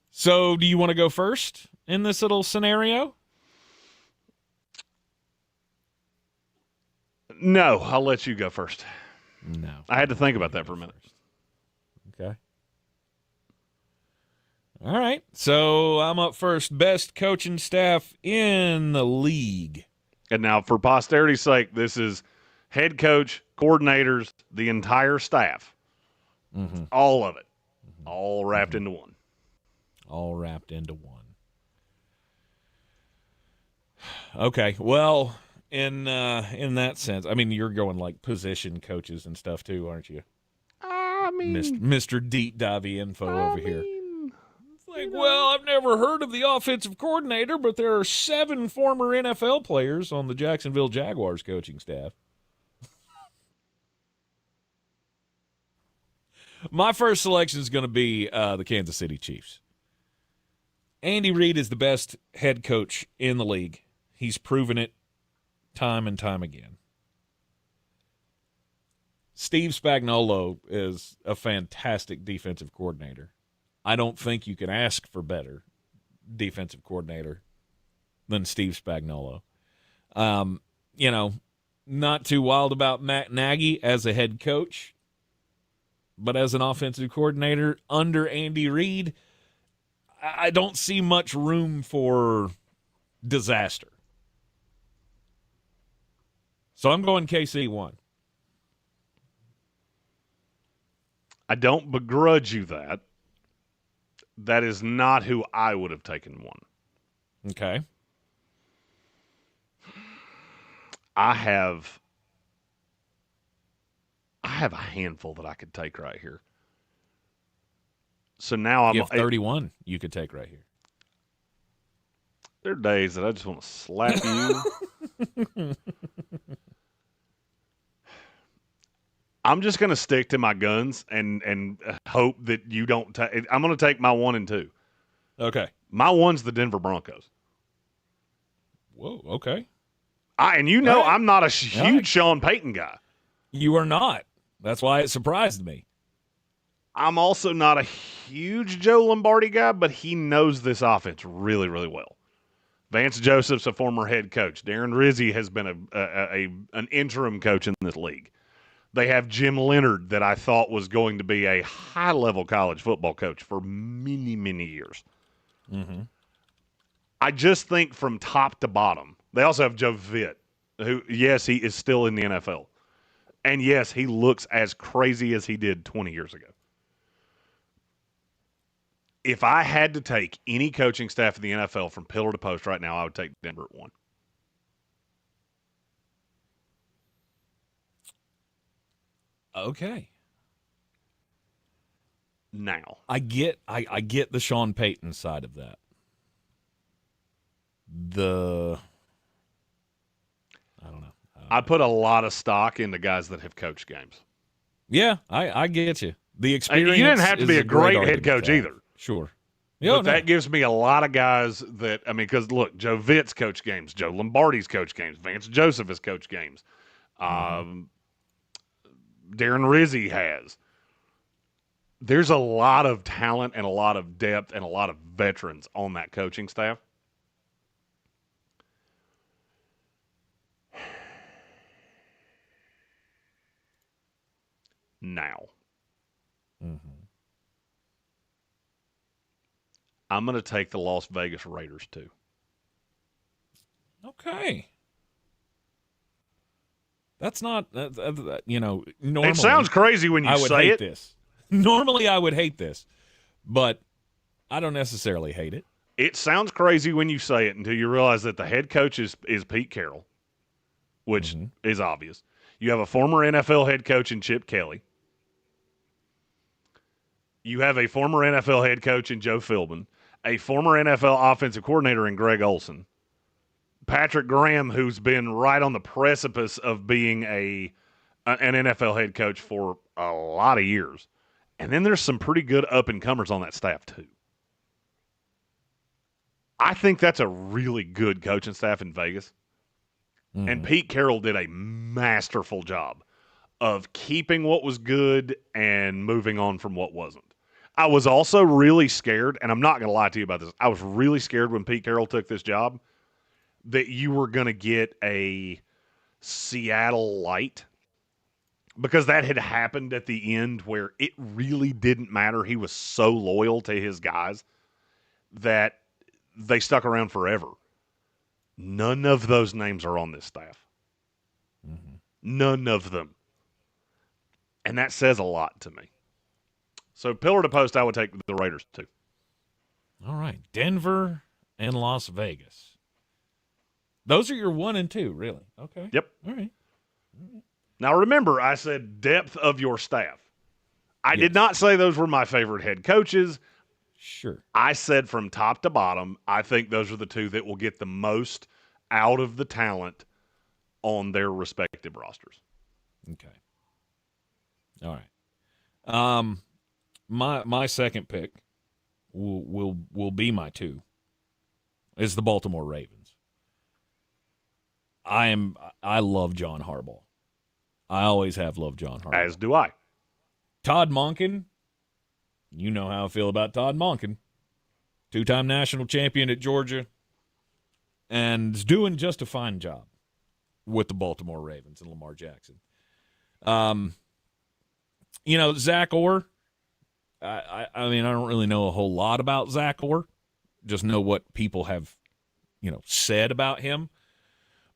So do you want to go first in this little scenario? No, I'll let you go first. No. I had to think about that for a minute. Okay. All right. So I'm up first. Best coaching staff in the league. And now, for posterity's sake, this is head coach, coordinators, the entire staff. Mm-hmm. All of it. All wrapped into one. All wrapped into one. Okay. Well, in that sense, I mean, you're going like position coaches and stuff too, aren't you? I mean, Mr. Deep Divey info over here. It's like, well, I've never heard of the offensive coordinator, but there are 7 former NFL players on the Jacksonville Jaguars coaching staff. My first selection is going to be the Kansas City Chiefs. Andy Reid is the best head coach in the league. He's proven it time and time again. Steve Spagnuolo is a fantastic defensive coordinator. I don't think you can ask for better defensive coordinator than Steve Spagnuolo. Not too wild about Matt Nagy as a head coach, but as an offensive coordinator under Andy Reid, I don't see much room for disaster. So I'm going KC 1. I don't begrudge you that. That is not who I would have taken 1. Okay. I have a handful that I could take right here. So now I'm you have 31 you could take right here. There are days that I just want to slap you. I'm just going to stick to my guns and hope that you don't take. I'm going to take my 1 and 2. Okay. My 1's the Denver Broncos. Whoa, okay. I'm not a huge Sean Payton guy. You are not. That's why it surprised me. I'm also not a huge Joe Lombardi guy, but he knows this offense really, really well. Vance Joseph's a former head coach. Darren Rizzi has been an interim coach in this league. They have Jim Leonard that I thought was going to be a high-level college football coach for many, many years. Mm-hmm. I just think from top to bottom. They also have Joe Vitt, who, yes, he is still in the NFL. And, yes, he looks as crazy as he did 20 years ago. If I had to take any coaching staff in the NFL from pillar to post right now, I would take Denver at 1. Okay. Now. I get the Sean Payton side of that. I don't know. I put a lot of stock into guys that have coached games. Yeah, I get you. The experience. You didn't have to be a great head coach either. Sure. But that gives me a lot of guys that, I mean, because look, Joe Vitt's coached games, Joe Lombardi's coached games, Vance Joseph has coached games, Darren Rizzi has. There's a lot of talent and a lot of depth and a lot of veterans on that coaching staff. Now, I'm going to take the Las Vegas Raiders too. Okay. That's not, normally. It sounds crazy when you I would say hate it. This. Normally I would hate this, but I don't necessarily hate it. It sounds crazy when you say it until you realize that the head coach is Pete Carroll, which is obvious. You have a former NFL head coach in Chip Kelly. You have a former NFL head coach in Joe Philbin, a former NFL offensive coordinator in Greg Olson, Patrick Graham, who's been right on the precipice of being an NFL head coach for a lot of years. And then there's some pretty good up-and-comers on that staff, too. I think that's a really good coaching staff in Vegas. And Pete Carroll did a masterful job of keeping what was good and moving on from what wasn't. I was also really scared, and I'm not going to lie to you about this. I was really scared when Pete Carroll took this job that you were going to get a Seattle light, because that had happened at the end where it really didn't matter. He was so loyal to his guys that they stuck around forever. None of those names are on this staff. None of them. And that says a lot to me. So pillar to post, I would take the Raiders too. All right. Denver and Las Vegas. Those are your 1 and 2, really. Okay. Yep. All right. Now remember, I said depth of your staff. I did not say those were my favorite head coaches. Sure. I said from top to bottom, I think those are the two that will get the most out of the talent on their respective rosters. Okay. All right. My second pick will be my 2. Is the Baltimore Ravens. I love John Harbaugh. I always have loved John Harbaugh. As do I. Todd Monken. You know how I feel about Todd Monken. 2-time national champion at Georgia. And is doing just a fine job with the Baltimore Ravens and Lamar Jackson. Zach Orr, I mean, I don't really know a whole lot about Zach Orr. Just know what people have, said about him.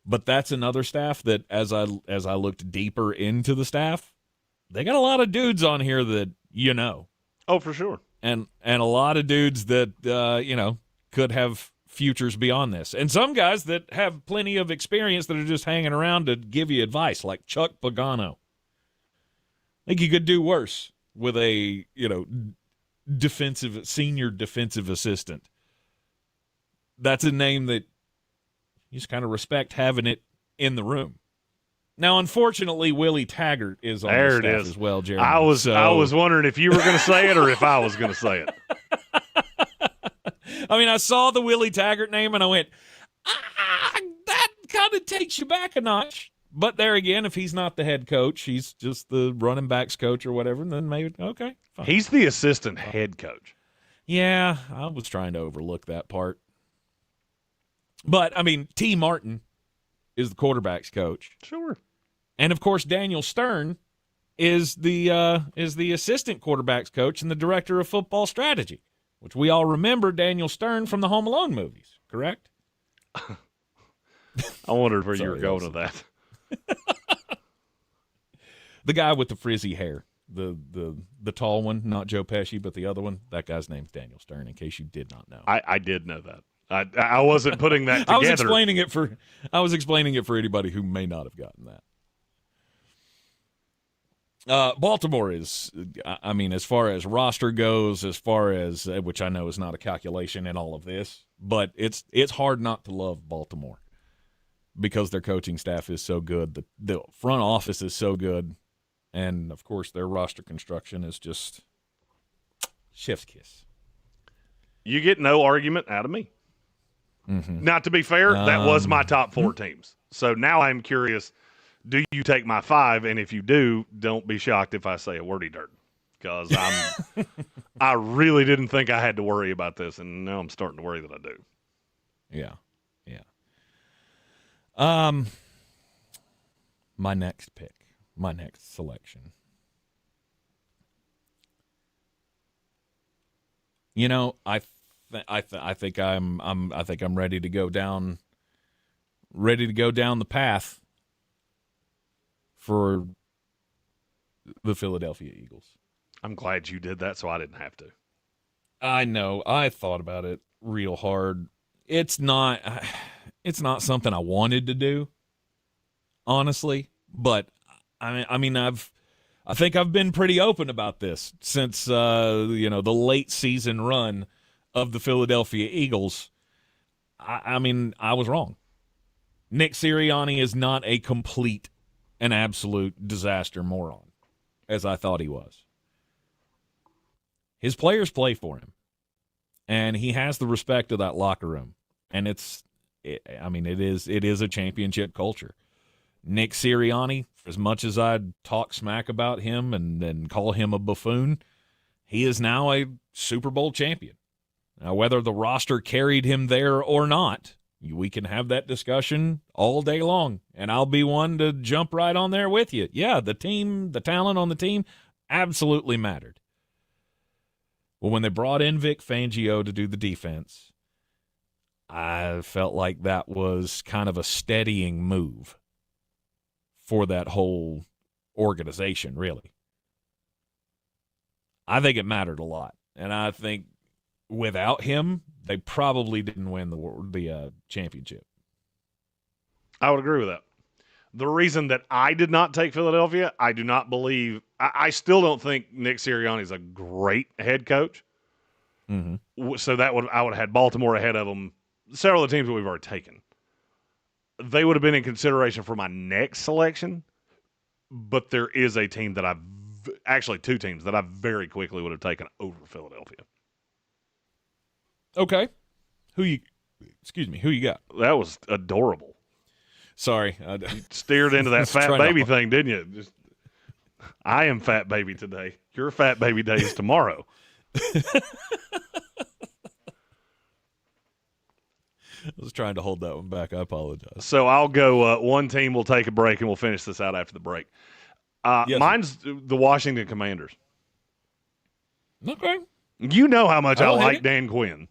But that's another staff that, as I looked deeper into the staff, they got a lot of dudes on here that you know. Oh, for sure. And a lot of dudes that could have futures beyond this, and some guys that have plenty of experience that are just hanging around to give you advice, like Chuck Pagano. I think you could do worse with a senior defensive assistant. That's a name that you just kind of respect having it in the room. Now, unfortunately, Willie Taggart is on the staff as well, Jeremy. I was wondering if you were going to say it or if I was going to say it. I mean, I saw the Willie Taggart name and I went, that kind of takes you back a notch. But there again, if he's not the head coach, he's just the running backs coach or whatever, then maybe, okay, fine. He's the assistant head coach. Yeah, I was trying to overlook that part. But, I mean, T. Martin is the quarterback's coach. Sure. And, of course, Daniel Stern is the assistant quarterback's coach and the director of football strategy, which we all remember Daniel Stern from the Home Alone movies, correct? I wondered where you were going with that. The guy with the frizzy hair, the tall one, not Joe Pesci, but the other one, that guy's name's Daniel Stern, in case you did not know. I did know that. I wasn't putting that together. I was explaining it for anybody who may not have gotten that. Baltimore is, I mean, as far as roster goes, as far as, which I know is not a calculation in all of this, but it's hard not to love Baltimore because their coaching staff is so good. The front office is so good. And, of course, their roster construction is just chef's kiss. You get no argument out of me. Mm-hmm. Now, to be fair, that was my top 4 teams. So now I'm curious, do you take my 5? And if you do, don't be shocked if I say a wordy dirt. Because I really didn't think I had to worry about this, and now I'm starting to worry that I do. Yeah. My next pick, my next selection. You know, I think I'm ready to go down the path for the Philadelphia Eagles. I'm glad you did that so I didn't have to. I know. I thought about it real hard. It's not something I wanted to do, honestly, but I mean I think I've been pretty open about this since the late season run of the Philadelphia Eagles. I mean, I was wrong. Nick Sirianni is not a complete and absolute disaster moron, as I thought he was. His players play for him, and he has the respect of that locker room. And it is a championship culture. Nick Sirianni, as much as I'd talk smack about him and call him a buffoon, he is now a Super Bowl champion. Now, whether the roster carried him there or not, we can have that discussion all day long, and I'll be one to jump right on there with you. Yeah, the talent on the team absolutely mattered. Well, when they brought in Vic Fangio to do the defense, I felt like that was kind of a steadying move for that whole organization, really. I think it mattered a lot, and I think without him, they probably didn't win the championship. I would agree with that. The reason that I did not take Philadelphia, I do not believe – I still don't think Nick Sirianni is a great head coach. Mm-hmm. So I would have had Baltimore ahead of them. Several of the teams that we've already taken. They would have been in consideration for my next selection, but there is a team that actually 2 teams that I very quickly would have taken over Philadelphia. Okay. Who you got? That was adorable. Sorry. You steered into that fat baby thing, didn't you? I am fat baby today. Your fat baby day is tomorrow. I was trying to hold that one back. I apologize. So I'll go one team. We'll take a break, and we'll finish this out after the break. Yes, mine's the Washington Commanders. Okay. You know how much I like it. Dan Quinn.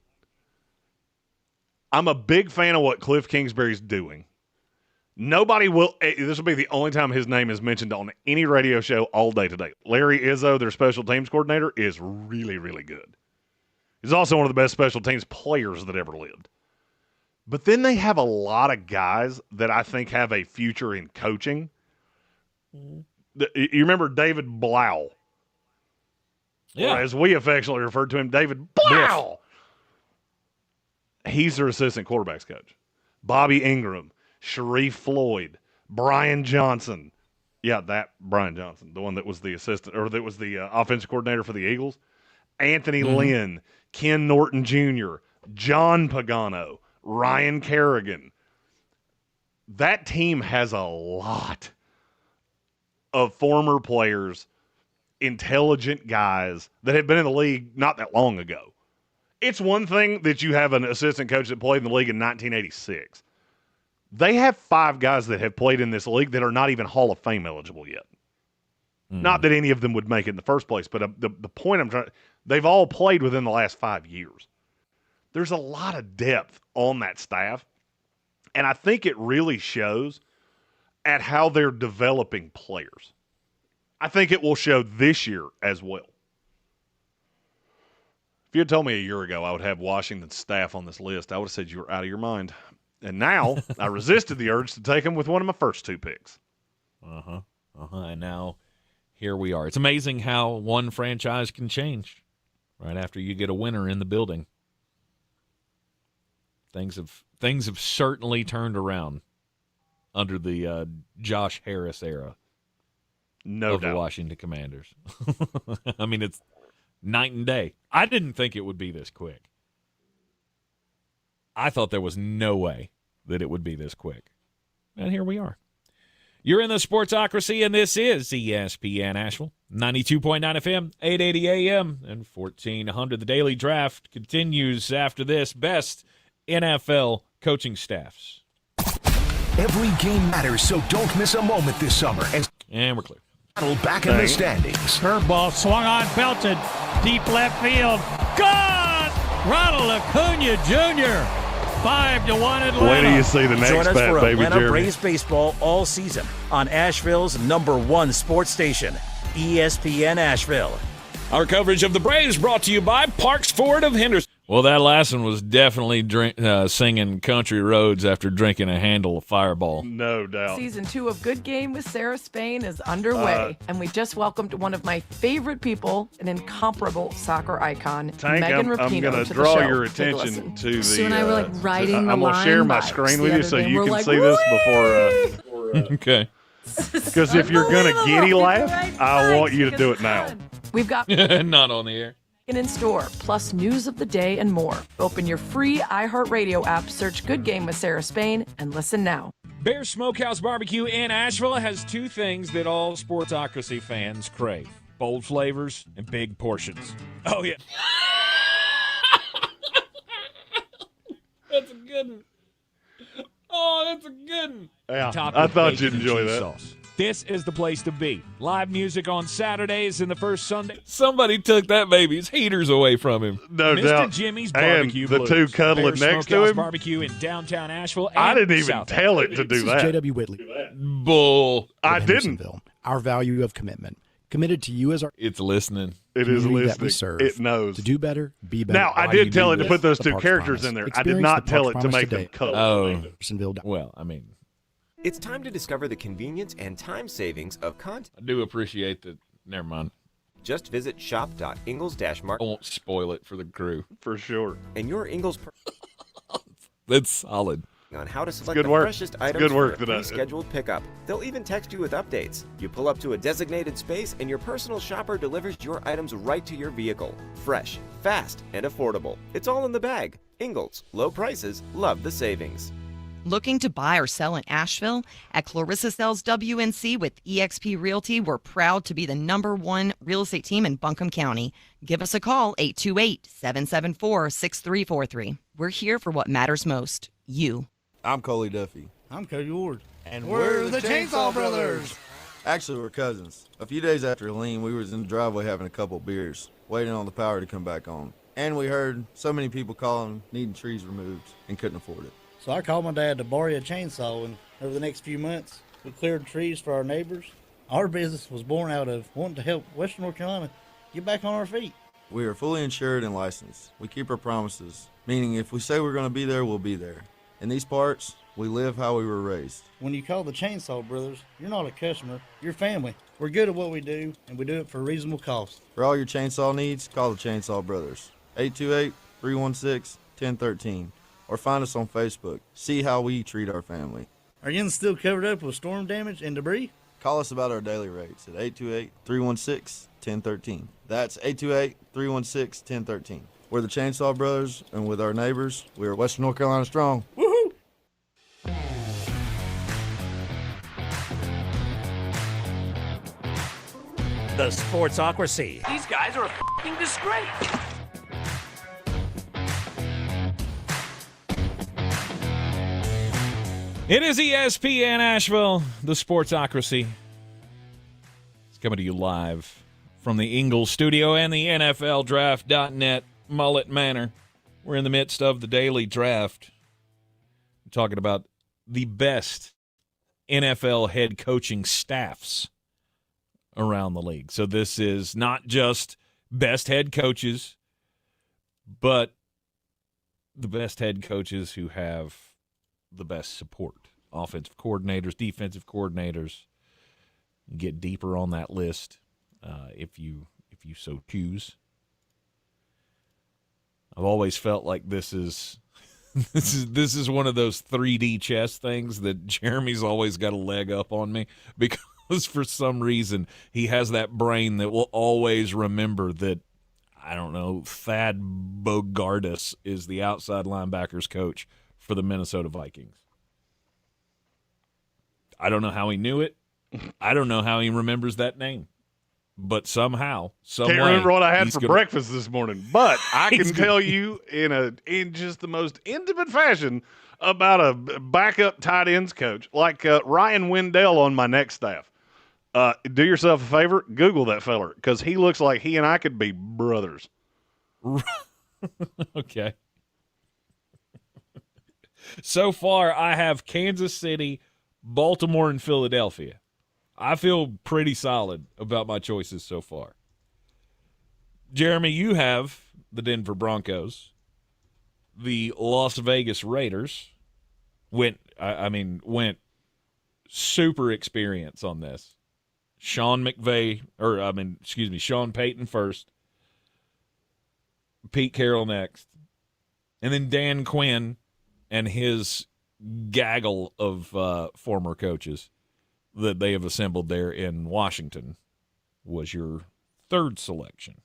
I'm a big fan of what Cliff Kingsbury's doing. Nobody will – this will be the only time his name is mentioned on any radio show all day today. Larry Izzo, their special teams coordinator, is really, really good. He's also one of the best special teams players that ever lived. But then they have a lot of guys that I think have a future in coaching. You remember David Blau? Yeah. Or as we affectionately referred to him, David Blau. He's their assistant quarterbacks coach. Bobby Ingram, Sharif Floyd, Brian Johnson. Yeah, that Brian Johnson, the one that was the assistant or that was the offensive coordinator for the Eagles. Anthony Lynn, Ken Norton Jr., John Pagano, Ryan Kerrigan. That team has a lot of former players, intelligent guys that have been in the league not that long ago. It's one thing that you have an assistant coach that played in the league in 1986. They have 5 guys that have played in this league that are not even Hall of Fame eligible yet. Not that any of them would make it in the first place, but the point I'm trying – they've all played within the last 5 years. There's a lot of depth on that staff, and I think it really shows at how they're developing players. I think it will show this year as well. If you had told me a year ago I would have Washington's staff on this list, I would have said you were out of your mind. And now I resisted the urge to take them with one of my first 2 picks. And now here we are. It's amazing how one franchise can change right after you get a winner in the building. Things have certainly turned around under the Josh Harris era of the Washington Commanders. I mean, it's night and day. I didn't think it would be this quick. I thought there was no way that it would be this quick. And here we are. You're in the Sportsocracy, and this is ESPN Asheville, 92.9 FM, 880 AM, and 1400. The Daily Draft continues after this. Best NFL coaching staffs. Every game matters, so don't miss a moment this summer. And we're clear. Back in the standings. Curveball swung on, belted, deep left field. Gone! Ronald Acuna Jr. 5-1 Atlanta. Wait till you see the next Join us bat, for baby Atlanta Jeremy. Braves baseball all season on Asheville's #1 sports station, ESPN Asheville. Our coverage of the Braves brought to you by Parks Ford of Henderson. Well, that last one was definitely singing Country Roads after drinking a handle of Fireball. No doubt. Season 2 of Good Game with Sarah Spain is underway, and we just welcomed one of my favorite people, an incomparable soccer icon, Tank, Megan I'm Rapinoe, going to to the draw show. your Take a attention listen. to the. Sue and I were, like, writing the I'm going to share my line screen the with you other so day, and you we're can like, see this before. Okay. Because if you're going to giddy laugh, I want you to do it now. We've got not on the air. in store, plus news of the day and more. Open your free iHeartRadio app, search Good Game with Sarah Spain, and listen now. Bear Smokehouse Barbecue in Asheville has two things that all Sportsocracy fans crave: bold flavors and big portions. Oh, yeah. That's a good one. Oh, that's a good one. Yeah, Topped I with thought bacon you'd and enjoy cheese that. sauce. This is the place to be. Live music on Saturdays and the first Sunday. Somebody took that baby's heaters away from him. No Mr. doubt. Jimmy's And Barbecue the Blues. two cuddling Bear next to Smokehouse him. Barbecue in downtown Asheville. And I didn't even South tell Asheville. it to do This is that. J.W. Whitley. Bull. I didn't. Hendersonville. Our value of commitment. Committed to you as our It's listening. It is community that we listening. serve. It knows. To do better, be better. Now, I Why do you did tell do it to this? put those The two Parks characters Promise. in there. I did Experience not the tell Parks it to Promise make them today. cuddle. Oh. Hendersonville. Well, I mean, It's time to discover the convenience and time savings of content. I do appreciate that. Never mind. Just visit shop.ingles-mark. I won't spoil it for the crew. For sure. And your Ingles That's solid. on how to select good the work. freshest It's items good work for a that I- pre-scheduled pickup. They'll even text you with updates. You pull up to a designated space and your personal shopper delivers your items right to your vehicle. Fresh, fast, and affordable. It's all in the bag. Ingles, low prices, love the savings. Looking to buy or sell in Asheville? At Clarissa Sells WNC with eXp Realty, we're proud to be the #1 real estate team in Buncombe County. Give us a call, 828-774-6343. We're here for what matters most, you. I'm Coley Duffy. I'm Cody Ward. And we're the Chainsaw Brothers. Actually, we're cousins. A few days after Helene, we was in the driveway having a couple beers, waiting on the power to come back on. And we heard so many people calling, needing trees removed, and couldn't afford it. So I called my dad to borrow a chainsaw, and over the next few months, we cleared trees for our neighbors. Our business was born out of wanting to help Western North Carolina get back on our feet. We are fully insured and licensed. We keep our promises, meaning if we say we're going to be there, we'll be there. In these parts, we live how we were raised. When you call the Chainsaw Brothers, you're not a customer, you're family. We're good at what we do, and we do it for a reasonable cost. For all your chainsaw needs, call the Chainsaw Brothers. 828-316-1013. Or find us on Facebook. See how we treat our family. Are you still covered up with storm damage and debris? Call us about our daily rates at 828-316-1013. That's 828-316-1013. We're the Chainsaw Brothers, and with our neighbors, we are Western North Carolina strong. Woohoo! The Sportsocracy. These guys are a f***ing disgrace. It is ESPN Asheville, the Sportsocracy. It's coming to you live from the Ingles studio and the NFLDraft.net Mullet Manor. We're in the midst of the daily draft. We're talking about the best NFL head coaching staffs around the league. So this is not just best head coaches, but the best head coaches who have the best support. Offensive coordinators, defensive coordinators. Get deeper on that list if you so choose. I've always felt like this is this is one of those 3D chess things that Jeremy's always got a leg up on me, because for some reason he has that brain that will always remember that I don't know, Thad Bogardus is the outside linebackers coach for the Minnesota Vikings. I don't know how he knew it. I don't know how he remembers that name. But somehow, some Can't way, remember what I had for breakfast this morning, but I can tell you in just the most intimate fashion about a backup tight ends coach like Ryan Wendell on my next staff. Do yourself a favor, Google that feller, because he looks like he and I could be brothers. Okay. So far, I have Kansas City, Baltimore, and Philadelphia. I feel pretty solid about my choices so far. Jeremy, you have the Denver Broncos, the Las Vegas Raiders. Went super experience on this. Sean Payton first, Pete Carroll next, and then Dan Quinn and his gaggle of former coaches that they have assembled there in Washington was your third selection.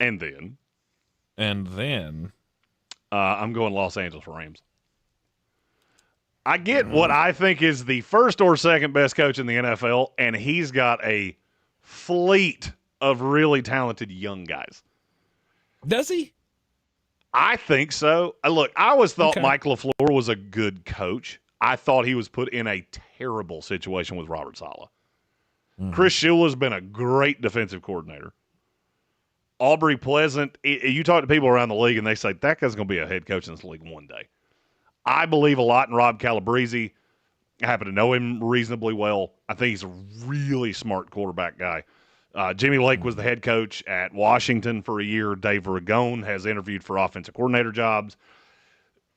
And then I'm going Los Angeles Rams. I get what I think is the first or second best coach in the NFL, and he's got a fleet of really talented young guys. Does he? I think so. Look, I always thought Mike LaFleur was a good coach. I thought he was put in a terrible situation with Robert Saleh. Chris Shula's been a great defensive coordinator. Aubrey Pleasant, you talk to people around the league, and they say, that guy's going to be a head coach in this league one day. I believe a lot in Rob Calabrese. I happen to know him reasonably well. I think he's a really smart quarterback guy. Jimmy Lake was the head coach at Washington for a year. Dave Ragone has interviewed for offensive coordinator jobs.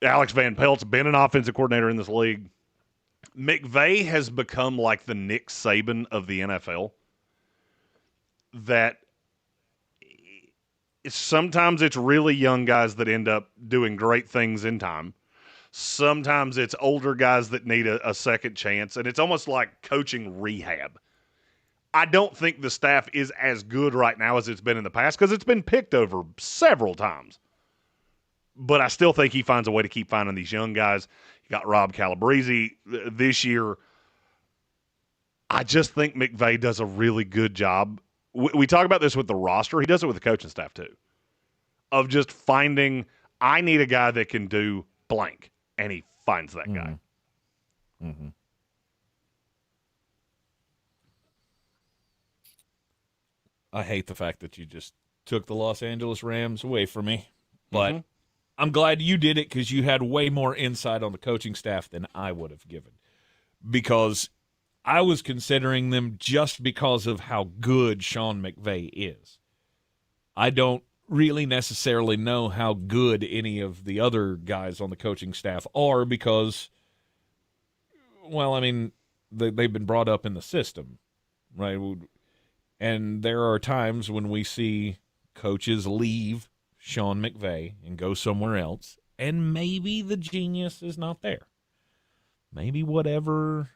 Alex Van Pelt's been an offensive coordinator in this league. McVay has become like the Nick Saban of the NFL. That sometimes it's really young guys that end up doing great things in time. Sometimes it's older guys that need a second chance, and it's almost like coaching rehab. I don't think the staff is as good right now as it's been in the past because it's been picked over several times. But I still think he finds a way to keep finding these young guys. You got Rob Calabrese this year. I just think McVay does a really good job. We talk about this with the roster. He does it with the coaching staff too. Of just finding, I need a guy that can do blank. And he finds that guy. Mm-hmm. I hate the fact that you just took the Los Angeles Rams away from me. But I'm glad you did it because you had way more insight on the coaching staff than I would have given. Because I was considering them just because of how good Sean McVay is. I don't really necessarily know how good any of the other guys on the coaching staff are because, well, I mean, they've been brought up in the system, right? And there are times when we see coaches leave Sean McVay and go somewhere else, and maybe the genius is not there. Maybe whatever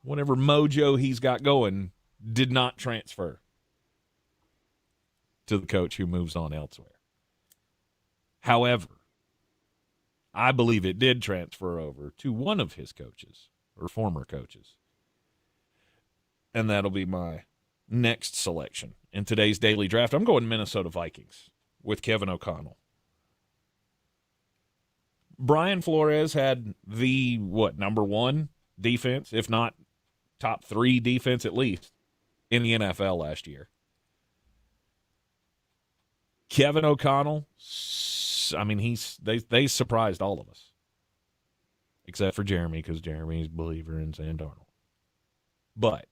mojo he's got going did not transfer to the coach who moves on elsewhere. However, I believe it did transfer over to one of his coaches or former coaches. And that'll be my next selection in today's daily draft. I'm going Minnesota Vikings with Kevin O'Connell. Brian Flores had the, number one defense, if not top three defense at least, in the NFL last year. Kevin O'Connell, I mean, they surprised all of us, except for Jeremy, because Jeremy's a believer in Sam Darnold. But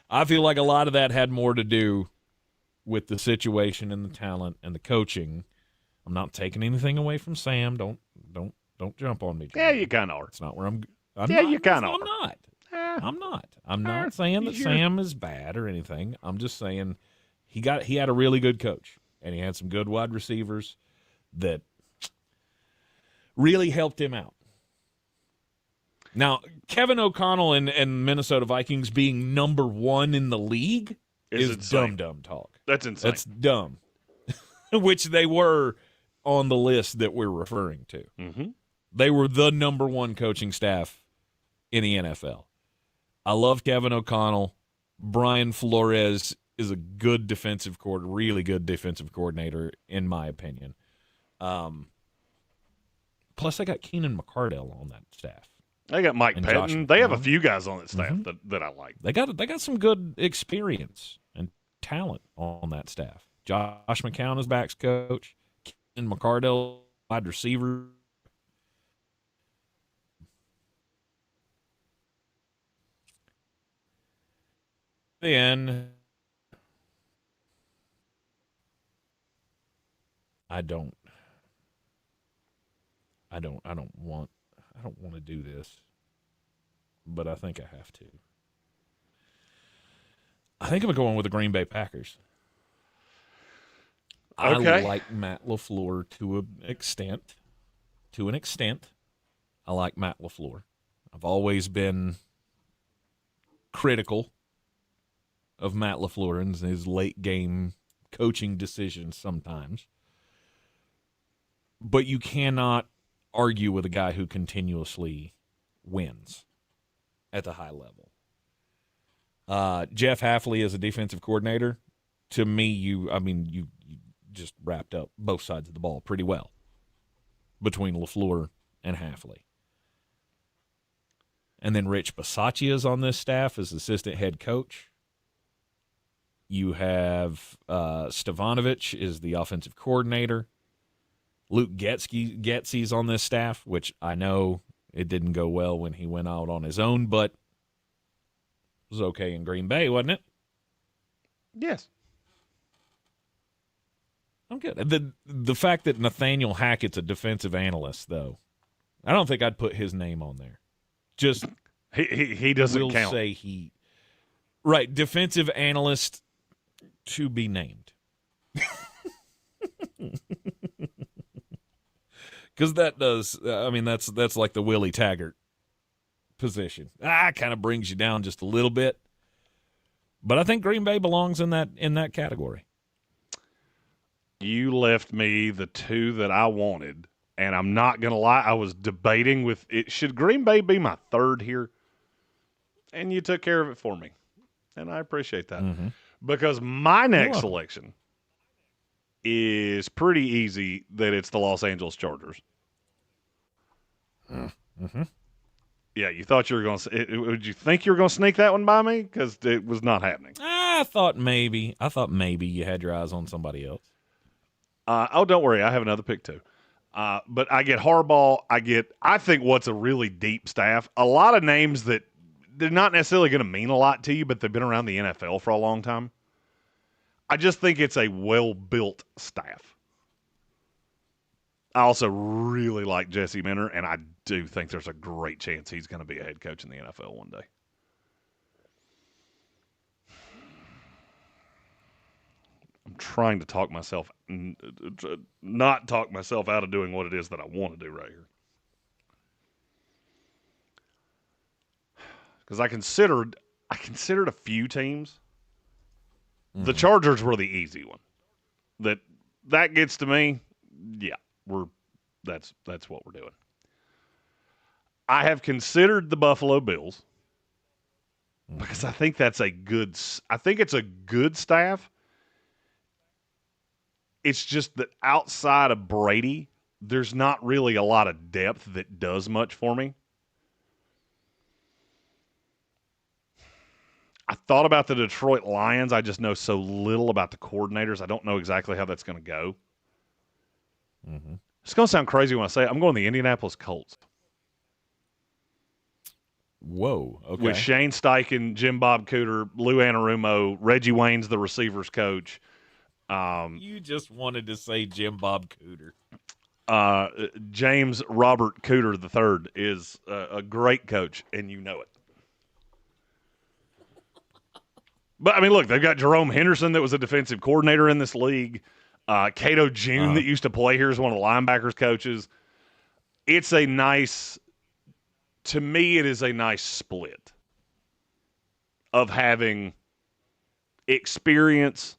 I feel like a lot of that had more to do with the situation and the talent and the coaching. I'm not taking anything away from Sam. Don't jump on me, Jeremy. Yeah, you kind of are. It's not where I'm you kind of are. I'm not. I'm not saying that Sam is bad or anything. I'm just saying he had a really good coach, and he had some good wide receivers that really helped him out. Now, Kevin O'Connell and Minnesota Vikings being number 1 in the league is dumb talk. That's insane. That's dumb, which they were on the list that we're referring to. Mm-hmm. They were the number 1 coaching staff in the NFL. I love Kevin O'Connell. Brian Flores is a good really good defensive coordinator, in my opinion. Plus, they got Keenan McCardell on that staff. They got Mike Pettin. They have a few guys on that staff Mm-hmm. that I like. They got some good experience and talent on that staff. Josh McCown is backs coach. Keenan McCardell, wide receiver. Then I don't want to do this, but I think I have to. I think I'm going with the Green Bay Packers. Okay. I like Matt LaFleur to an extent. I like Matt LaFleur. I've always been critical of Matt LaFleur and his late game coaching decisions sometimes. But you cannot argue with a guy who continuously wins at the high level. Jeff Hafley as a defensive coordinator, to me, you just wrapped up both sides of the ball pretty well between LaFleur and Hafley. And then Rich Bisaccia is on this staff as assistant head coach. You have Stefanovic is the offensive coordinator. Luke Getsy's on this staff, which I know it didn't go well when he went out on his own, but it was okay in Green Bay, wasn't it? Yes. I'm good. The fact that Nathaniel Hackett's a defensive analyst, though, I don't think I'd put his name on there. Just he doesn't we'll count. Say he right, defensive analyst to be named. Because that does, that's like the Willie Taggart position. Kind of brings you down just a little bit. But I think Green Bay belongs in that category. You left me the two that I wanted, and I'm not going to lie. I was debating with it. Should Green Bay be my third here? And you took care of it for me, and I appreciate that. Mm-hmm. Because my next selection is pretty easy that it's the Los Angeles Chargers. Mm-hmm. Yeah, you thought you were going to – would you think you were going to sneak that one by me? Because it was not happening. I thought maybe you had your eyes on somebody else. Don't worry. I have another pick too. But I get Harbaugh. I think what's a really deep staff. A lot of names that they're not necessarily going to mean a lot to you, but they've been around the NFL for a long time. I just think it's a well-built staff. I also really like Jesse Minter, and I do think there's a great chance he's going to be a head coach in the NFL one day. I'm trying to talk myself, not talk myself out of doing what it is that I want to do right here. Because I considered a few teams. Mm-hmm. The Chargers were the easy one. That gets to me. Yeah, that's what we're doing. I have considered the Buffalo Bills because I think it's a good staff. It's just that outside of Brady, there's not really a lot of depth that does much for me. I thought about the Detroit Lions. I just know so little about the coordinators. I don't know exactly how that's going to go. Mm-hmm. It's going to sound crazy when I say it. I'm going to the Indianapolis Colts. Whoa, okay. With Shane Steichen, Jim Bob Cooter, Lou Anarumo, Reggie Wayne's the receivers coach. You just wanted to say Jim Bob Cooter. James Robert Cooter III is a great coach, and you know it. But, I mean, look, they've got Jerome Henderson that was a defensive coordinator in this league. Cato June that used to play here is one of the linebackers coaches. It's a nice to me, it is a nice split of having experience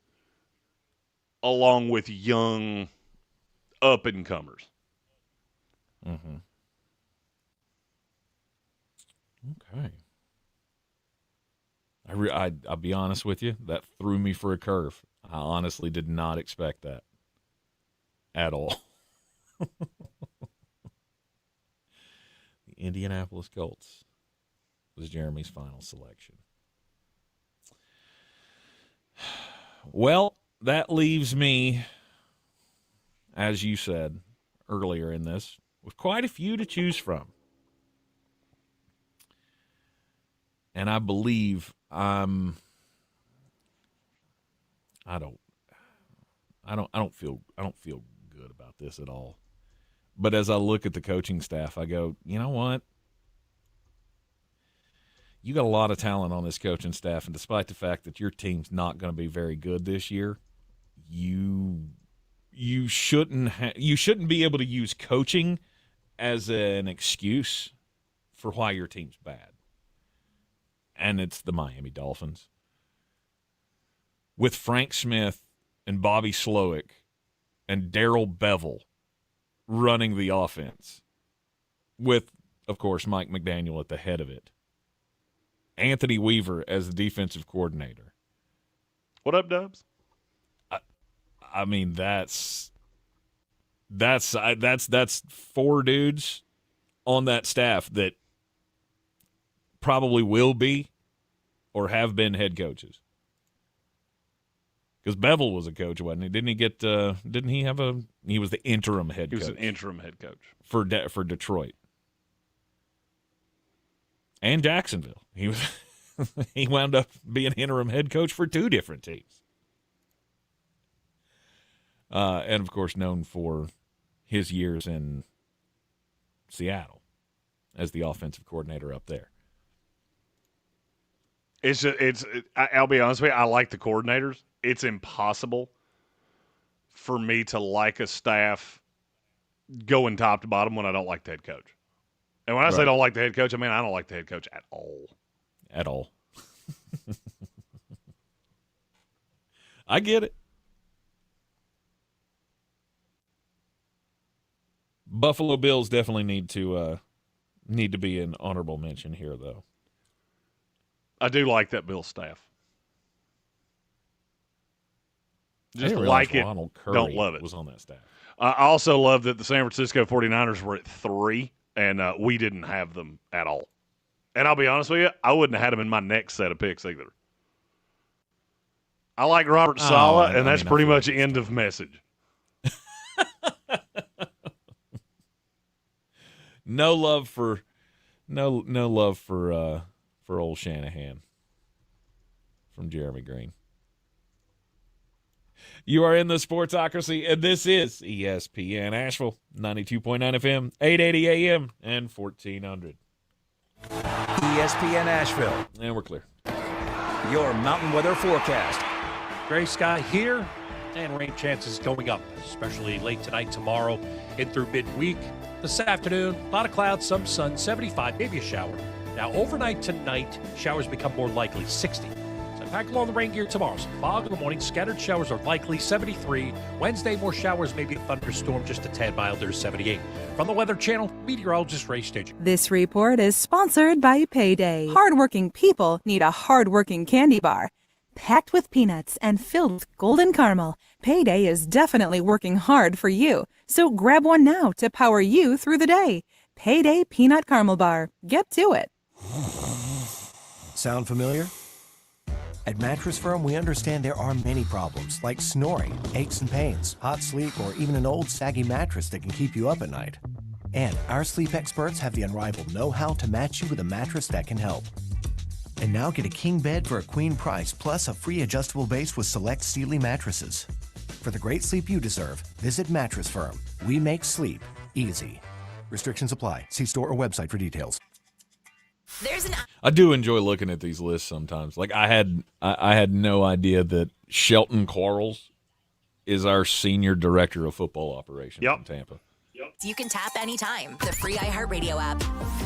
along with young up-and-comers. Mm-hmm. Okay. I'll be honest with you, that threw me for a curve. I honestly did not expect that at all. The Indianapolis Colts was Jeremy's final selection. Well, that leaves me, as you said earlier in this, with quite a few to choose from. And I believe I don't feel good about this at all. But as I look at the coaching staff, I go, you know what? You got a lot of talent on this coaching staff, and despite the fact that your team's not going to be very good this year, you shouldn't be able to use coaching as an excuse for why your team's bad. And it's the Miami Dolphins. With Frank Smith and Bobby Slowick and Darrell Bevel running the offense, with, of course, Mike McDaniel at the head of it. Anthony Weaver as the defensive coordinator. What up, Dubs? I mean, that's four dudes on that staff that probably will be or have been head coaches. Because Bevel was a coach, wasn't he? Didn't he get? Didn't he have a? He was the interim head coach. He was an interim head coach for Detroit and Jacksonville. He was. He wound up being interim head coach for two different teams, and of course known for his years in Seattle as the offensive coordinator up there. I'll be honest with you, I like the coordinators. It's impossible for me to like a staff going top to bottom when I don't like the head coach. And when I say don't like the head coach, I mean I don't like the head coach at all. At all. I get it. Buffalo Bills definitely need to be an honorable mention here, though. I do like that Bill staff. Just like it, Ronald Curry don't love it. Was on that staff. I also love that the San Francisco 49ers were at 3, and we didn't have them at all. And I'll be honest with you, I wouldn't have had them in my next set of picks either. I like Robert Saleh, and that's pretty much end of message. No love for old Shanahan from Jeremy Green. You are in the Sportsocracy, and this is ESPN Asheville, 92.9 FM, 880 AM, and 1400. ESPN Asheville. And we're clear. Your mountain weather forecast. Gray sky here, and rain chances going up, especially late tonight, tomorrow, and through midweek. This afternoon, a lot of clouds, some sun, 75, maybe a shower. Now, overnight tonight, showers become more likely, 60. So pack along the rain gear tomorrow. Some fog in the morning, scattered showers are likely, 73. Wednesday, more showers, maybe a thunderstorm, just a tad milder, 78. From the Weather Channel, meteorologist Ray Staging. This report is sponsored by Payday. Hardworking people need a hardworking candy bar. Packed with peanuts and filled with golden caramel, Payday is definitely working hard for you. So grab one now to power you through the day. Payday Peanut Caramel Bar. Get to it. Sound familiar? At Mattress Firm, we understand there are many problems, like snoring, aches and pains, hot sleep, or even an old saggy mattress that can keep you up at night. And our sleep experts have the unrivaled know-how to match you with a mattress that can help. And now get a king bed for a queen price, plus a free adjustable base with select Sealy mattresses. For the great sleep you deserve, visit Mattress Firm. We make sleep easy. Restrictions apply. See store or website for details. I do enjoy looking at these lists sometimes. Like I had no idea that Shelton Quarles is our senior director of football operations in Tampa. Yep. podcasts you can tap anytime. The free iHeartRadio app.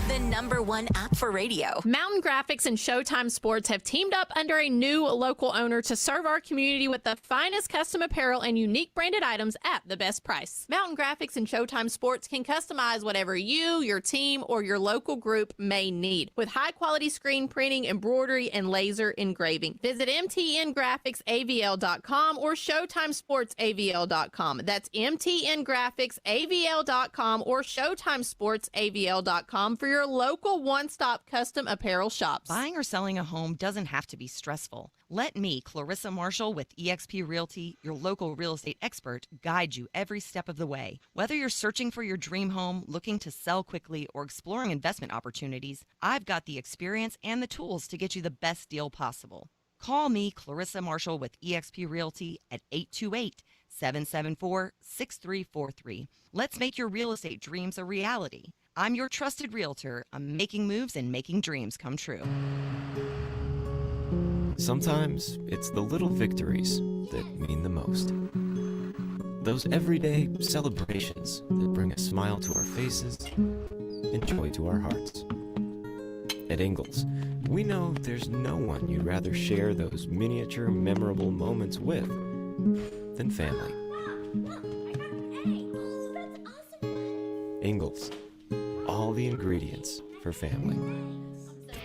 The #1 app for radio. Mountain Graphics and Showtime Sports have teamed up under a new local owner to serve our community with the finest custom apparel and unique branded items at the best price. Mountain Graphics and Showtime Sports can customize whatever you, your team, or your local group may need with high-quality screen printing, embroidery, and laser engraving. Visit mtngraphicsavl.com or showtimesportsavl.com. That's mtngraphicsavl.com or showtimesportsavl.com for your local one-stop custom apparel shops. Buying or selling a home doesn't have to be stressful. Let me, Clarissa Marshall with eXp Realty, your local real estate expert, guide you every step of the way. Whether you're searching for your dream home, looking to sell quickly, or exploring investment opportunities, I've got the experience and the tools to get you the best deal possible. Call me, Clarissa Marshall with eXp Realty at 828-774-6343. Let's make your real estate dreams a reality. I'm your trusted realtor. I'm making moves and making dreams come true. Sometimes it's the little victories that mean the most. Those everyday celebrations that bring a smile to our faces and joy to our hearts. At Ingalls, we know there's no one you'd rather share those miniature, memorable moments with than family. Ingalls, all the ingredients for family.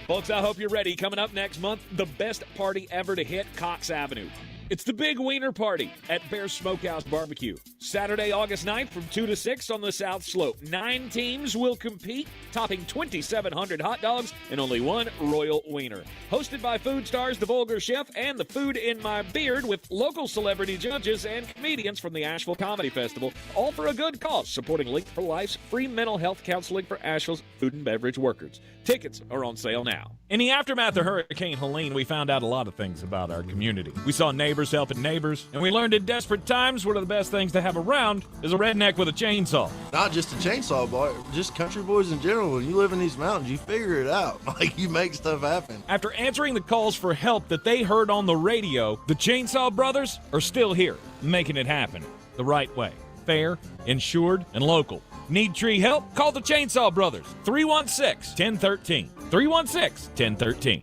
Folks, I hope you're ready. Coming up next month, the best party ever to hit Cox Avenue. It's the Big Wiener Party at Bear Smokehouse Barbecue. Saturday, August 9th from 2 to 6 on the South Slope. 9 teams will compete, topping 2,700 hot dogs and only 1 Royal Wiener. Hosted by food stars The Vulgar Chef and The Food in My Beard with local celebrity judges and comedians from the Asheville Comedy Festival, all for a good cause, supporting Link for Life's free mental health counseling for Asheville's food and beverage workers. Tickets are on sale now. In the aftermath of Hurricane Helene, we found out a lot of things about our community. We saw neighbors helping neighbors, and we learned in desperate times one of the best things to have around is a redneck with a chainsaw. Not just a chainsaw, boy, just country boys in general. When you live in these mountains, you figure it out. Like, you make stuff happen. After answering the calls for help that they heard on the radio, the Chainsaw Brothers are still here, making it happen the right way. Fair, insured, and local. Need tree help? Call the Chainsaw Brothers. 316-1013. 316-1013.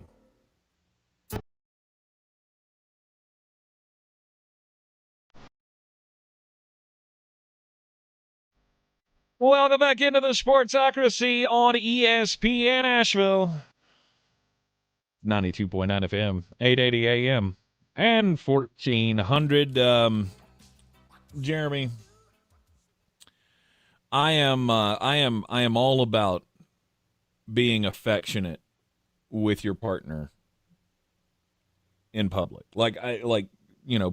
Welcome back into the Sportsocracy on ESPN Asheville. 92.9 FM, 880 AM, and 1400. Jeremy, I am all about being affectionate with your partner in public.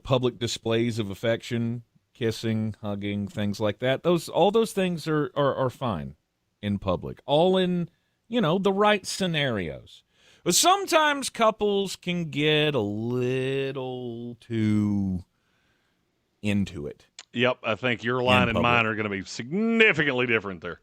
Public displays of affection, kissing, hugging, things like that. All those things are fine in public. All in, the right scenarios. But sometimes couples can get a little too into it. Yep, I think your line and mine are going to be significantly different there.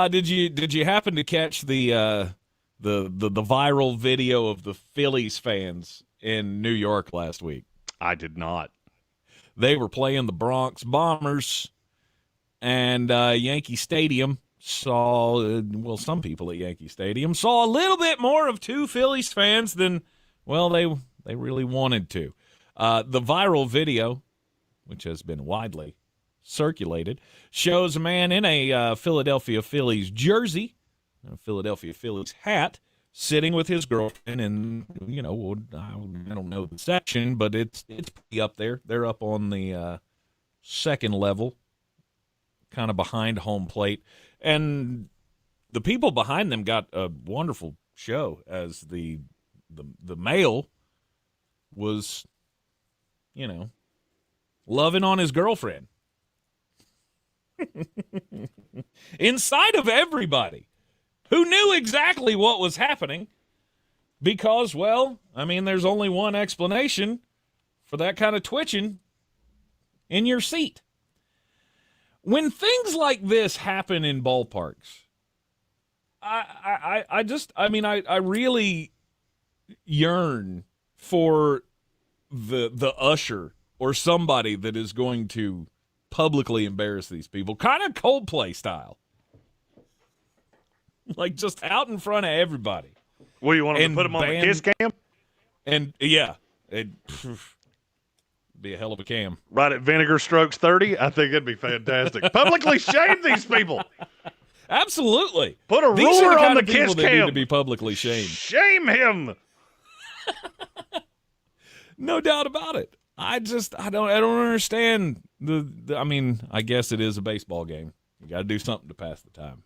Did you happen to catch the viral video of the Phillies fans in New York last week? I did not. They were playing the Bronx Bombers, and Yankee Stadium saw, some people at Yankee Stadium saw a little bit more of 2 Phillies fans than, they really wanted to. The viral video, which has been widely circulated, shows a man in a Philadelphia Phillies jersey, a Philadelphia Phillies hat, sitting with his girlfriend, and I don't know the section, but it's pretty up there. They're up on the second level, kind of behind home plate, and the people behind them got a wonderful show as the male was, loving on his girlfriend in sight of everybody who knew exactly what was happening because, there's only one explanation for that kind of twitching in your seat. When things like this happen in ballparks, I really yearn for the usher or somebody that is going to publicly embarrass these people, kind of Coldplay style. Like, just out in front of everybody. Well, you want them to put them on the kiss cam? And, yeah, it'd be a hell of a cam. Right at Vinegar Strokes 30? I think it'd be fantastic. Publicly shame these people. Absolutely. Put a These ruler are the on kind the of people kiss that cam. need to be publicly shamed. Shame him. No doubt about it. I don't understand I mean, I guess it is a baseball game. You got to do something to pass the time.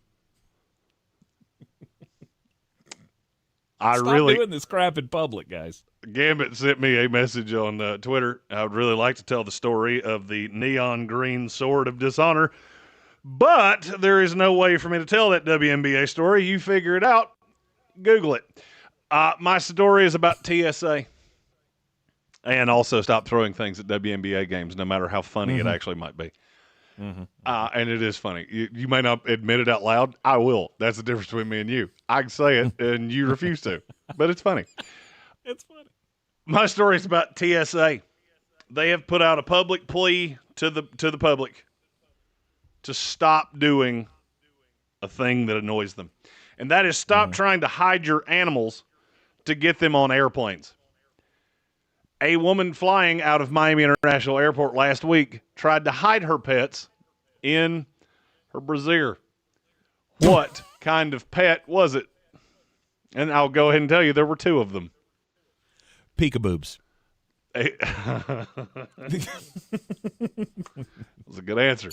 Stop doing this crap in public, guys. Gambit sent me a message on Twitter. I would really like to tell the story of the neon green sword of dishonor, but there is no way for me to tell that WNBA story. You figure it out. Google it. My story is about TSA. And also stop throwing things at WNBA games, no matter how funny it actually might be. And it is funny. You may not admit it out loud. I will. That's the difference between me and you. I can say it, and you refuse to. But it's funny. It's funny. My story is about TSA. They have put out a public plea to the public to stop doing a thing that annoys them. And that is stop trying to hide your animals to get them on airplanes. A woman flying out of Miami International Airport last week tried to hide her pets in her brassiere. What kind of pet was it? And I'll go ahead and tell you there were two of them. Peekaboobs. That was a good answer.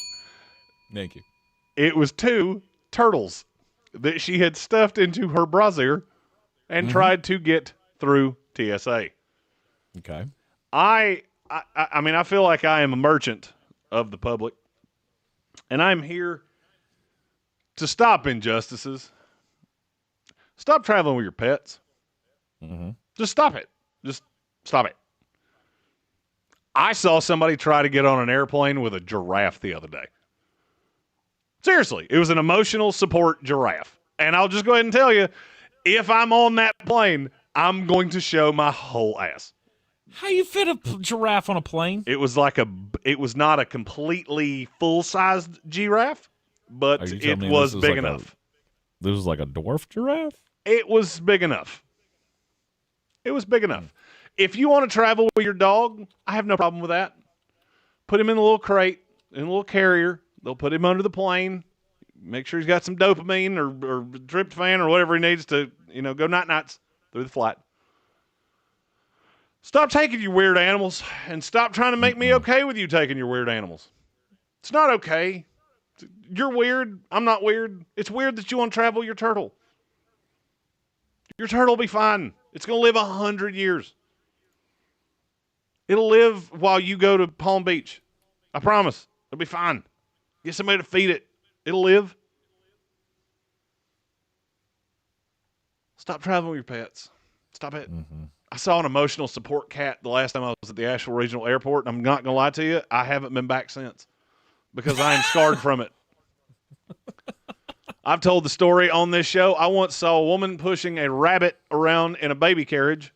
Thank you. It was two turtles that she had stuffed into her brassiere and tried to get through TSA. Okay. I mean, I feel like I am a merchant of the public, and I'm here to stop injustices. Stop traveling with your pets. Just stop it. Just stop it. I saw somebody try to get on an airplane with a giraffe the other day. Seriously, it was an emotional support giraffe. And I'll just go ahead and tell you, if I'm on that plane, I'm going to show my whole ass. How you fit a giraffe on a plane? It was not a completely full-sized giraffe, but it was big enough. This was like a dwarf giraffe? It was big enough. It was big enough. If you want to travel with your dog, I have no problem with that. Put him in a little crate, in a little carrier. They'll put him under the plane. Make sure he's got some dopamine or tryptophan or whatever he needs to, go night-nights through the flight. Stop taking your weird animals and stop trying to make me okay with you taking your weird animals. It's not okay. You're weird. I'm not weird. It's weird that you want to travel with your turtle. Your turtle will be fine. It's going to live 100 years. It'll live while you go to Palm Beach. I promise. It'll be fine. Get somebody to feed it. It'll live. Stop traveling with your pets. Stop it. I saw an emotional support cat the last time I was at the Asheville Regional Airport, and I'm not going to lie to you, I haven't been back since because I am scarred from it. I've told the story on this show. I once saw a woman pushing a rabbit around in a baby carriage.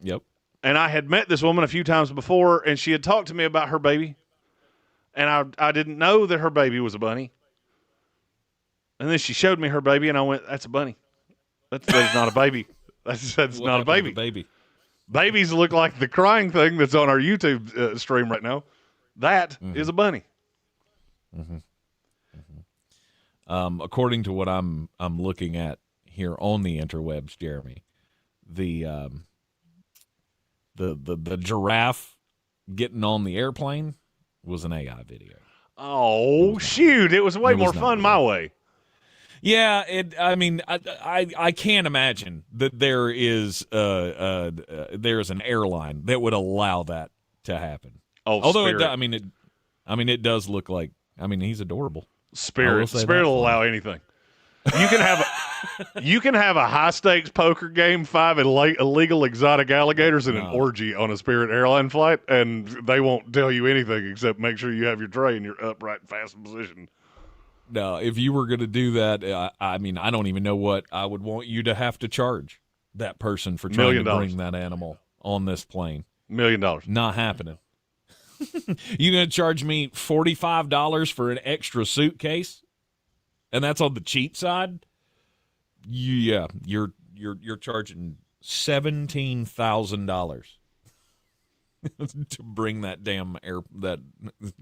Yep. And I had met this woman a few times before, and she had talked to me about her baby. And I didn't know that her baby was a bunny. And then she showed me her baby, and I went, that's a bunny. That's not a baby. That's not a baby. Babies look like the crying thing that's on our YouTube stream right now. That is a bunny. According to what I'm looking at here on the interwebs, Jeremy, the giraffe getting on the airplane was an AI video. Oh shoot! It was way more fun my way. Yeah, I can't imagine that there's an airline that would allow that to happen. Oh, although Spirit. it does look like. He's adorable. Spirit will allow anything. You can have a high stakes poker game, 5 illegal exotic alligators, and an orgy on a Spirit airline flight, and they won't tell you anything except make sure you have your tray in your upright and fastened position. No, if you were going to do that, I don't even know what I would want you to have to charge that person for trying to bring that animal on this plane. $1 million. Not happening. You going to charge me $45 for an extra suitcase? And that's on the cheap side? Yeah, you're charging $17,000 to bring that that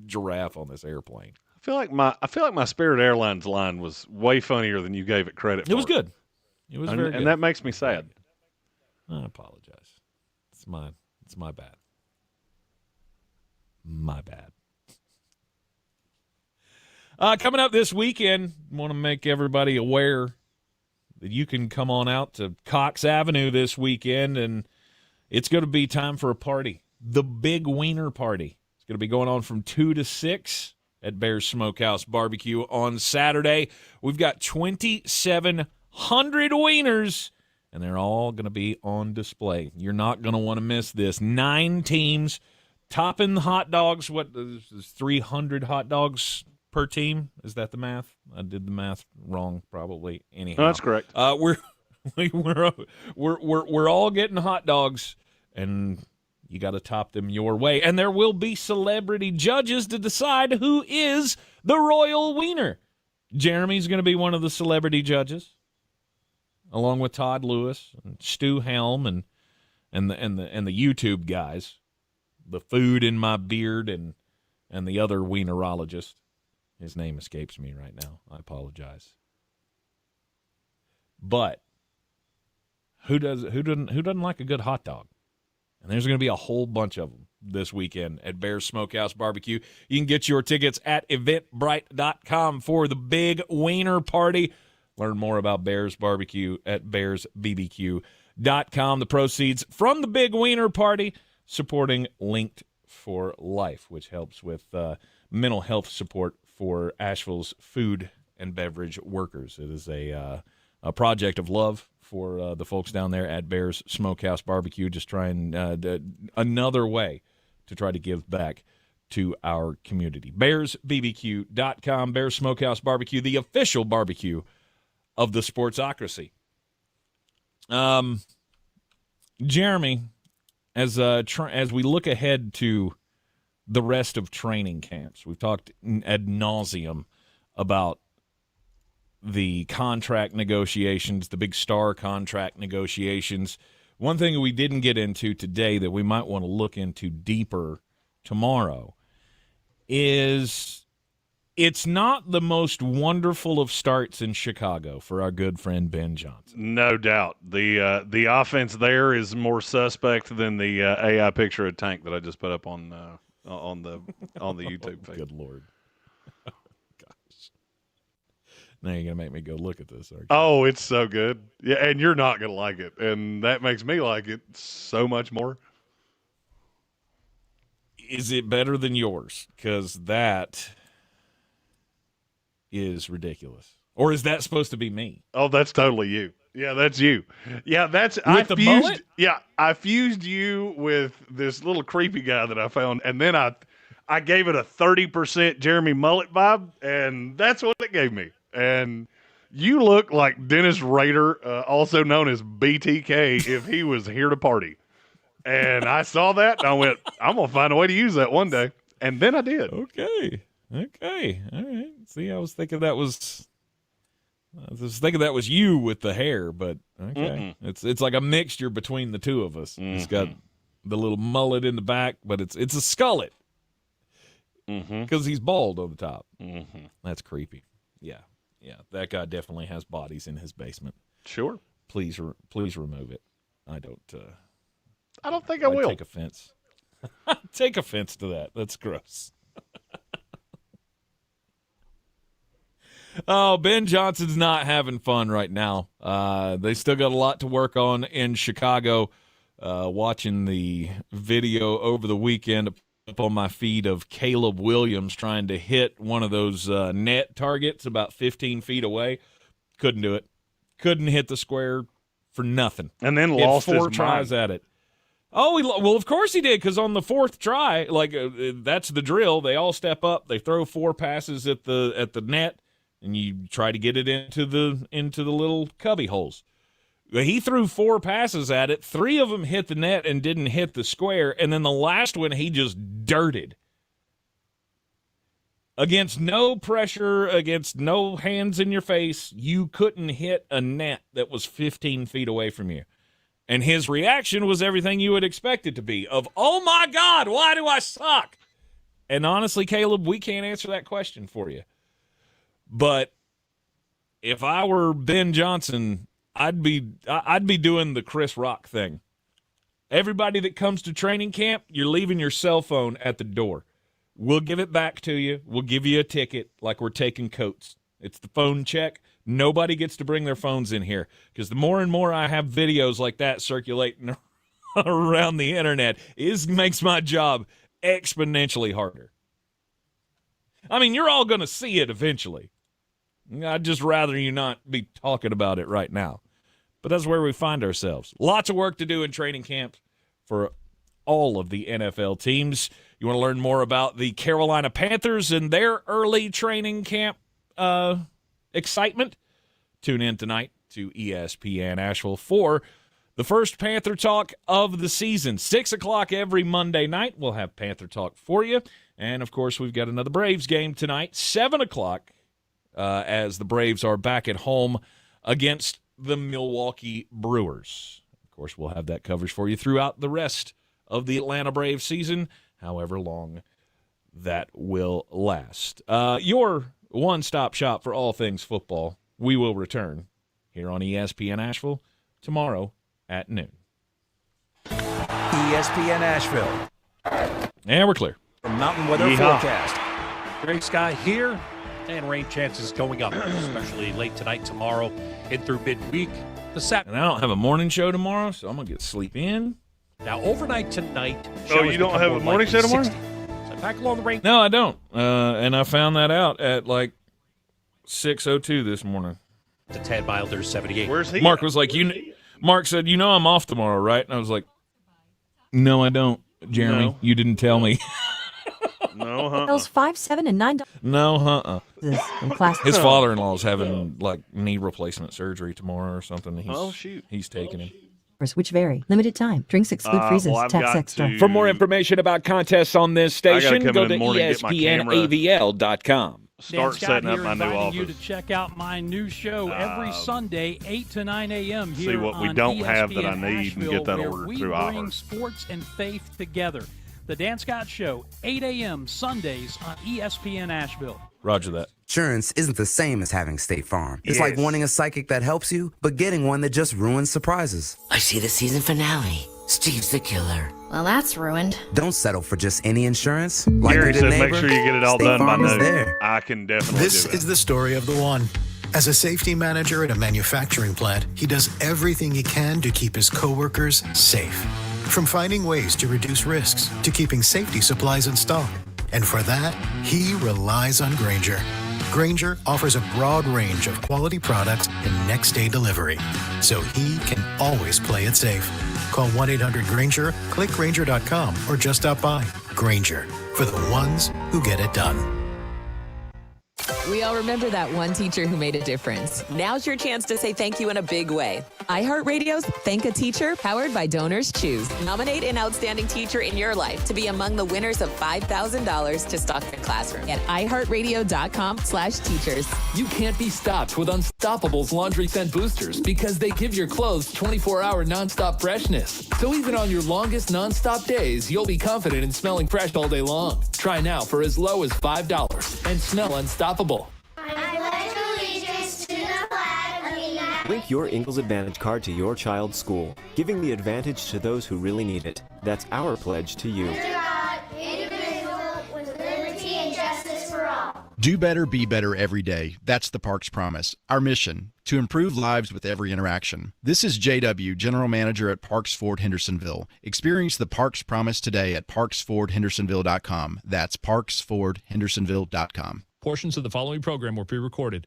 giraffe on this airplane. I feel like my Spirit Airlines line was way funnier than you gave it credit for. It was good. It was very good. And that makes me sad. I apologize. It's my bad. My bad. Coming up this weekend, want to make everybody aware that you can come on out to Cox Avenue this weekend, and it's going to be time for a party. The Big Wiener Party. It's going to be going on from 2 to 6 at Bear's Smokehouse Barbecue on Saturday. We've got 2,700 wieners, and they're all going to be on display. You're not going to want to miss this. 9 teams topping the hot dogs. What is 300 hot dogs per team? Is that the math? I did the math wrong, probably. Anyhow, no, that's correct. We're all getting hot dogs, and you got to top them your way. And there will be celebrity judges to decide who is the royal wiener. Jeremy's going to be one of the celebrity judges, along with Todd Lewis and Stu Helm and the YouTube guys, the Food in My Beard and the other wienerologist. His name escapes me right now. I apologize. But who doesn't like a good hot dog? And there's going to be a whole bunch of them this weekend at Bear's Smokehouse Barbecue. You can get your tickets at eventbrite.com for the Big Wiener Party. Learn more about Bear's Barbecue at bearsbbq.com. The proceeds from the Big Wiener Party supporting Linked for Life, which helps with mental health support for Asheville's food and beverage workers. It is a project of love for the folks down there at Bear's Smokehouse Barbecue, just trying another way to try to give back to our community. BearsBBQ.com, Bear's Smokehouse Barbecue, the official barbecue of the Sportsocracy. Jeremy, as we look ahead to the rest of training camps, we've talked ad nauseum about the contract negotiations, the big star contract negotiations. One thing we didn't get into today that we might want to look into deeper tomorrow is it's not the most wonderful of starts in Chicago for our good friend Ben Johnson. No doubt. The offense there is more suspect than the AI picture of Tank that I just put up on the YouTube feed. Good Lord. Gosh. Now you're going to make me go look at this, aren't you? Oh, it's so good. Yeah, and you're not going to like it. And that makes me like it so much more. Is it better than yours? Because that is ridiculous. Or is that supposed to be me? Oh, that's totally you. Yeah, that's you. Yeah, I fused you with this little creepy guy that I found, and then I gave it a 30% Jeremy Mullet vibe, and that's what it gave me. And you look like Dennis Rader, also known as BTK, if he was here to party. And I saw that, and I went, I'm going to find a way to use that one day. And then I did. Okay. All right. See, I was thinking that was you with the hair, but okay. It's like a mixture between the two of us. Mm-hmm. It's got the little mullet in the back, but it's a skullet because he's bald on the top. Mm-hmm. That's creepy. Yeah. That guy definitely has bodies in his basement. Sure. Please remove it. I don't think I will. Take offense. Take offense to that. That's gross. Oh, Ben Johnson's not having fun right now. They still got a lot to work on in Chicago. Watching the video over the weekend up on my feed of Caleb Williams trying to hit one of those net targets about 15 feet away. Couldn't do it. Couldn't hit the square for nothing. And then lost his mind. 4 tries at it. Oh, well, of course he did, because on the 4th try, that's the drill. They all step up. They throw 4 passes at the net. And you try to get it into the little cubby holes. He threw 4 passes at it. 3 of them hit the net and didn't hit the square. And then the last one he just dirted. Against no pressure, against no hands in your face, you couldn't hit a net that was 15 feet away from you. And his reaction was everything you would expect it to be, of, oh my God, why do I suck? And honestly, Caleb, we can't answer that question for you. But if I were Ben Johnson, I'd be doing the Chris Rock thing. Everybody that comes to training camp, you're leaving your cell phone at the door. We'll give it back to you. We'll give you a ticket like we're taking coats. It's the phone check. Nobody gets to bring their phones in here, because the more and more I have videos like that circulating around the internet, it makes my job exponentially harder. I mean, you're all going to see it eventually. I'd just rather you not be talking about it right now. But that's where we find ourselves. Lots of work to do in training camp for all of the NFL teams. You want to learn more about the Carolina Panthers and their early training camp excitement? Tune in tonight to ESPN Asheville for the first Panther Talk of the season. 6 o'clock every Monday night, we'll have Panther Talk for you. And, of course, we've got another Braves game tonight, 7 o'clock, as the Braves are back at home against the Milwaukee Brewers. Of course, we'll have that coverage for you throughout the rest of the Atlanta Braves season, however long that will last. Your one-stop shop for all things football. We will return here on ESPN Asheville tomorrow at noon. ESPN Asheville. And we're clear. From Mountain Weather Forecast. Gray sky here, and rain chances going up, especially late tonight, tomorrow, and through midweek. And I don't have a morning show tomorrow, so I'm going to get sleep in. Now, overnight tonight. Oh, you don't have a morning show tomorrow? So back along the rain. No, I don't. And I found that out at like 6:02 this morning. The Tad Milder 78. Where's he? Mark was like, Mark said, I'm off tomorrow, right? And I was like, no, I don't, Jeremy. No. You didn't tell me. No, Those 5, 7, and 9. No, In class. His father-in-law's having like knee replacement surgery tomorrow or something. He's taking him. Which vary. Limited time. Drinks exclude freezers. Well, Tax extra. For more information about contests on this station, come go in to the morning and get my camera. ESPNAVL.com. Start setting up my new inviting office. you to check out my new show every Sunday, 8 to 9 a.m. here See what we on don't ESPN have that I need and get that Asheville, ordered where through we bring ours. sports and faith together. The Dan Scott Show, 8 a.m. Sundays on ESPN Asheville. Roger that. Insurance isn't the same as having State Farm. It's Yes. like wanting a psychic that helps you, but getting one that just ruins surprises. I see the season finale. Steve's the killer. Well, that's ruined. Don't settle for just any insurance. Like Gary your said neighbor, make sure you get it all State done by Farm is noon. there. I can definitely This do that. is the story of the one. As a safety manager at a manufacturing plant, he does everything he can to keep his coworkers safe. From finding ways to reduce risks to keeping safety supplies in stock. And for that, he relies on Grainger. Grainger offers a broad range of quality products and next-day delivery, so he can always play it safe. Call 1-800-GRAINGER, click Grainger.com, or just stop by. Grainger, for the ones who get it done. We all remember that one teacher who made a difference. Now's your chance to say thank you in a big way. iHeartRadio's Thank a Teacher, powered by Donors Choose. Nominate an outstanding teacher in your life to be among the winners of $5,000 to stock the classroom at iHeartRadio.com/teachers. You can't be stopped with Unstoppable's laundry scent boosters because they give your clothes 24-hour nonstop freshness. So even on your longest nonstop days, you'll be confident in smelling fresh all day long. Try now for as low as $5 and smell unstoppable. Link your Ingalls Advantage card to your child's school, giving the advantage to those who really need it. That's our pledge to you. Do better, be better every day. That's the Parks Promise. Our mission, to improve lives with every interaction. This is JW, General Manager at Parks Ford Hendersonville. Experience the Parks Promise today at parksfordhendersonville.com. That's parksfordhendersonville.com. Portions of the following program were pre-recorded.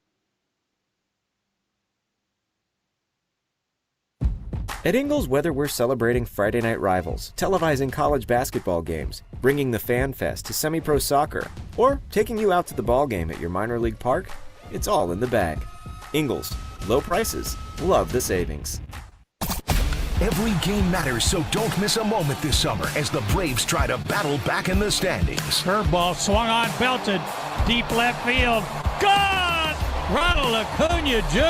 At Ingalls, whether we're celebrating Friday night rivals, televising college basketball games, bringing the Fan Fest to semi-pro soccer, or taking you out to the ball game at your minor league park, it's all in the bag. Ingalls, low prices, love the savings. Every game matters, so don't miss a moment this summer as the Braves try to battle back in the standings. Curveball swung on, belted. deep left field. Gone! Ronald Acuna Jr.